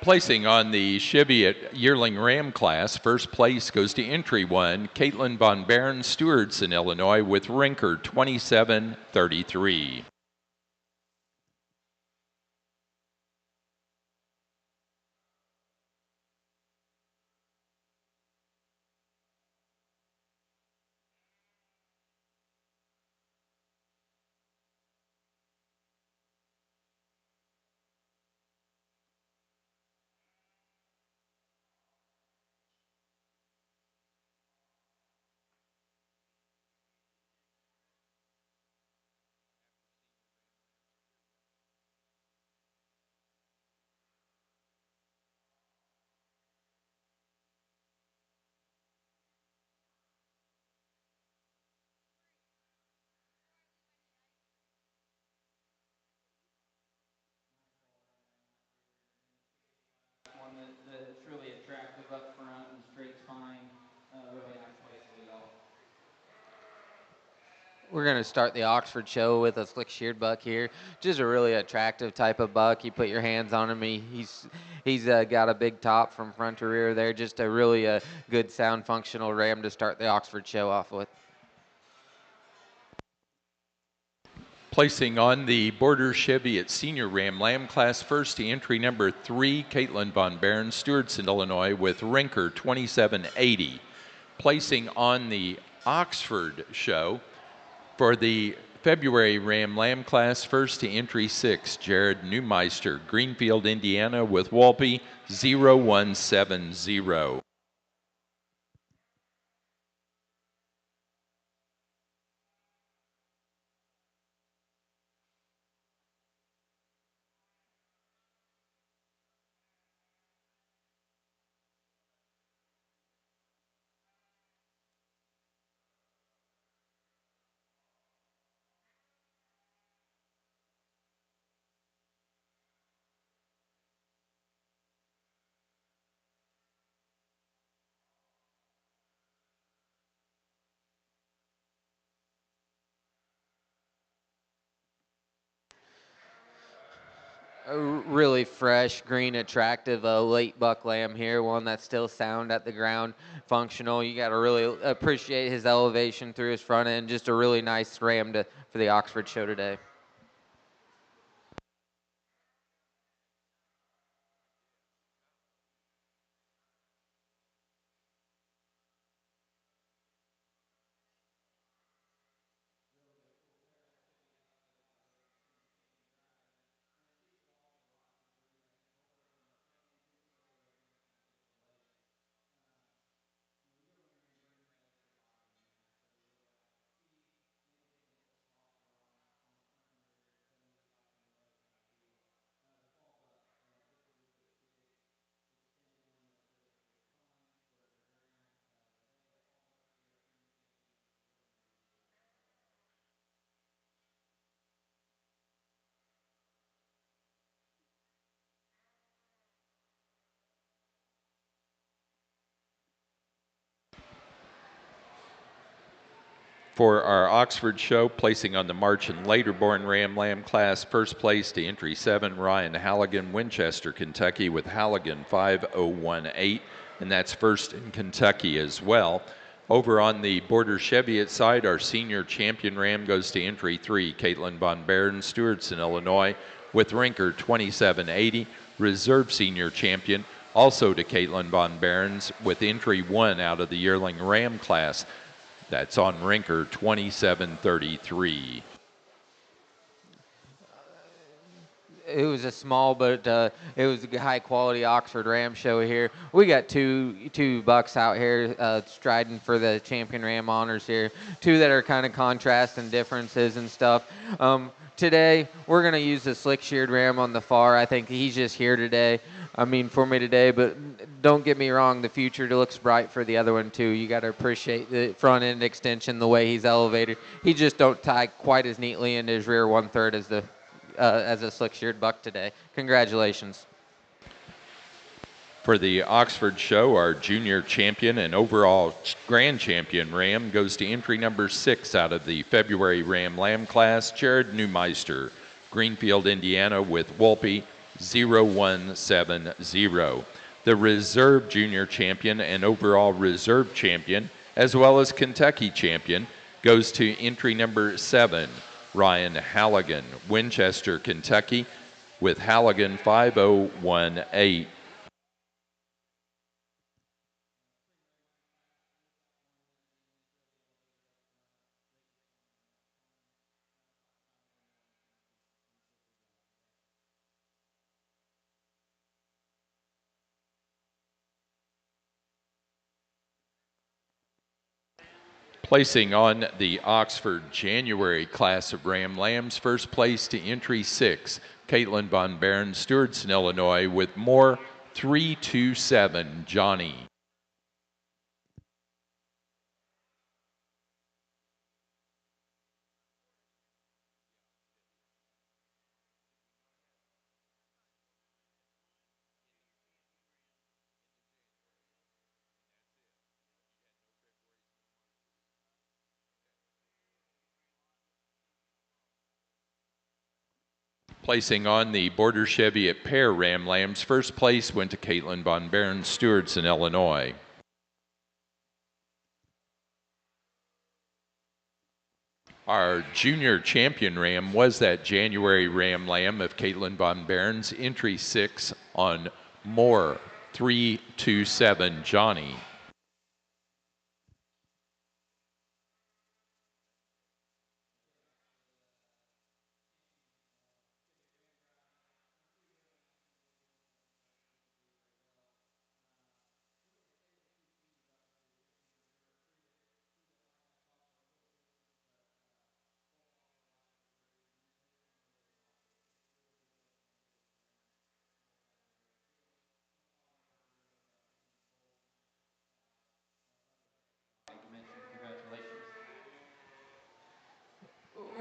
Placing on the Cheviot yearling ram class, first place goes to entry one, Caitlin Von Baron, Stewartson, Illinois, with Rinker 2733. One that's really attractive up front and straight spine. Really nice place to lead off. We're going to start the Oxford show with a slick sheared buck here. Just a really attractive type of buck. You put your hands on him. He's got a big top from front to rear there. Just a really good sound functional ram to start the Oxford show off with. Placing on the Border Cheviot Senior Ram Lamb class, first to entry number 3, Caitlin Von Baron, Stewartson, Illinois, with Rinker 2780. Placing on the Oxford show for the February Ram Lamb class, first to entry 6, Jared Neumeister, Greenfield, Indiana, with Walpe 0170. A really fresh, green, attractive late buck lamb here, one that's still sound at the ground, functional. You got to really appreciate his elevation through his front end. Just a really nice ram for the Oxford show today. For our Oxford show, placing on the March and later born Ram Lamb class, first place to entry 7, Ryan Halligan, Winchester, Kentucky, with Halligan 5018, and that's first in Kentucky as well. Over on the Border Cheviot side, our senior champion ram goes to entry 3, Caitlin Von Baron, Stewartson, Illinois, with Rinker 2780. Reserve senior champion also to Caitlin Von Barons with entry 1 out of the yearling ram class. That's on Rinker 2733. It was a small, but it was a high quality Oxford Ram show here. We got two bucks out here striding for the champion Ram honors here. Two that are kind of contrast and differences and stuff. Today we're gonna use the slick sheared Ram on the far. I think he's just here today. I mean, for me today, but don't get me wrong, the future looks bright for the other one too. You got to appreciate the front end extension, the way he's elevated. He just don't tie quite as neatly into his rear 1/3 as a slick sheared buck today. Congratulations. For the Oxford show, our junior champion and overall grand champion ram goes to entry number 6 out of the February Ram Lamb class, Jared Neumeister, Greenfield, Indiana, with Wolpe 0170. The reserve junior champion and overall reserve champion, as well as Kentucky champion, goes to entry number 7, Ryan Halligan, Winchester, Kentucky, with Halligan 5018. Placing on the Oxford January class of Ram Lambs, first place to entry 6, Caitlin Von Baron, Stewartson, Illinois, with more 327, Johnny. Placing on the Border Cheviot pair Ram Lambs, first place went to Caitlin Von Baron, Stewartson, Illinois. Our junior champion ram was that January Ram Lamb of Caitlin Von Baron's, entry 6 on Moore 327, Johnny.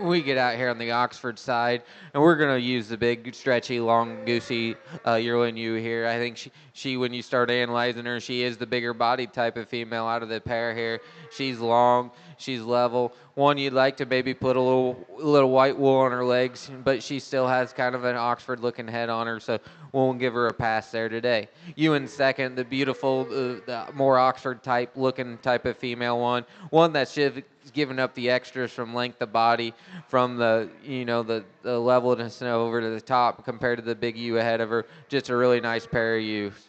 We get out here on the Oxford side, and we're going to use the big, stretchy, long, goosey yearling ewe here. I think she, when you start analyzing her, she is the bigger body type of female out of the pair here. She's long, she's level. One you'd like to maybe put a little white wool on her legs, but she still has kind of an Oxford-looking head on her, so we'll give her a pass there today. You in second, the beautiful, the more Oxford-type looking type of female one that's giving up the extras from length of body, from the levelness over to the top compared to the big ewe ahead of her. Just a really nice pair of ewes.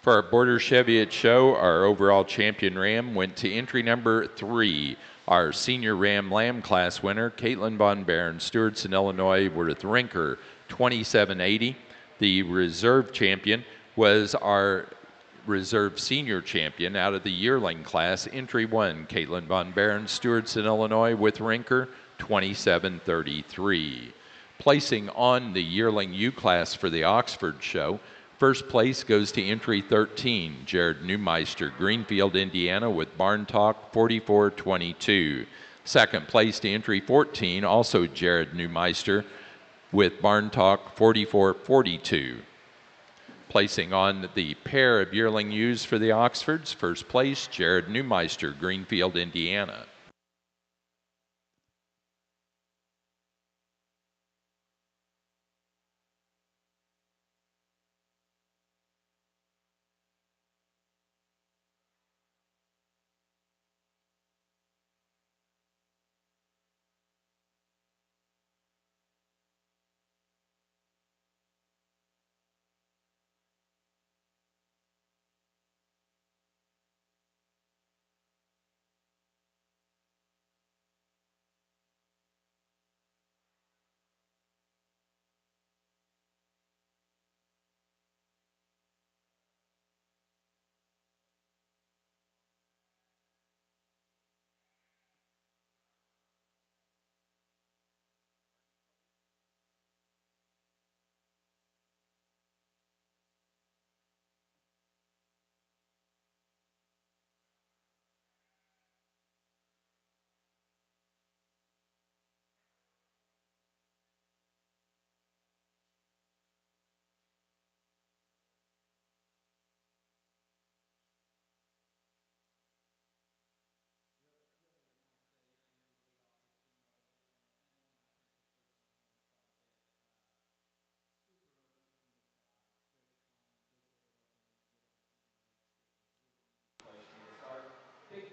For our Border Cheviot show, our overall champion ram went to entry number 3, our senior Ram Lamb class winner, Caitlin Von Baron, Stewartson, Illinois, with Rinker 2780. The reserve champion was our reserve senior champion out of the yearling class, entry 1, Caitlin Von Baron, Stewartson, Illinois, with Rinker 2733. Placing on the yearling U class for the Oxford show, first place goes to entry 13, Jared Neumeister, Greenfield, Indiana, with Barn Talk 4422. Second place to entry 14, also Jared Neumeister, with Barn Talk 4442. Placing on the pair of yearling ewes for the Oxfords, first place, Jared Neumeister, Greenfield, Indiana.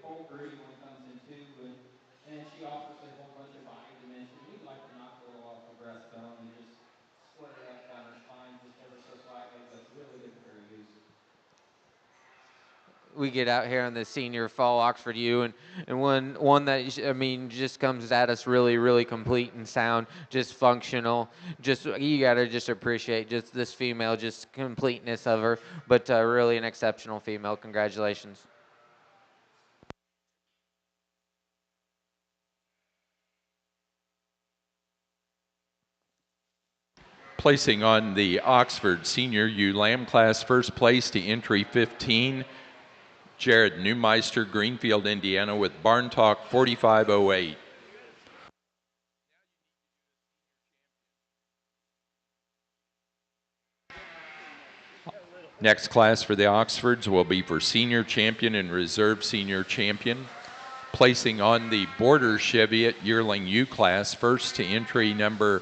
full brood one comes in too, and she offers a whole bunch of body dimension. We like to knock a little off the breastbone and just split her up down her spine just ever so slightly, but really good for her use. We get out here on the senior fall Oxford U, and one that I mean just comes at us really complete and sound, just functional. Just you gotta just appreciate just this female, just completeness of her, but really an exceptional female. Congratulations. Placing on the Oxford Senior Ewe Lamb class, first place to entry 15, Jared Neumeister, Greenfield, Indiana, with Barn Talk 4508. Next class for the Oxfords will be for senior champion and reserve senior champion. Placing on the Border Cheviot Yearling U class, first to entry number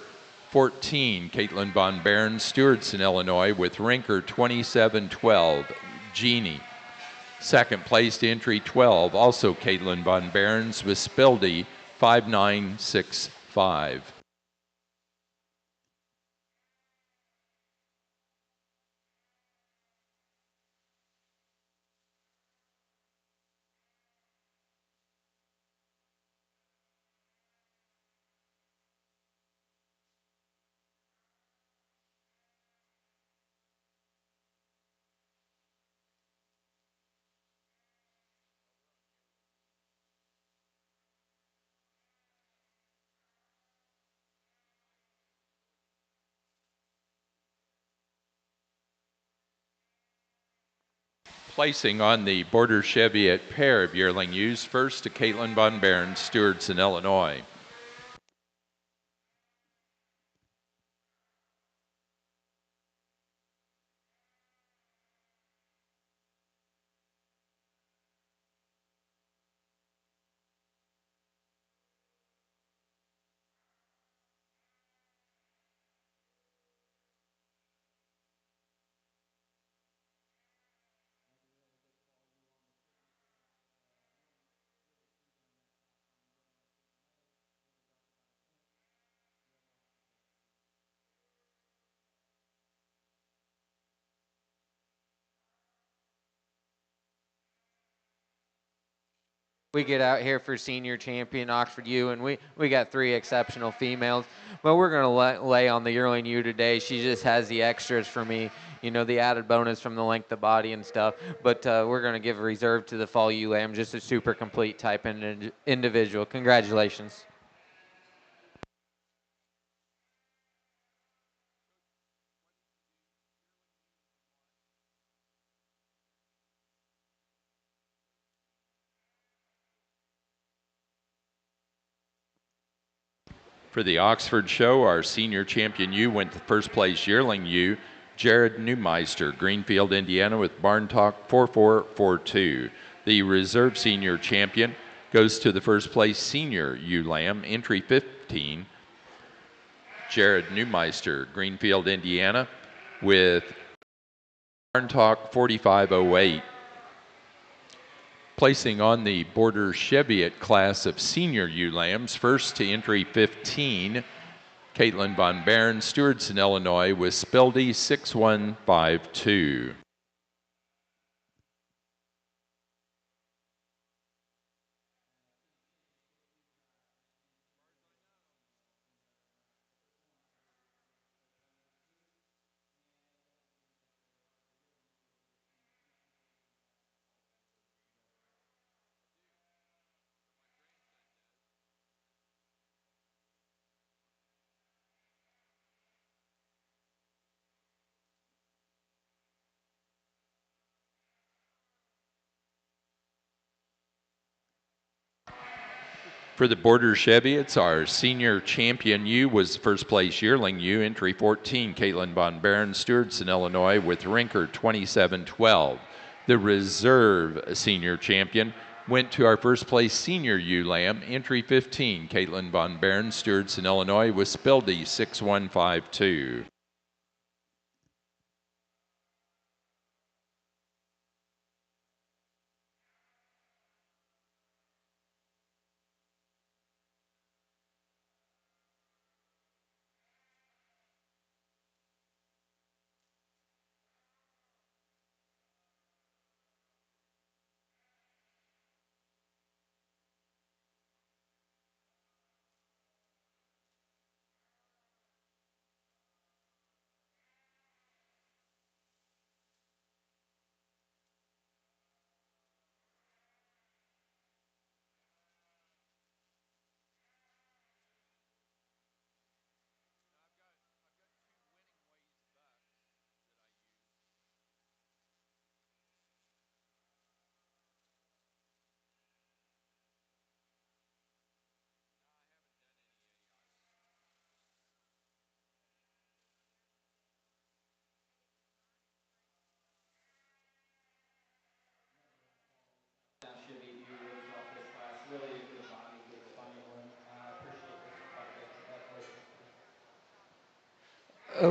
14, Caitlin Von Barron, Stewartson, Illinois, with Rinker 2712, Jeannie. Second place to entry 12, also Caitlin Von Barons, with Spildy 5965. Placing on the Border Cheviot pair of yearling ewes, first to Caitlin Von Barron, Stewartson, Illinois. We get out here for senior champion Oxford U, and we got three exceptional females. But we're going to lay on the yearling U today. She just has the extras for me, you know, the added bonus from the length of body and stuff. But we're going to give a reserve to the fall U lamb, just a super complete type individual. Congratulations. For the Oxford show, our senior champion ewe went to first place yearling ewe, Jared Neumeister, Greenfield, Indiana, with Barn Talk 4442. The reserve senior champion goes to the first place senior ewe lamb, entry 15, Jared Neumeister, Greenfield, Indiana, with Barn Talk 4508. Placing on the Border Cheviot class of senior ewe lambs, first to entry 15, Caitlin Von Barron, Stewartson, Illinois, with Spildy 6152. For the Border Cheviots, our senior champion ewe was first place yearling ewe, entry 14, Caitlin Von Barron, Stewartson, Illinois, with Rinker 2712. The reserve senior champion went to our first place senior ewe lamb, entry 15, Caitlin Von Barron, Stewartson, Illinois, with Spildy 6152.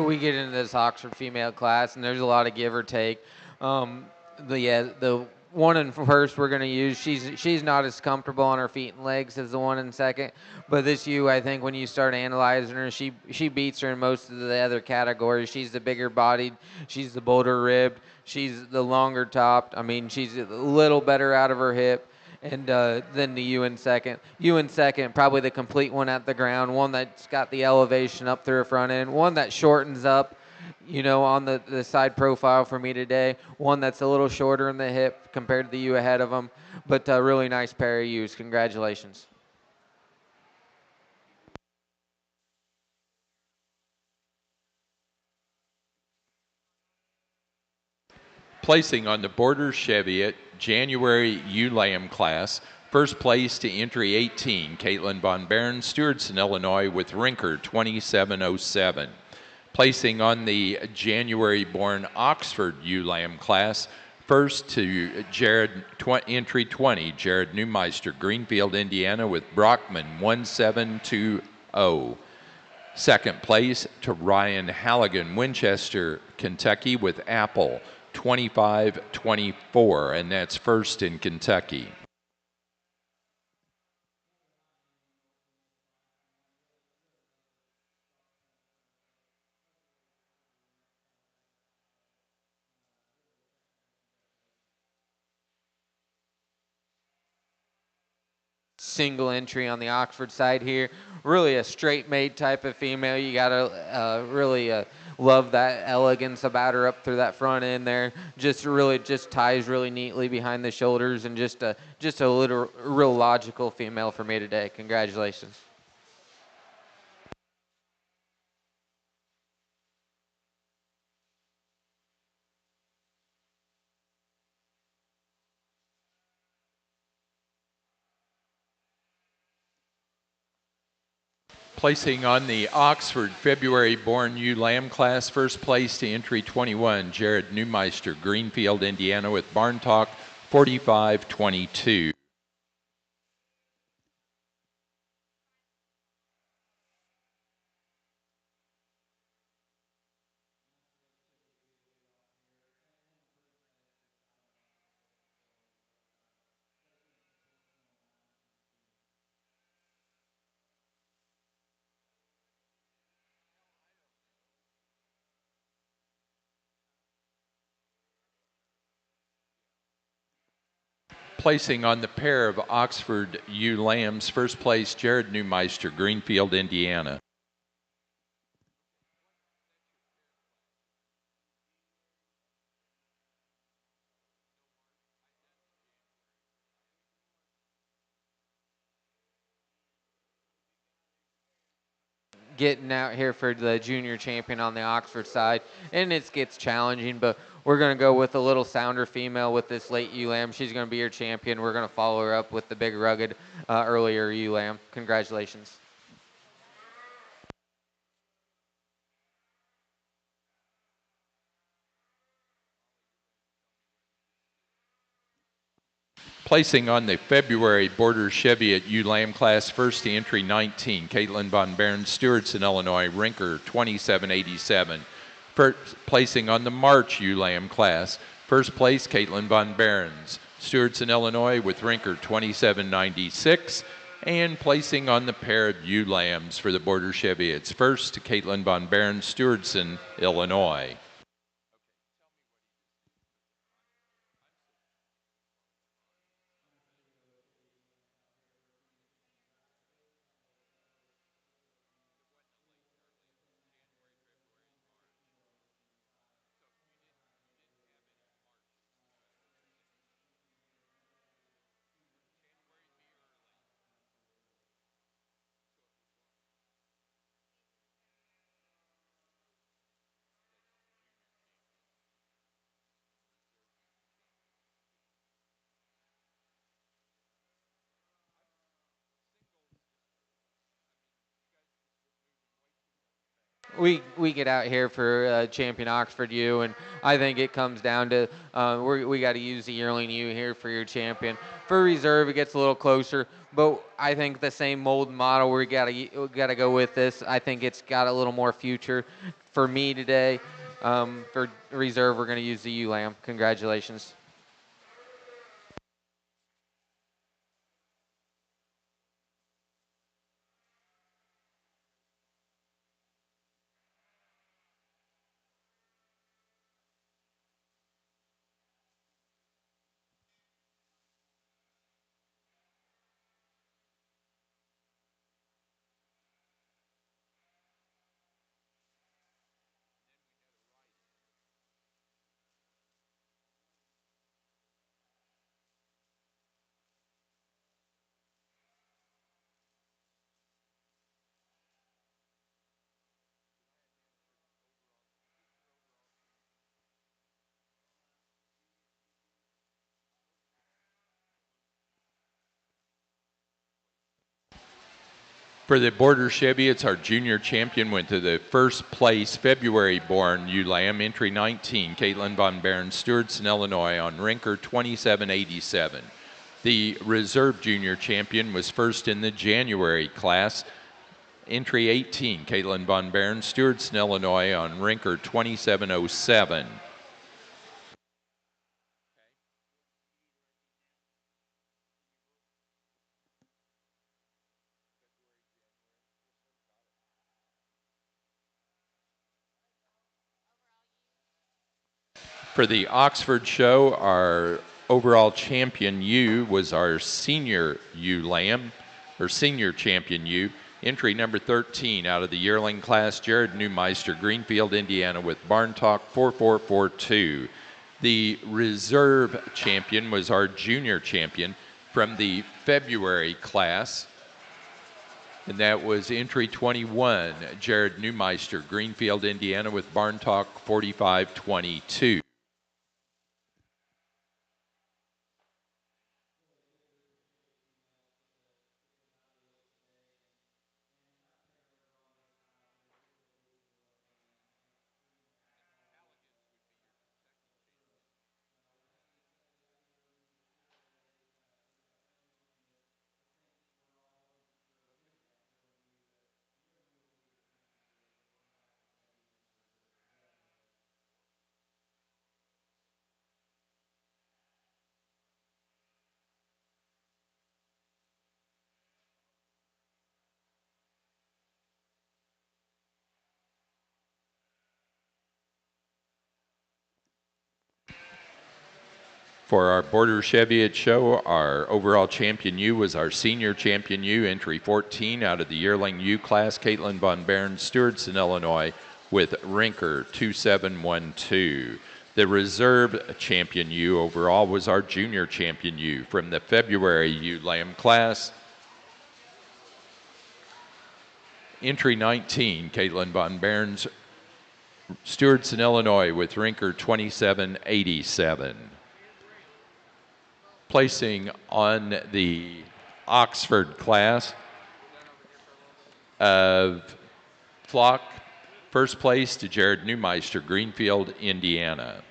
we get into this Oxford female class, and there's a lot of give or take. The one in first we're going to use, she's not as comfortable on her feet and legs as the one in second, but this ewe, I think when you start analyzing her, she beats her in most of the other categories. She's the bigger bodied, she's the bolder ribbed, she's the longer topped. I mean, she's a little better out of her hip. And then the ewe in second. Ewe in second, probably the complete one at the ground, one that's got the elevation up through her front end, one that shortens up, on the side profile for me today, one that's a little shorter in the hip compared to the ewe ahead of them, but a really nice pair of ewes. Congratulations. Placing on the Border Cheviot January ewe lamb class, first place to entry 18, Caitlin Von Barron, Stewardson, Illinois, with Rinker 2707. Placing on the January-born Oxford ewe lamb class, first to entry 20, Jared Neumeister, Greenfield, Indiana, with Brockman 1720. Second place to Ryan Halligan, Winchester, Kentucky, with Apple 2524, and that's first in Kentucky. Single entry on the Oxford side here. Really a straight made type of female. You gotta really love that elegance about her up through that front end there. Just ties really neatly behind the shoulders, and just a little real logical female for me today. Congratulations. Placing on the Oxford February-born ewe lamb class, first place to entry 21, Jared Neumeister, Greenfield, Indiana, with Barn Talk 4522. Placing on the pair of Oxford ewe lambs, first place, Jared Neumeister, Greenfield, Indiana. Getting out here for the junior champion on the Oxford side, and it gets challenging, but we're going to go with a little sounder female with this late ewe lamb. She's going to be your champion. We're going to follow her up with the big rugged earlier ewe lamb. Congratulations. Placing on the February Border Cheviot ewe lamb class, first to entry 19, Caitlin Von Barron, Stewardson, Illinois, Rinker 2787. First placing on the March ewe lamb class, first place, Caitlin Von Barron's, Stewardson, Illinois, with Rinker 2796. And placing on the pair of ewe lambs for the Border Cheviots, first to Caitlin Von Barron, Stewardson, Illinois. We get out here for champion Oxford ewe, and I think it comes down to we got to use the yearling ewe here for your champion. For reserve, it gets a little closer, but I think the same mold and model we got to go with this. I think it's got a little more future. for me today. For reserve, we're going to use the ULAM. Congratulations. For the Border Chevy, it's our junior champion, went to the first place February-born ULAM, entry 19, Caitlin Von Barron, Stewartson, Illinois, on Rinker 2787. The reserve junior champion was first in the January class, entry 18, Caitlin Von Barron, Stewartson, Illinois, on Rinker 2707. For the Oxford show, our overall champion U was our senior U Lamb, or senior champion U. Entry number 13 out of the yearling class, Jared Neumeister, Greenfield, Indiana, with Barn Talk 4442. The reserve champion was our junior champion from the February class, and that was entry 21, Jared Neumeister, Greenfield, Indiana, with Barn Talk 4522. For our Border Cheviot show, our overall champion U was our senior champion U, entry 14 out of the yearling U class, Caitlin Von Barron, Stewartson, Illinois, with Rinker 2712. The reserve champion U overall was our junior champion U from the February U Lamb class. Entry 19, Caitlin Von Barron's, Stewartson, Illinois, with Rinker 2787. Placing on the Oxford class of flock, first place to Jared Neumeister, Greenfield, Indiana.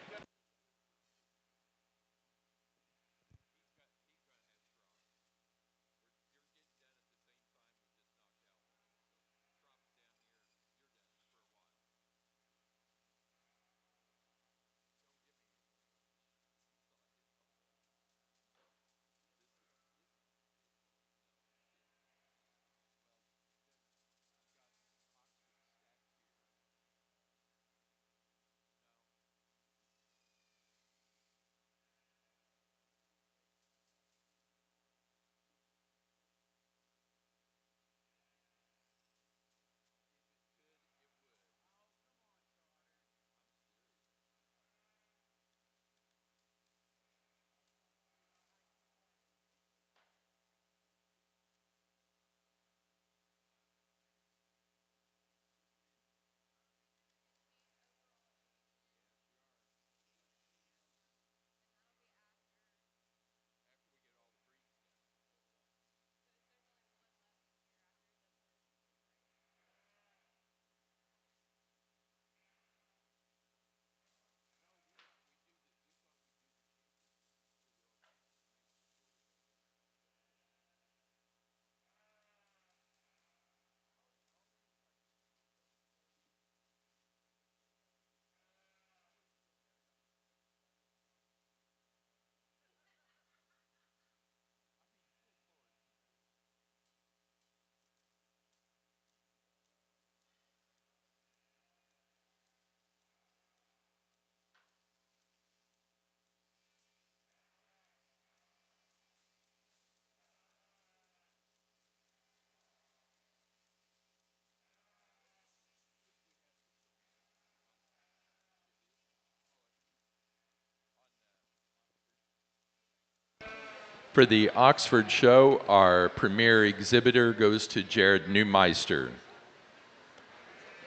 For the Oxford show, our premier exhibitor goes to Jared Neumeister.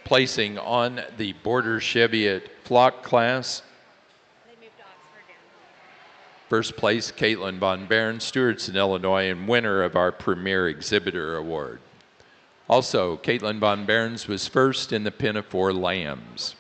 Placing on the Border Cheviot Flock class, first place, Caitlin Von Barron, Stewartson, Illinois, and winner of our Premier Exhibitor Award. Also, Caitlin Von Barron's was first in the Pinafore Lambs.